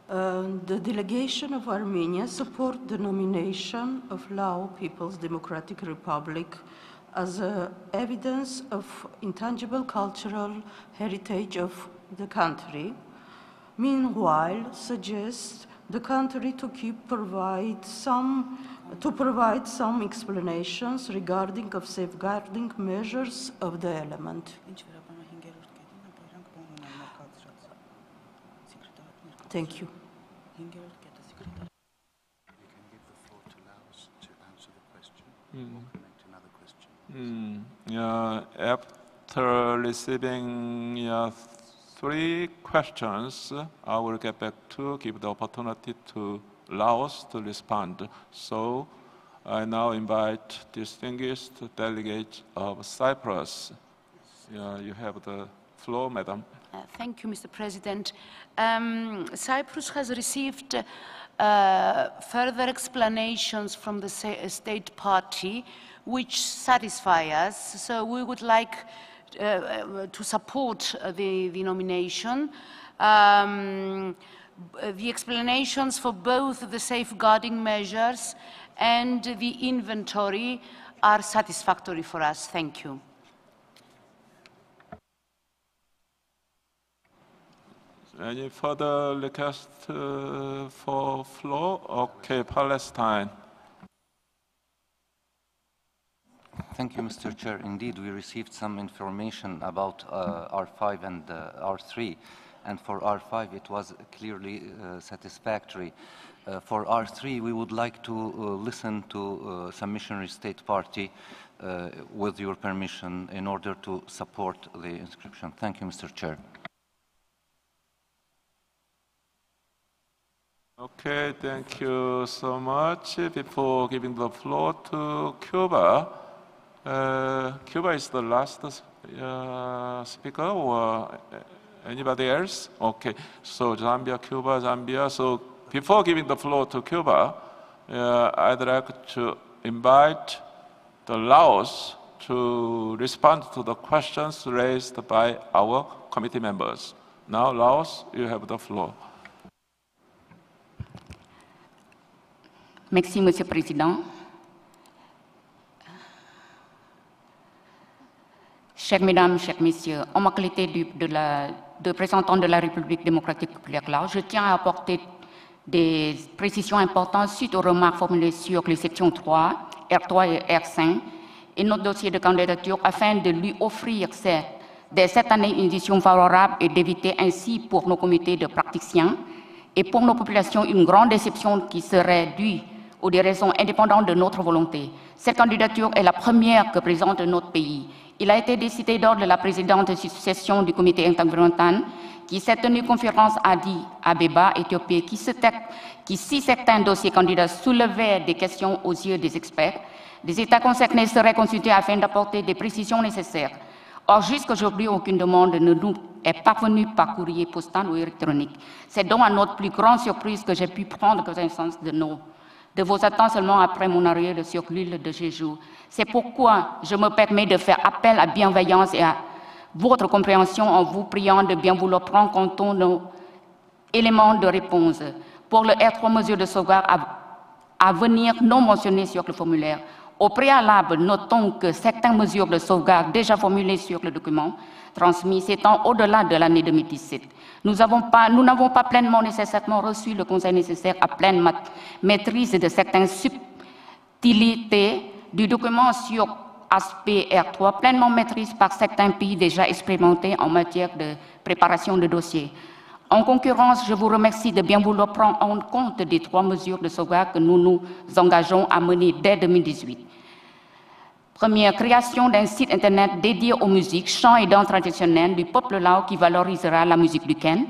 The delegation of Armenia supports the nomination of Lao People's Democratic Republic as evidence of intangible cultural heritage of the country. Meanwhile, suggests the country to provide some explanations regarding of safeguarding measures of the element. Thank you. You can give the floor to Laos to answer the question or comment another question. After receiving 3 questions, I will get back to give the opportunity to Laos to respond. So I now invite distinguished delegate of Cyprus. You have the floor, Madam. Thank you, Mr. President. Cyprus has received further explanations from the state party which satisfy us. So we would like to support the nomination. The explanations for both the safeguarding measures and the inventory are satisfactory for us. Thank you. Any further request for floor? Okay, Palestine. Thank you, Mr. Chair. Indeed, we received some information about R5 and R3. And for R5, it was clearly satisfactory. For R3, we would like to listen to some missionary state party with your permission in order to support the inscription. Thank you, Mr. Chair. Okay, thank you so much. Before giving the floor to Cuba, Cuba is the last speaker, or anybody else? Okay, so Zambia, Cuba, Zambia. So before giving the floor to Cuba, I'd like to invite the Laos to respond to the questions raised by our committee members. Now, Laos, you have the floor. Merci, Monsieur le Président. Chères Mesdames, chers Messieurs, en ma qualité de représentant de la République démocratique populaire Laos, je tiens à apporter des précisions importantes suite aux remarques formulées sur les sections 3, R3 et R5 et notre dossier de candidature afin de lui offrir dès cette année une vision favorable et d'éviter ainsi pour nos comités de praticiens et pour nos populations une grande déception qui serait due ou des raisons indépendantes de notre volonté. Cette candidature est la première que présente notre pays. Il a été décidé lors de la précédente session du comité intergouvernemental qui s'est tenue conférence à Addis Abeba, Éthiopie, qui si certains dossiers candidats soulevaient des questions aux yeux des experts, les États concernés seraient consultés afin d'apporter des précisions nécessaires. Or, jusqu'aujourd'hui, aucune demande ne nous est parvenue par courrier postal ou électronique. C'est donc à notre plus grande surprise que j'ai pu prendre connaissance de vos attentes seulement après mon arrivée sur l'île de Jeju. C'est pourquoi je me permets de faire appel à bienveillance et à votre compréhension en vous priant de bien vouloir prendre en compte nos éléments de réponse. Pour le R3 mesures de sauvegarde à venir non mentionnées sur le formulaire. Au préalable, notons que certaines mesures de sauvegarde déjà formulées sur le document transmis s'étendent au-delà de l'année 2017. Nous n'avons pas pleinement nécessairement reçu le conseil nécessaire à pleine maîtrise de certaines subtilités du document sur aspect R3, pleinement maîtrise par certains pays déjà expérimentés en matière de préparation de dossiers. En concurrence, je vous remercie de bien vouloir prendre en compte des 3 mesures de sauvegarde que nous nous engageons à mener dès 2018. Première, création d'un site internet dédié aux musiques, chants et danses traditionnelles du peuple lao qui valorisera la musique du Khen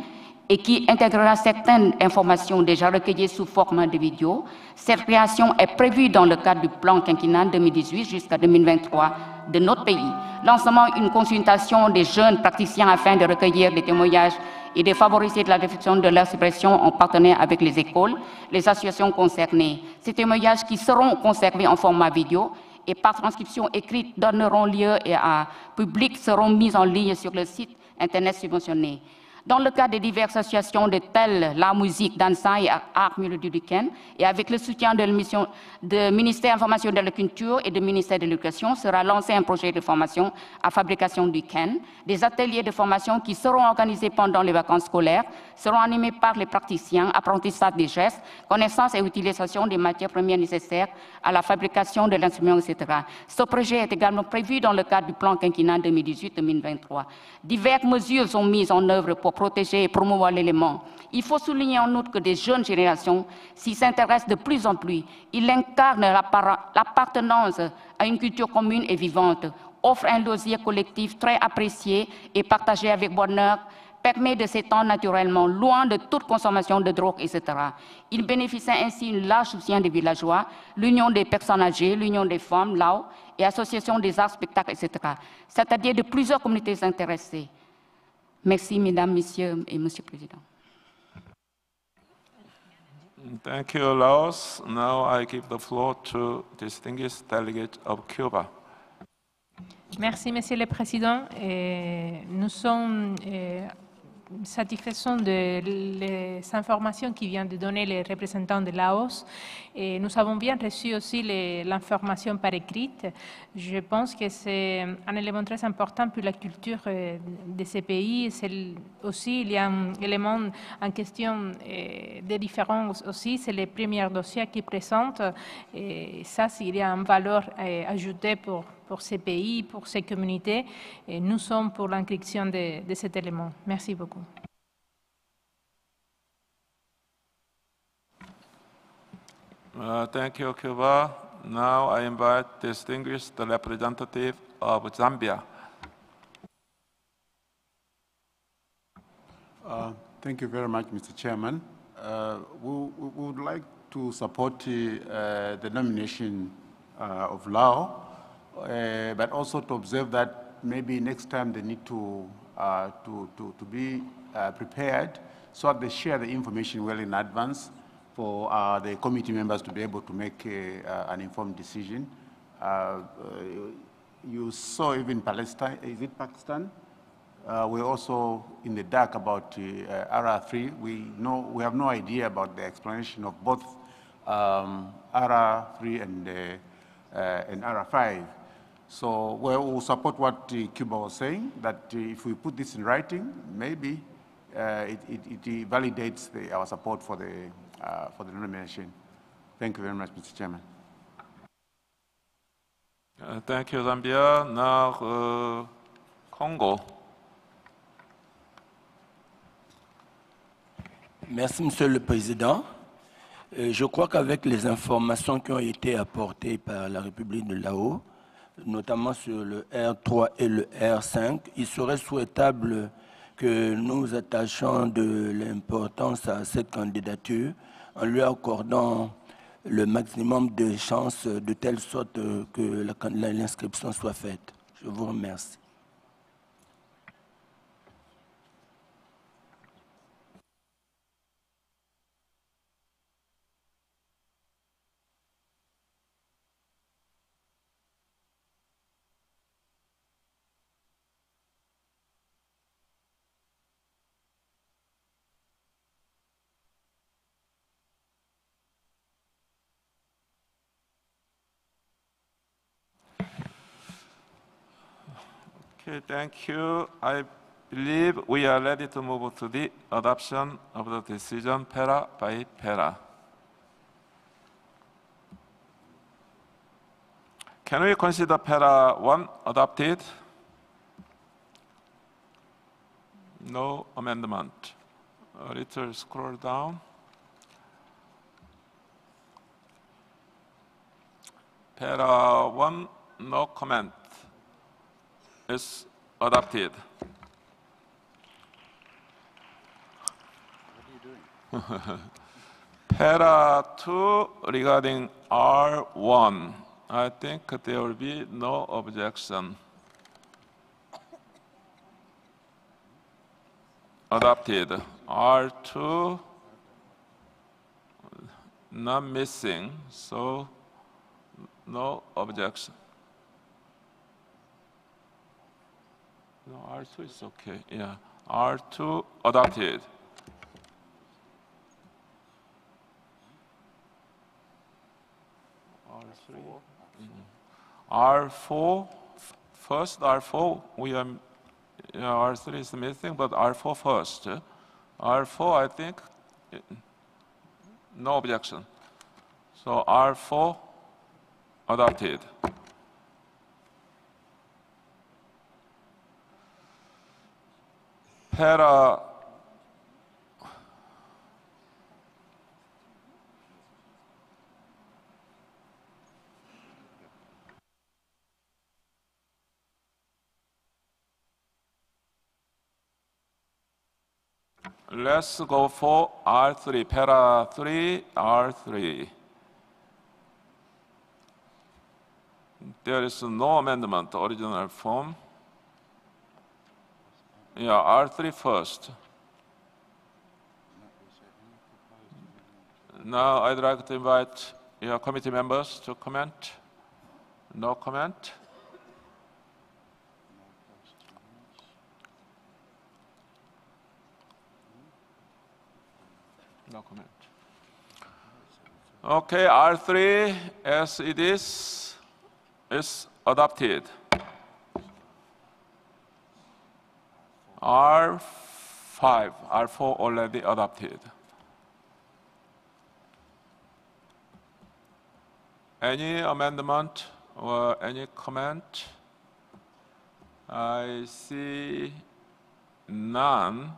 et qui intégrera certaines informations déjà recueillies sous forme de vidéos. Cette création est prévue dans le cadre du plan quinquennal 2018 jusqu'à 2023 de notre pays. Lancement une consultation des jeunes praticiens afin de recueillir des témoignages et de favoriser la diffusion de leur expression en partenariat avec les écoles, les associations concernées. Ces témoignages qui seront conservés en format vidéo et par transcription écrite donneront lieu à public seront mis en ligne sur le site internet subventionné. Dans le cadre des diverses associations de telles la musique, dansa et art mélodieux du Khen, et avec le soutien de du ministère de l'Information et de la Culture et du ministère de l'Éducation, sera lancé un projet de formation à fabrication du Khen. Des ateliers de formation qui seront organisés pendant les vacances scolaires seront animés par les praticiens, apprentissage des gestes, connaissance et utilisation des matières premières nécessaires à la fabrication de l'instrument, etc. Ce projet est également prévu dans le cadre du plan quinquennal 2018-2023. Diverses mesures sont mises en œuvre pour protéger et promouvoir l'élément. Il faut souligner en outre que des jeunes générations s'y s'intéressent de plus en plus. Il incarne l'appartenance à une culture commune et vivante, offre un loisir collectif très apprécié et partagé avec bonheur, permet de s'étendre naturellement, loin de toute consommation de drogue, etc. Il bénéficie ainsi d'un large soutien des villageois, l'Union des personnes âgées, l'Union des femmes, Lao, et Association des arts, spectacles, etc. C'est-à-dire de plusieurs communautés intéressées. Merci, Mesdames, Messieurs et Monsieur le Président. Thank you, Laos. Now I give the floor to distinguished delegate of Cuba. Merci, Monsieur le Président. Nous sommes satisfaisants des informations qui viennent de donner les représentants de Laos. Et nous avons bien reçu aussi l'information par écrite. Je pense que c'est un élément très important pour la culture de ces pays. Aussi, il y a un élément en question de différence aussi. C'est les premiers dossiers qui présentent. Et ça, il y a une valeur ajoutée pour ces pays, pour ces communautés. Et nous sommes pour l'inclusion de cet élément. Merci beaucoup. Thank you, Cuba. Now I invite distinguished representative of Zambia. Thank you very much, Mr. Chairman. We would like to support the nomination of Lao, but also to observe that maybe next time they need to be prepared so that they share the information well in advance for the committee members to be able to make an informed decision. You saw even Palestine, is it Pakistan? We're also in the dark about RR3. We have no idea about the explanation of both RR3 and RR5. So we'll support what Cuba was saying, that if we put this in writing, maybe it validates our support for the nomination. Thank you very much, Mr. Chairman. Thank you, Zambia. Now, Congo. Merci, Monsieur le Président. Je crois qu'avec les informations qui ont été apportées par la République de Laos, notamment sur le R3 et le R5, il serait souhaitable que nous attachions de l'importance à cette candidature en lui accordant le maximum de chances de telle sorte que l'inscription soit faite. Je vous remercie. Okay, thank you. I believe we are ready to move to the adoption of the decision para by para. Can we consider para 1 adopted? No amendment. A little scroll down. Para 1, no comment. Is adopted. What are you doing? Para 2 regarding R1. I think there will be no objection. Adopted. R2 not missing, so no objection. No, R2 is okay. Yeah, R2 adopted. R3. R4. First R4. We are. R3 is missing, but R4 first. R4, I think, no objection. So R4 adopted. Para let's go for R3, para 3, R3. There is no amendment, original form. Yeah, R3 first. Now I'd like to invite your committee members to comment. No comment. No comment. Okay, R3 as it is adopted. R5, R4 already adopted. Any amendment or any comment? I see none.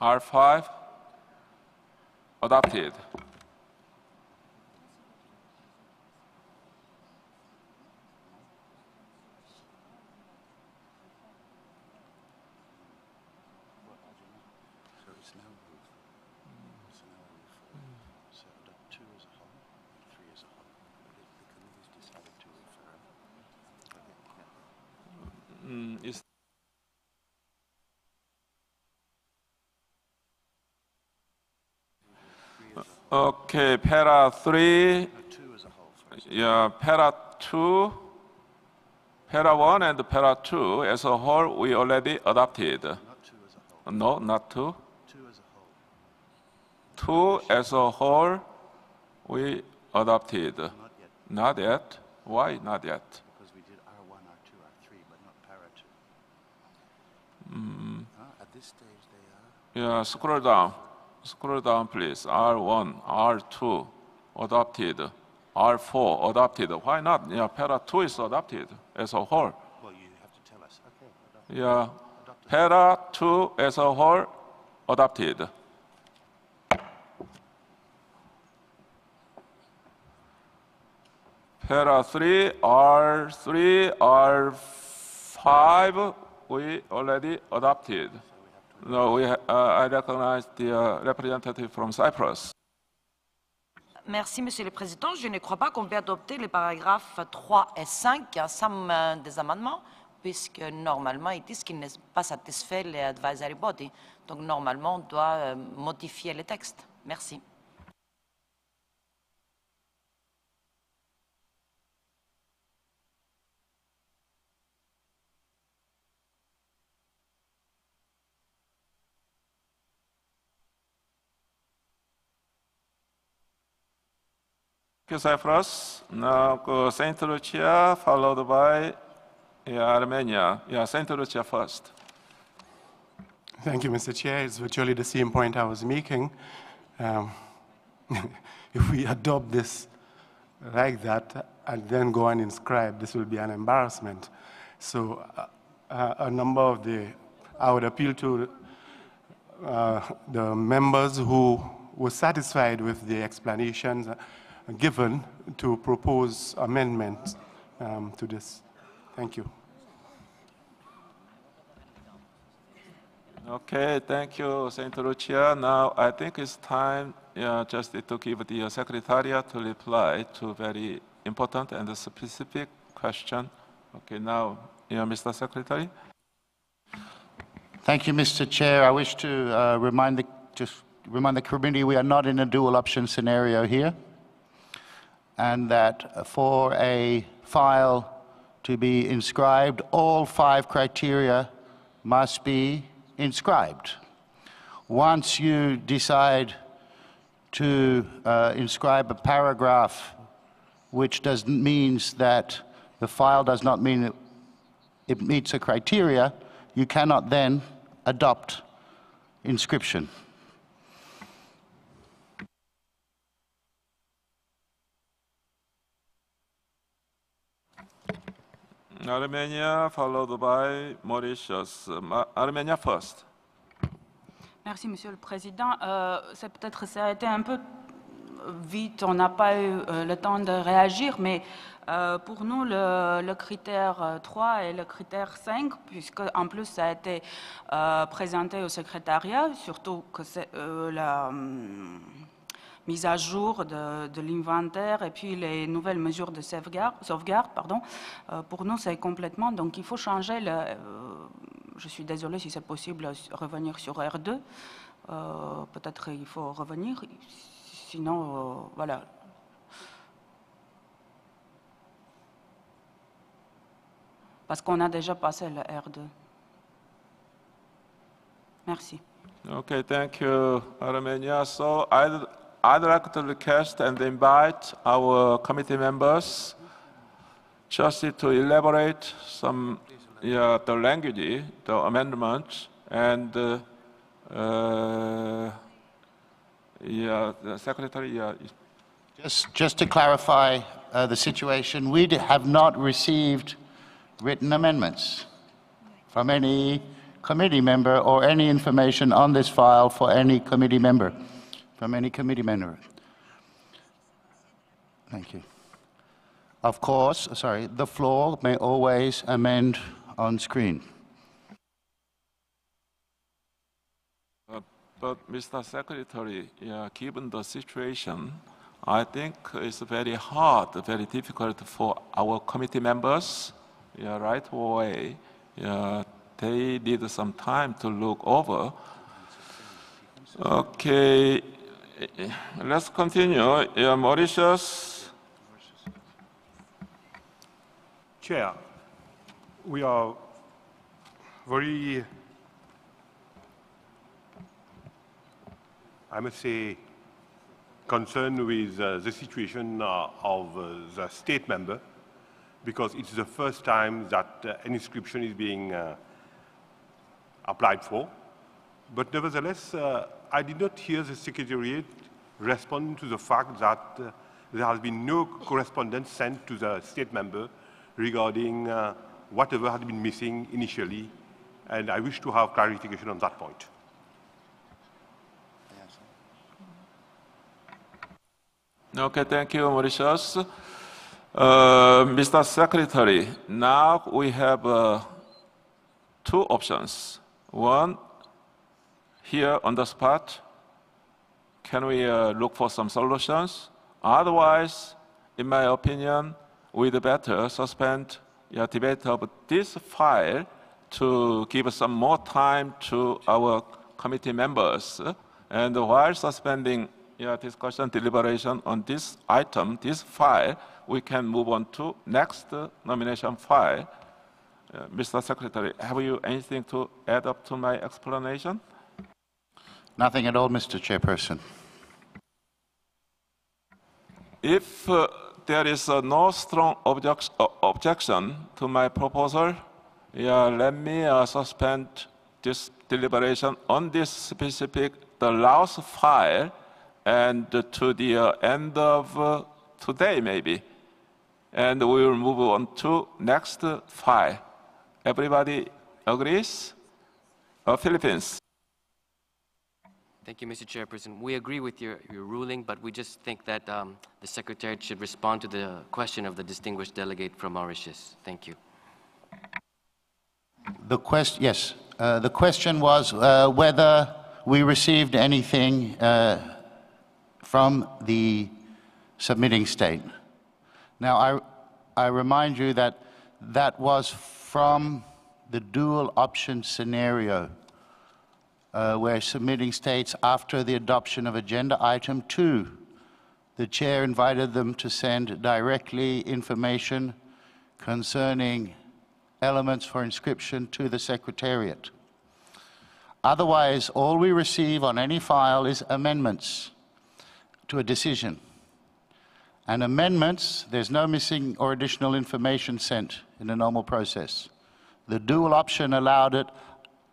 R5 adopted. Okay, para 3, yeah, para 2, para 1 and para 2 as a whole we already adopted. No, not 2. 2 as a whole we adopted. Not yet. Why not yet? Because we did R1, R2, R3, but not para 2. At this stage they are. Yeah, scroll down. Scroll down, please. R1, R2, adopted. R4, adopted. Why not? Yeah, para 2 is adopted as a whole. Well, you have to tell us. Okay. Yeah, para 2 as a whole, adopted. Para 3, R3, R5, we already adopted. No, I recognize the representative from Cyprus. Merci, Monsieur le Président. Je ne crois pas qu'on peut adopter les paragraphes 3 et 5 sans des amendements, puisque normalement, ils disent qu'ils n'est pas satisfait les advisory body. Donc, normalement, on doit modifier le texte. Merci. Cyprus, now Saint Lucia, followed by Armenia. Saint Lucia first. Thank you, Mr. Chair. It's virtually the same point I was making. If we adopt this like that and then go and inscribe, this will be an embarrassment. So a number of I would appeal to the members who were satisfied with the explanations given to propose amendments to this. Thank you. Okay, thank you, Saint Lucia. Now, I think it's time just to give the Secretariat to reply to very important and specific question. Okay, now, Mr. Secretary. Thank you, Mr. Chair. I wish to remind the committee we are not in a dual option scenario here, and that for a file to be inscribed, all 5 criteria must be inscribed. Once you decide to inscribe a paragraph which means that the file does not mean it meets a criteria, you cannot then adopt inscription. Armenia, followed by Mauritius. Armenia first. Merci, Monsieur le Président. Ça a été un peu vite, on n'a pas eu le temps de réagir, mais pour nous, le critère 3 et le critère 5, puisque en plus ça a été présenté au secrétariat, surtout que c'est la mise à jour de l'inventaire et puis les nouvelles mesures de sauvegarde, pour nous c'est complètement, donc il faut changer je suis désolée si c'est possible revenir sur R2, peut-être il faut revenir, sinon voilà. Parce qu'on a déjà passé le R2. Merci. Okay, thank you, Armenia. So I'd like to request and invite our committee members just to elaborate some the language, the amendment, and the Secretary. Just to clarify the situation, we have not received written amendments from any committee member or any information on this file for any committee member. From any committee member. Thank you. Of course, the floor may always amend on screen. But Mr. Secretary, given the situation, I think it's very hard, very difficult for our committee members, right away. They need some time to look over. Okay. Let's continue. Mauritius. Chair, we are very, I must say, concerned with the situation of the state member, because it's the first time that an inscription is being applied for. But nevertheless, I did not hear the Secretariat respond to the fact that there has been no correspondence sent to the state member regarding whatever had been missing initially, and I wish to have clarification on that point. Okay, thank you, Mauritius. Mr. Secretary, now we have two options. One, here on the spot, can we look for some solutions? Otherwise, in my opinion, we'd better suspend debate of this file to give some more time to our committee members. And while suspending discussion, deliberation on this item, this file, we can move on to next nomination file. Mr. Secretary, have you anything to add up to my explanation? Nothing at all, Mr. Chairperson. If there is no strong objection to my proposal, let me suspend this deliberation on this specific, the last file, and to the end of today, maybe. And we will move on to next file. Everybody agrees? Philippines. Thank you, Mr. Chairperson. We agree with your ruling, but we just think that the Secretariat should respond to the question of the distinguished delegate from Mauritius. Thank you. The question was whether we received anything from the submitting state. Now, I remind you that that was from the dual option scenario, where submitting states, after the adoption of Agenda Item 2, the Chair invited them to send directly information concerning elements for inscription to the Secretariat. Otherwise, all we receive on any file is amendments to a decision. And amendments, there's no missing or additional information sent in the normal process. The dual option allowed it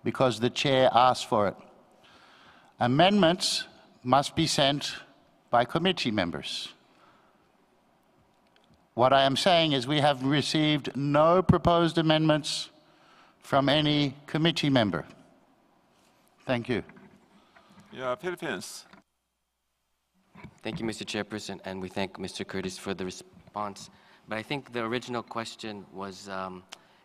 because the Chair asked for it. Amendments must be sent by committee members. What I am saying is we have received no proposed amendments from any committee member. Thank you. Philippines. Thank you, Mr. Chairperson, and we thank Mr. Curtis for the response. But I think the original question was,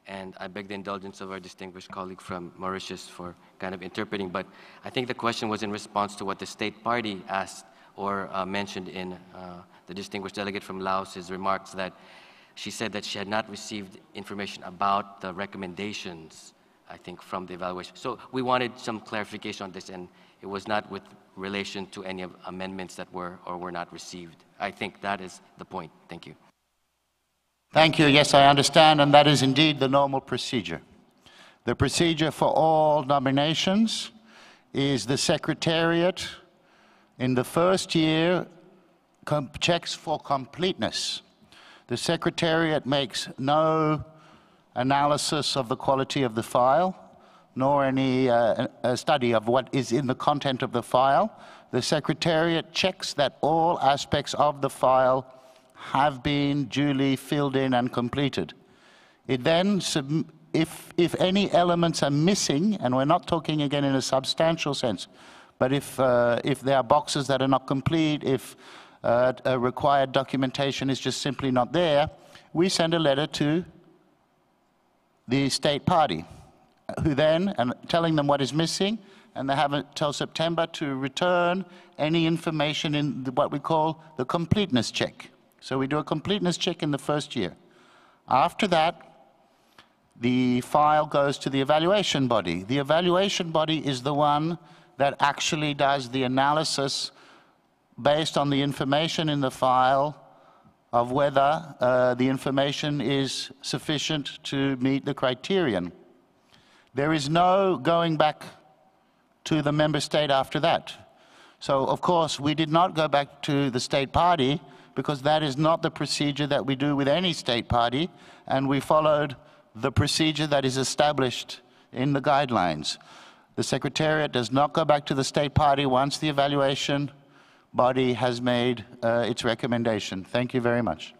and I beg the indulgence of our distinguished colleague from Mauritius for kind of interpreting, but I think the question was in response to what the state party asked or mentioned in the distinguished delegate from Laos's remarks, that she said that she had not received information about the recommendations, I think, from the evaluation. So we wanted some clarification on this, and it was not with relation to any amendments that were or were not received. I think that is the point. Thank you. Thank you. Yes, I understand, and that is indeed the normal procedure. The procedure for all nominations is the Secretariat in the first year checks for completeness. The Secretariat makes no analysis of the quality of the file, nor any study of what is in the content of the file. The Secretariat checks that all aspects of the file have been duly filled in and completed. It then, if any elements are missing, and we're not talking again in a substantial sense, but if there are boxes that are not complete, if a required documentation is just simply not there, we send a letter to the state party, who then, and telling them what is missing, and they have until September to return any information in what we call the completeness check. So we do a completeness check in the first year. After that, the file goes to the evaluation body. The evaluation body is the one that actually does the analysis based on the information in the file of whether the information is sufficient to meet the criterion. There is no going back to the member state after that. So, of course, we did not go back to the state party because that is not the procedure that we do with any state party, and we followed the procedure that is established in the guidelines. The Secretariat does not go back to the state party once the evaluation body has made its recommendation. Thank you very much.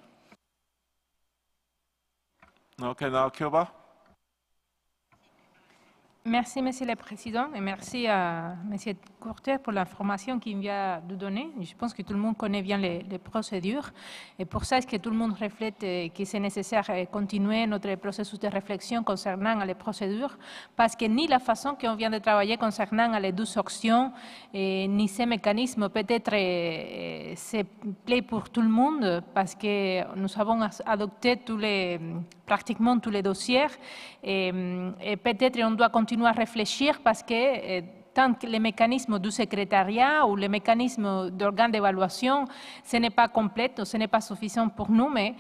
Okay, now Cuba. Merci, Monsieur le Président, et merci à Monsieur Courtet pour l'information qu'il vient de donner. Je pense que tout le monde connaît bien les procédures, et pour ça, est-ce que tout le monde reflète que c'est nécessaire de continuer notre processus de réflexion concernant les procédures, parce que ni la façon qu'on vient de travailler concernant les 12 options, ni ces mécanismes peut-être se plaît pour tout le monde, parce que nous avons adopté pratiquement tous les dossiers, et peut-être on doit continuer à réfléchir parce que tant que les mécanismes du secrétariat ou les mécanismes d'organes d'évaluation, ce n'est pas complet, ce n'est pas suffisant pour nous, mais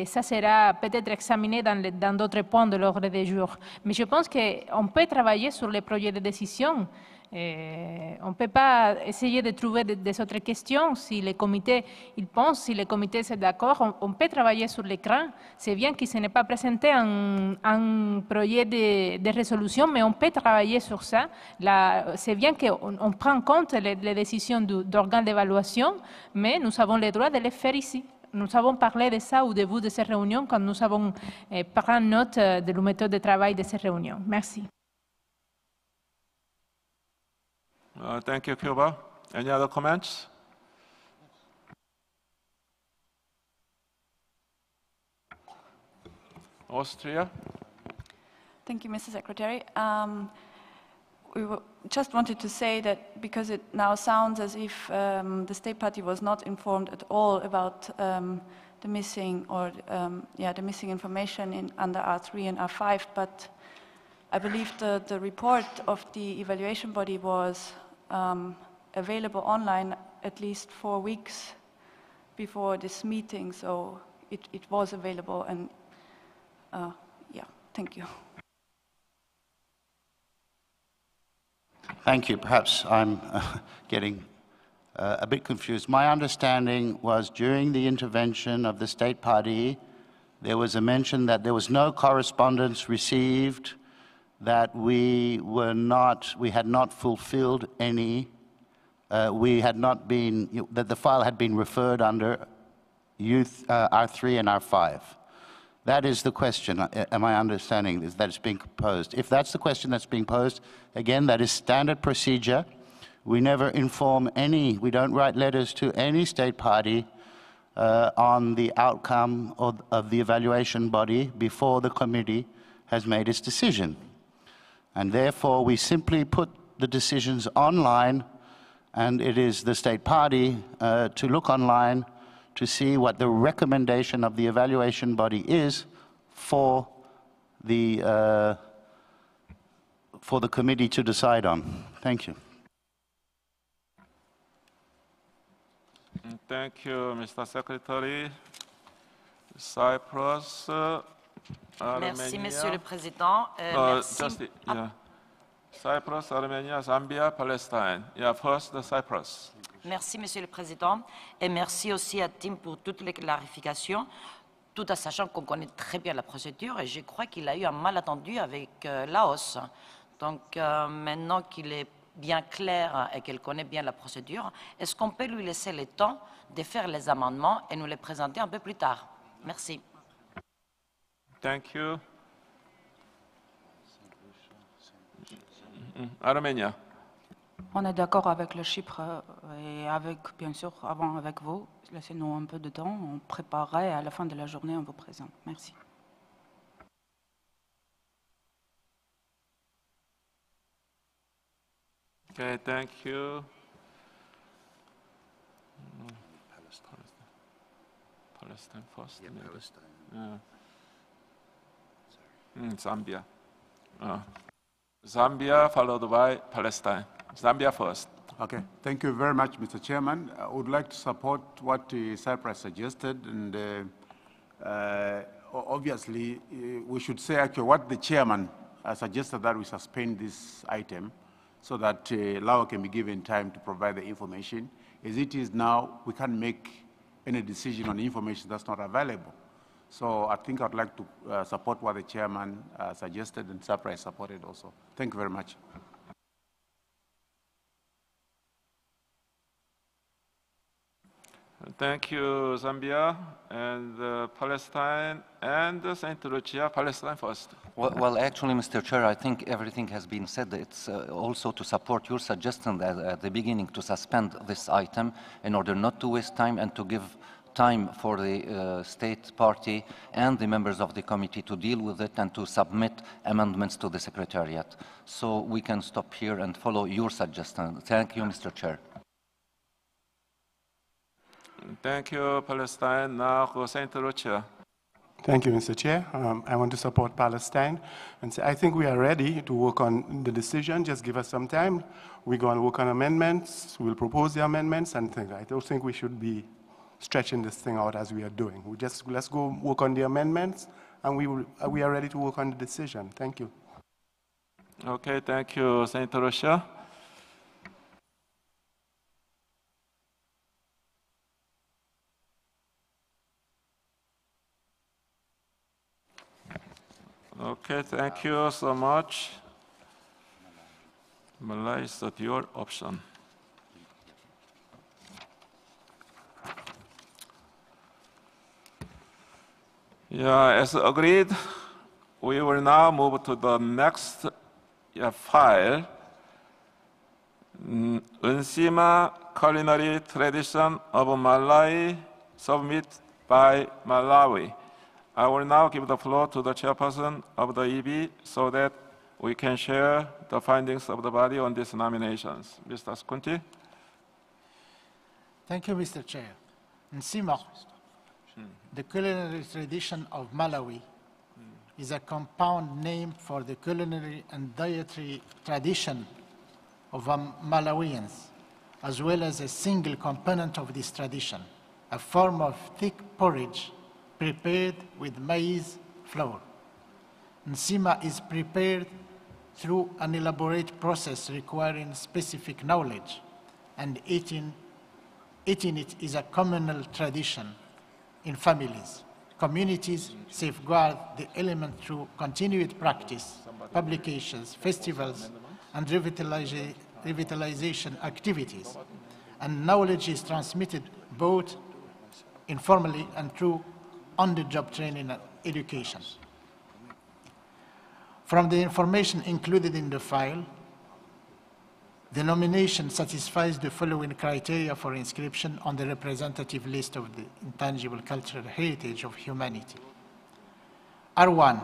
ça sera peut-être examiné dans d'autres points de l'ordre du jour. Mais je pense qu'on peut travailler sur les projets de décision. On ne peut pas essayer de trouver des autres questions. Si le comité il pense, si le comité est d'accord, on peut travailler sur l'écran. C'est bien que ce n'est pas présenté un projet de résolution, mais on peut travailler sur ça. C'est bien qu'on prend en compte les décisions d'organes d'évaluation, mais nous avons le droit de les faire ici. Nous avons parlé de ça au début de cette réunion quand nous avons pris note de la méthode de travail de cette réunion. Merci. Thank you, Cuba. Any other comments? Austria. Thank you, Mr. Secretary. We just wanted to say that because it now sounds as if the State Party was not informed at all about the missing or the missing information under R3 and R5, but I believe the report of the evaluation body was available online at least 4 weeks before this meeting, so it was available, and thank you. Thank you. Perhaps I'm getting a bit confused. My understanding was during the intervention of the State Party, there was a mention that there was no correspondence received, that we had not fulfilled any, that the file had been referred under Youth R3 and R5. That is the question, am I understanding, is that it's being posed. If that's the question that's being posed, again, that is standard procedure. We never inform we don't write letters to any State Party on the outcome of the evaluation body before the committee has made its decision. And therefore, we simply put the decisions online, and it is the State Party to look online to see what the recommendation of the evaluation body is for the committee to decide on. Thank you. Thank you, Mr. Secretary. Cyprus. Merci, Monsieur le Président. Merci. Cyprus, Armenia, Zambia, Palestine. First, Cyprus. Merci, Monsieur le Président, et merci aussi à Tim pour toutes les clarifications, tout en sachant qu'on connaît très bien la procédure, et je crois qu'il a eu un malentendu avec Laos. Donc, maintenant qu'il est bien clair et qu'il connaît bien la procédure, est-ce qu'on peut lui laisser le temps de faire les amendements et nous les présenter un peu plus tard? Merci. Thank you. Armenia. On est d'accord avec le Chypre et avec, bien sûr, avant avec vous. Laissez-nous un peu de temps, on préparera et à la fin de la journée, on vous présente. Merci. Okay, thank you. Palestine first. Yeah, Palestine. Zambia. Zambia followed by Palestine. Zambia first. Okay, thank you very much, Mr. Chairman. I would like to support what Cyprus suggested, and obviously we should say actually what the chairman suggested, that we suspend this item so that Lao can be given time to provide the information. As it is now, we can't make any decision on information that's not available. So I think I'd like to support what the chairman suggested, and Cyprus supported also. Thank you very much. Thank you, Zambia and Palestine and St. Lucia. Palestine first. Well, actually, Mr. Chair, I think everything has been said. It's also to support your suggestion at the beginning to suspend this item in order not to waste time and to give time for the state party and the members of the committee to deal with it and to submit amendments to the Secretariat. So we can stop here and follow your suggestion. Thank you, Mr. Chair. Thank you, Palestine. Now, St. Lucia. Thank you, Mr. Chair. I want to support Palestine and say I think we are ready to work on the decision. Just give us some time. We're going to work on amendments. We'll propose the amendments and things. I don't think we should be stretching this thing out as we are doing. Let's go work on the amendments, and we are ready to work on the decision. Thank you. Okay, thank you, St. Lucia. Okay, thank you so much. Malay is the dual option. Yeah, as agreed, we will now move to the next file. Nsima culinary tradition of Malay, submitted by Malawi. I will now give the floor to the chairperson of the EB so that we can share the findings of the body on these nominations. Mr. Skunti. Thank you, Mr. Chair. Nsima, the culinary tradition of Malawi, is a compound name for the culinary and dietary tradition of Malawians, as well as a single component of this tradition, a form of thick porridge prepared with maize flour. Nsima is prepared through an elaborate process requiring specific knowledge, and eating it is a communal tradition in families. Communities safeguard the element through continued practice, publications, festivals, and revitalization activities. And knowledge is transmitted both informally and through on-the-job training and education. From the information included in the file, the nomination satisfies the following criteria for inscription on the representative list of the intangible cultural heritage of humanity. R1,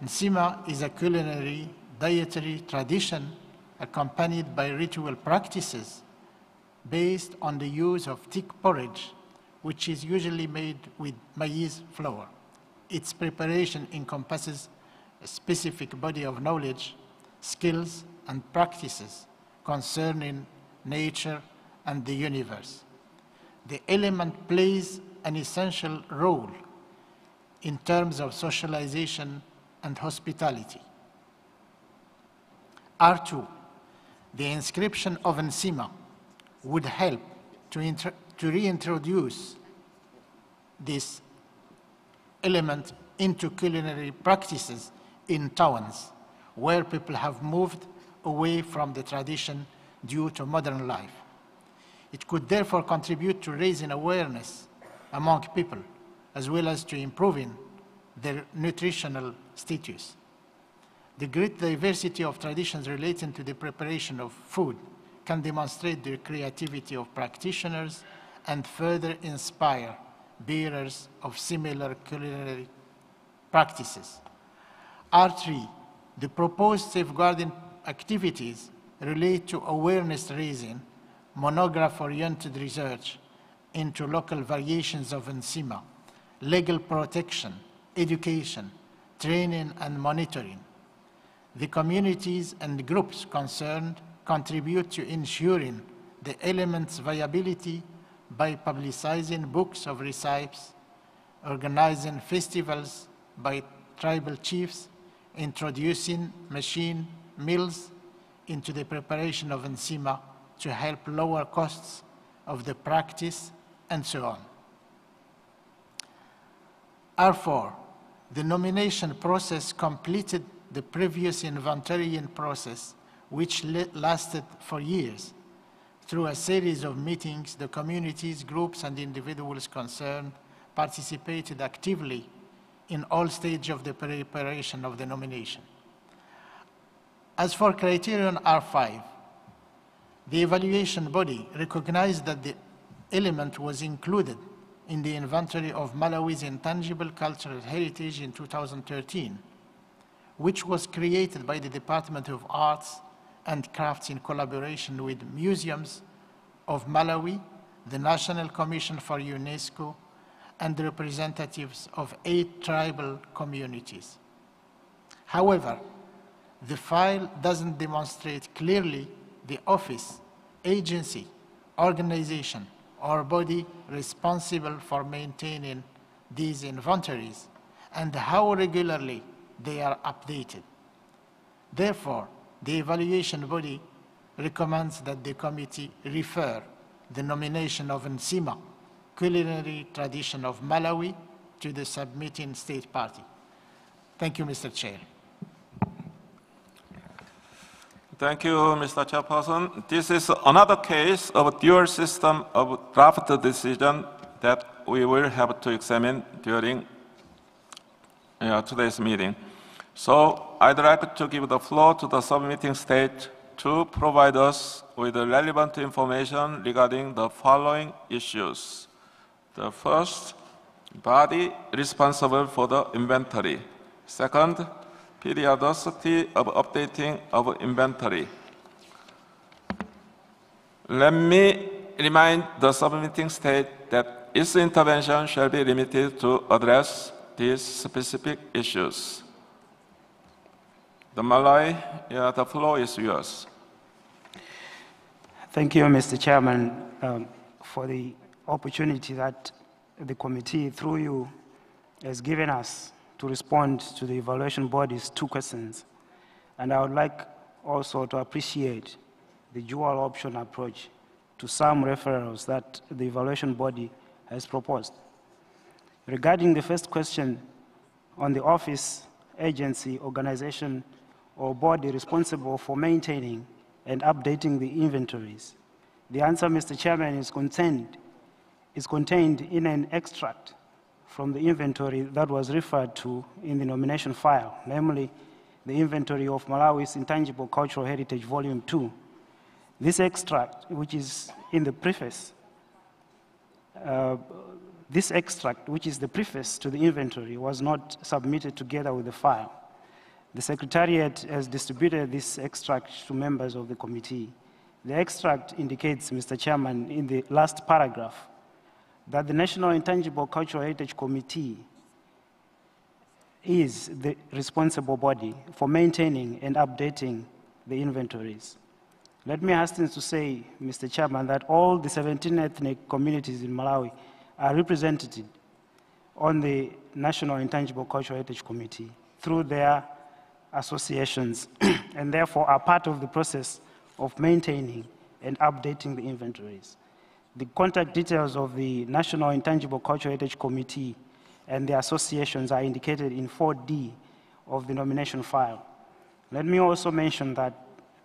Nsima is a culinary dietary tradition accompanied by ritual practices based on the use of thick porridge, which is usually made with maize flour. Its preparation encompasses a specific body of knowledge, skills, and practices concerning nature and the universe. The element plays an essential role in terms of socialization and hospitality. R2, the inscription of Nsima would help to reintroduce this element into culinary practices in towns where people have moved away from the tradition due to modern life. It could therefore contribute to raising awareness among people, as well as to improving their nutritional status. The great diversity of traditions relating to the preparation of food can demonstrate the creativity of practitioners and further inspire bearers of similar culinary practices. R3, the proposed safeguarding activities relate to awareness raising, monograph-oriented research into local variations of Nsima, legal protection, education, training, and monitoring. The communities and groups concerned contribute to ensuring the element's viability by publicizing books of recipes, organizing festivals by tribal chiefs, introducing machine mills into the preparation of Nsima to help lower costs of the practice, and so on. R4, the nomination process completed the previous inventorying process, which lasted for years. Through a series of meetings, the communities, groups, and individuals concerned participated actively in all stages of the preparation of the nomination. As for criterion R5, the evaluation body recognized that the element was included in the inventory of Malawi's intangible cultural heritage in 2013, which was created by the Department of Arts and Crafts in collaboration with museums of Malawi, the National Commission for UNESCO, and the representatives of 8 tribal communities. However, the file doesn't demonstrate clearly the office, agency, organization, or body responsible for maintaining these inventories and how regularly they are updated. Therefore, the evaluation body recommends that the committee refer the nomination of Nsima, culinary tradition of Malawi, to the submitting state party. Thank you, Mr. Chair. Thank you, Mr. Chairperson. This is another case of a dual system of draft decision that we will have to examine during today's meeting. So I'd like to give the floor to the submitting state to provide us with relevant information regarding the following issues. The first, body responsible for the inventory. Second, periodicity of updating of inventory. Let me remind the submitting state that its intervention shall be limited to address these specific issues. The Malay, the floor is yours. Thank you, Mr. Chairman, for the opportunity that the committee, through you, has given us to respond to the evaluation body's 2 questions. And I would like also to appreciate the dual option approach to some referrals that the evaluation body has proposed. Regarding the first question on the office, agency, organization, or body responsible for maintaining and updating the inventories, the answer, Mr. Chairman, is contained in an extract from the inventory that was referred to in the nomination file, namely the inventory of Malawi's Intangible Cultural Heritage, Volume 2. This extract, which is in the preface, which is the preface to the inventory, was not submitted together with the file. The Secretariat has distributed this extract to members of the committee. The extract indicates, Mr. Chairman, in the last paragraph, that the National Intangible Cultural Heritage Committee is the responsible body for maintaining and updating the inventories. Let me hasten to say, Mr. Chairman, that all the 17 ethnic communities in Malawi are represented on the National Intangible Cultural Heritage Committee through their associations and therefore are part of the process of maintaining and updating the inventories. The contact details of the National Intangible Cultural Heritage Committee and the associations are indicated in 4D of the nomination file. Let me also mention that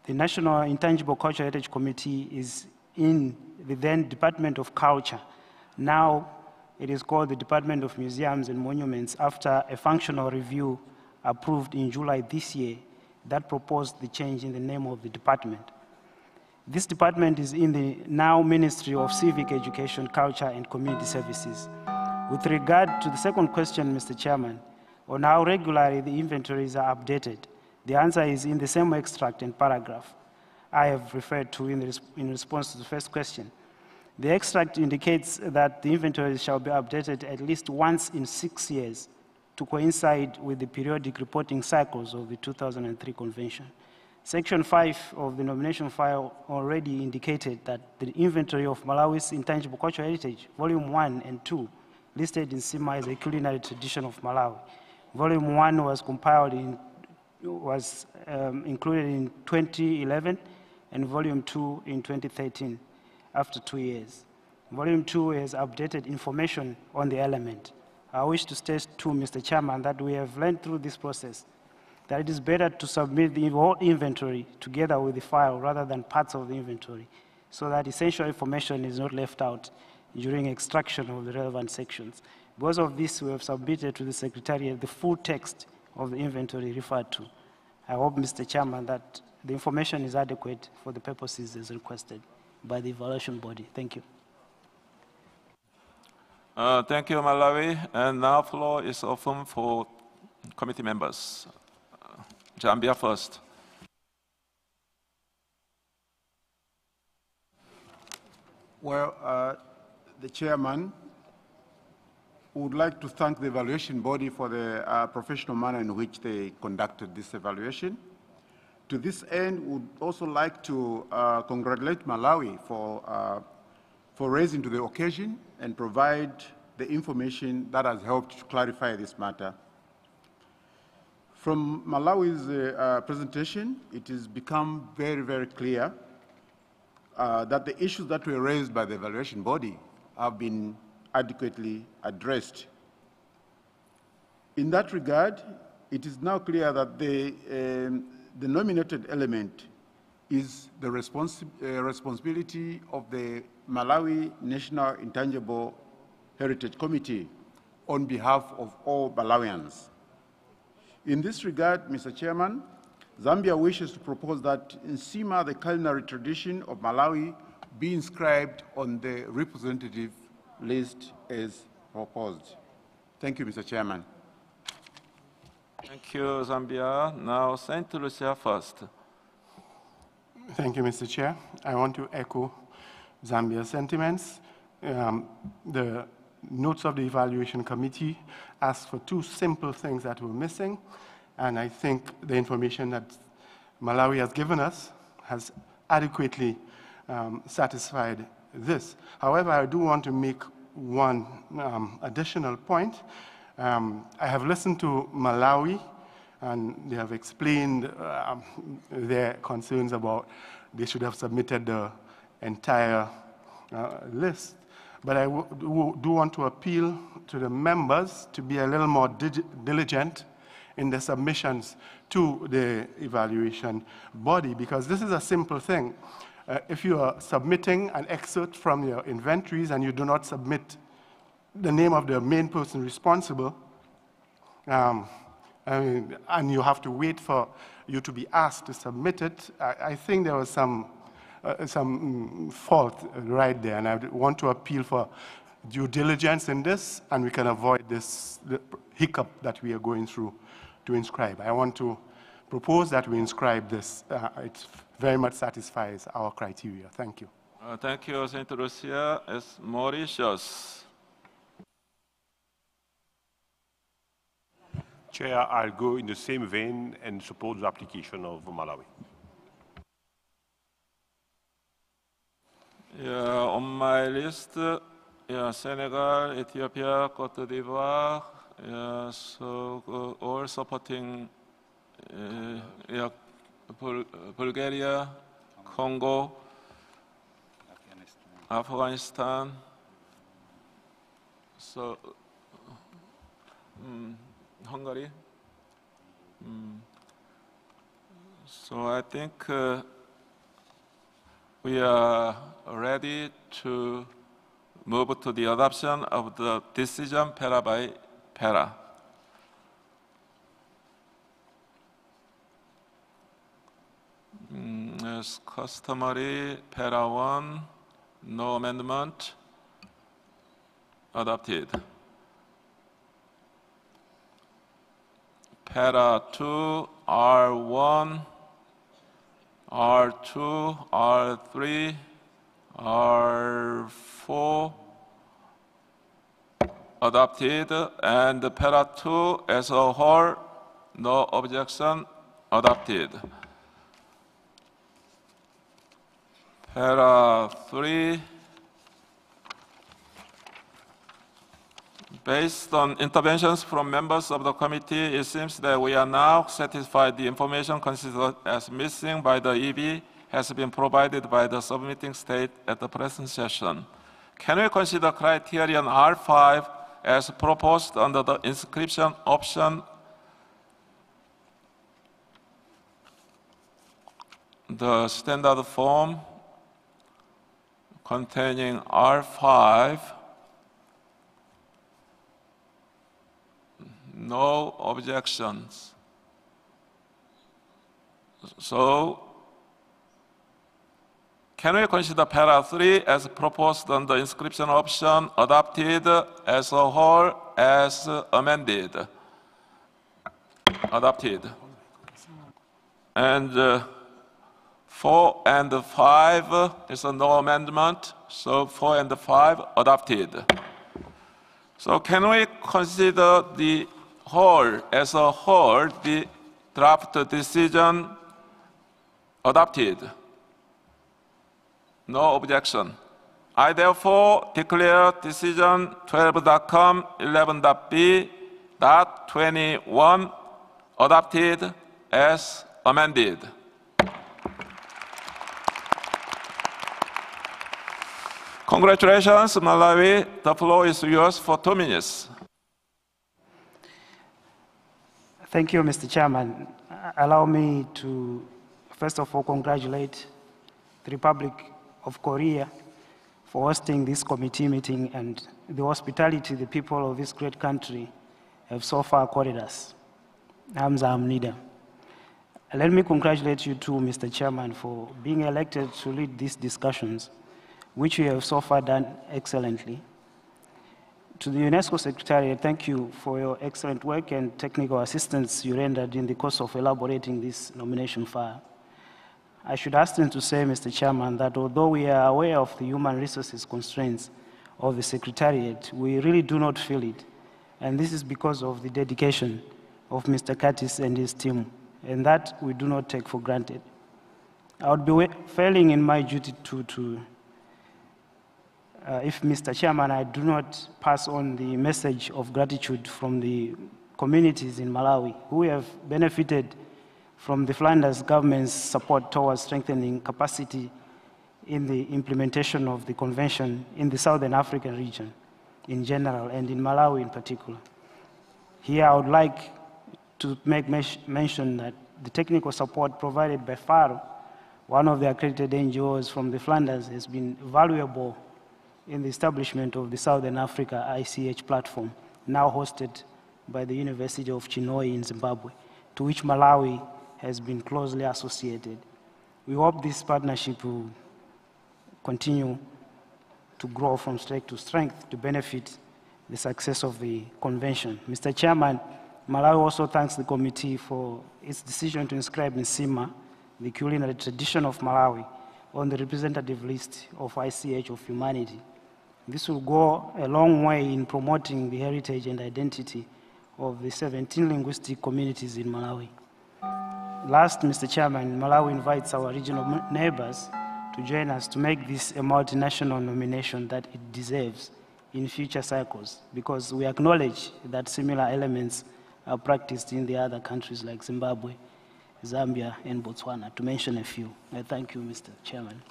the National Intangible Cultural Heritage Committee is in the then Department of Culture. Now it is called the Department of Museums and Monuments after a functional review approved in July this year that proposed the change in the name of the department. This department is in the now Ministry of Civic Education, Culture, and Community Services. With regard to the second question, Mr. Chairman, on how regularly the inventories are updated, the answer is in the same extract and paragraph I have referred to in response to the first question. The extract indicates that the inventories shall be updated at least once in 6 years to coincide with the periodic reporting cycles of the 2003 Convention. Section 5 of the nomination file already indicated that the inventory of Malawi's Intangible Cultural Heritage, Volume 1 and 2, listed in Nsima as a culinary tradition of Malawi. Volume 1 was included in 2011 and Volume 2 in 2013, after 2 years. Volume 2 has updated information on the element. I wish to state too, Mr. Chairman, that we have learned through this process that it is better to submit the whole inventory together with the file rather than parts of the inventory. so that essential information is not left out during extraction of the relevant sections. Because of this, we have submitted to the Secretariat the full text of the inventory referred to. I hope, Mr. Chairman, that the information is adequate for the purposes as requested by the evaluation body. Thank you. Thank you, Malawi. And now floor is open for committee members. Zambia first. Well, the chairman would like to thank the evaluation body for the professional manner in which they conducted this evaluation. To this end, we would also like to congratulate Malawi for raising to the occasion and provide the information that has helped to clarify this matter. From Malawi's presentation, it has become very, very clear that the issues that were raised by the evaluation body have been adequately addressed. In that regard, it is now clear that the nominated element is the responsibility of the Malawi National Intangible Heritage Committee on behalf of all Malawians. In this regard, Mr. Chairman, Zambia wishes to propose that Nsima, the culinary tradition of Malawi, be inscribed on the representative list as proposed. Thank you, Mr. Chairman. Thank you, Zambia. Now, St. Lucia first. Thank you, Mr. Chair. I want to echo Zambia's sentiments. The notes of the evaluation committee asked for two simple things that were missing, and I think the information that Malawi has given us has adequately satisfied this. However, I do want to make one additional point. I have listened to Malawi, and they have explained their concerns about they should have submitted the entire list. But I do want to appeal to the members to be a little more diligent in the submissions to the evaluation body, because this is a simple thing. If you are submitting an excerpt from your inventories and you do not submit the name of the main person responsible, and you have to wait for you to be asked to submit it, I think there was some fault right there, and I want to appeal for due diligence in this, and we can avoid this hiccup that we are going through to inscribe. I want to propose that we inscribe this. It very much satisfies our criteria. Thank you. Thank you, St. Lucia. It's Mauritius. Chair, I'll go in the same vein and support the application of Malawi. Yeah, on my list, yeah, Senegal, Ethiopia, Côte d'Ivoire, yeah, so all supporting yeah, Bulgaria, Congo, Afghanistan. So Hungary. So I think we are ready to move to the adoption of the decision para by para. As customary, para 1, no amendment, adopted. Para 2, R1, R2, R3, R4, adopted, and para 2 as a whole, no objection, adopted. Para 3, based on interventions from members of the committee, it seems that we are now satisfied the information considered as missing by the EB has been provided by the submitting state at the present session. Can we consider criterion R5 as proposed under the inscription option? The standard form containing R5. No objections. So, can we consider para 3 as proposed on the inscription option adopted as a whole as amended? Adopted. And 4 and 5 is a no amendment, so 4 and 5 adopted. So can we consider the whole as a whole, the draft decision adopted? No objection. I therefore declare decision 12.com 11.b.21 adopted as amended. Congratulations, Malawi. The floor is yours for 2 minutes. Thank you, Mr. Chairman. Allow me to, first of all, congratulate the Republic of Korea for hosting this committee meeting and the hospitality the people of this great country have so far accorded us. Let me congratulate you too, Mr. Chairman, for being elected to lead these discussions, which you have so far done excellently. To the UNESCO Secretariat, thank you for your excellent work and technical assistance you rendered in the course of elaborating this nomination file. I should hasten to say, Mr. Chairman, that although we are aware of the human resources constraints of the Secretariat, we really do not feel it. And this is because of the dedication of Mr. Curtis and his team, and that we do not take for granted. I would be failing in my duty if, Mr. Chairman, I do not pass on the message of gratitude from the communities in Malawi who have benefited from the Flanders government's support towards strengthening capacity in the implementation of the convention in the Southern African region in general and in Malawi in particular. Here I would like to make mention that the technical support provided by FARO, one of the accredited NGOs from the Flanders, has been valuable in the establishment of the Southern Africa ICH platform, now hosted by the University of Chinhoyi in Zimbabwe, to which Malawi has been closely associated. We hope this partnership will continue to grow from strength to strength to benefit the success of the convention. Mr. Chairman, Malawi also thanks the committee for its decision to inscribe Nsima, the culinary tradition of Malawi, on the representative list of ICH of humanity. This will go a long way in promoting the heritage and identity of the 17 linguistic communities in Malawi. Last, Mr. Chairman, Malawi invites our regional neighbors to join us to make this a multinational nomination that it deserves in future cycles, because we acknowledge that similar elements are practiced in the other countries like Zimbabwe, Zambia, and Botswana, to mention a few. I thank you, Mr. Chairman.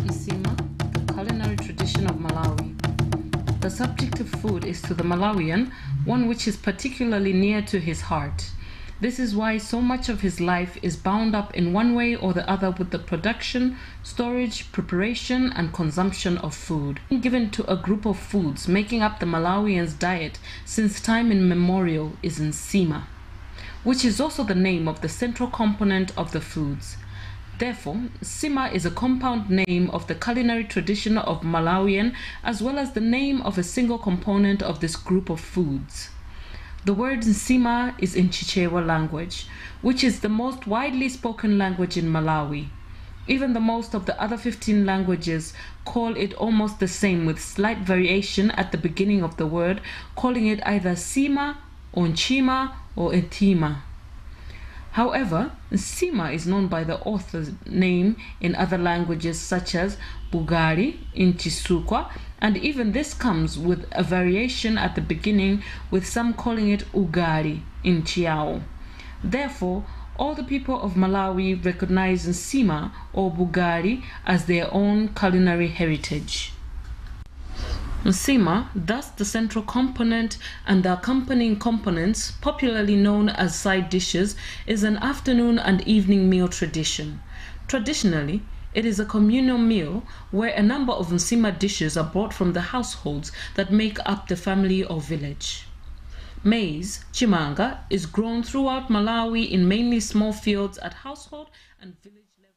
Nsima, the culinary tradition of Malawi. The subject of food is to the Malawian one which is particularly near to his heart. This is why so much of his life is bound up in one way or the other with the production, storage, preparation, and consumption of food. Given to a group of foods making up the Malawian's diet since time immemorial is Nsima, which is also the name of the central component of the foods. Therefore, Nsima is a compound name of the culinary tradition of Malawian as well as the name of a single component of this group of foods. The word Nsima is in Chichewa language, which is the most widely spoken language in Malawi. Even the most of the other 15 languages call it almost the same, with slight variation at the beginning of the word, calling it either Sima, or Nchima, or Etima. However, Nsima is known by the author's name in other languages such as Bugari in Chisukwa, and even this comes with a variation at the beginning, with some calling it Ugari in Chiao. Therefore, all the people of Malawi recognize Nsima or Bugari as their own culinary heritage. Nsima, thus the central component, and the accompanying components, popularly known as side dishes, is an afternoon and evening meal tradition. Traditionally, it is a communal meal where a number of Nsima dishes are brought from the households that make up the family or village. Maize, chimanga, is grown throughout Malawi in mainly small fields at household and village level.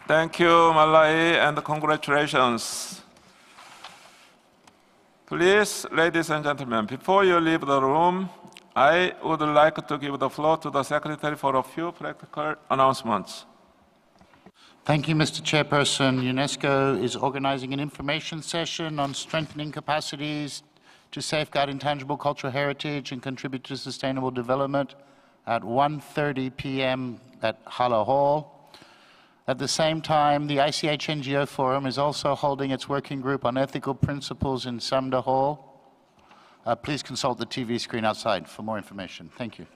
Thank you, Malawi, and congratulations. Please, ladies and gentlemen, before you leave the room, I would like to give the floor to the Secretary for a few practical announcements. Thank you, Mr. Chairperson. UNESCO is organizing an information session on strengthening capacities to safeguard intangible cultural heritage and contribute to sustainable development at 1:30 p.m. at Hala Hall. At the same time, the ICH NGO Forum is also holding its working group on ethical principles in Samda Hall. Please consult the TV screen outside for more information. Thank you.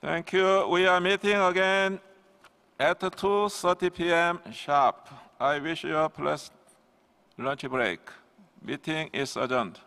Thank you. We are meeting again at 2:30 p.m. sharp. I wish you a pleasant lunch break. Meeting is adjourned.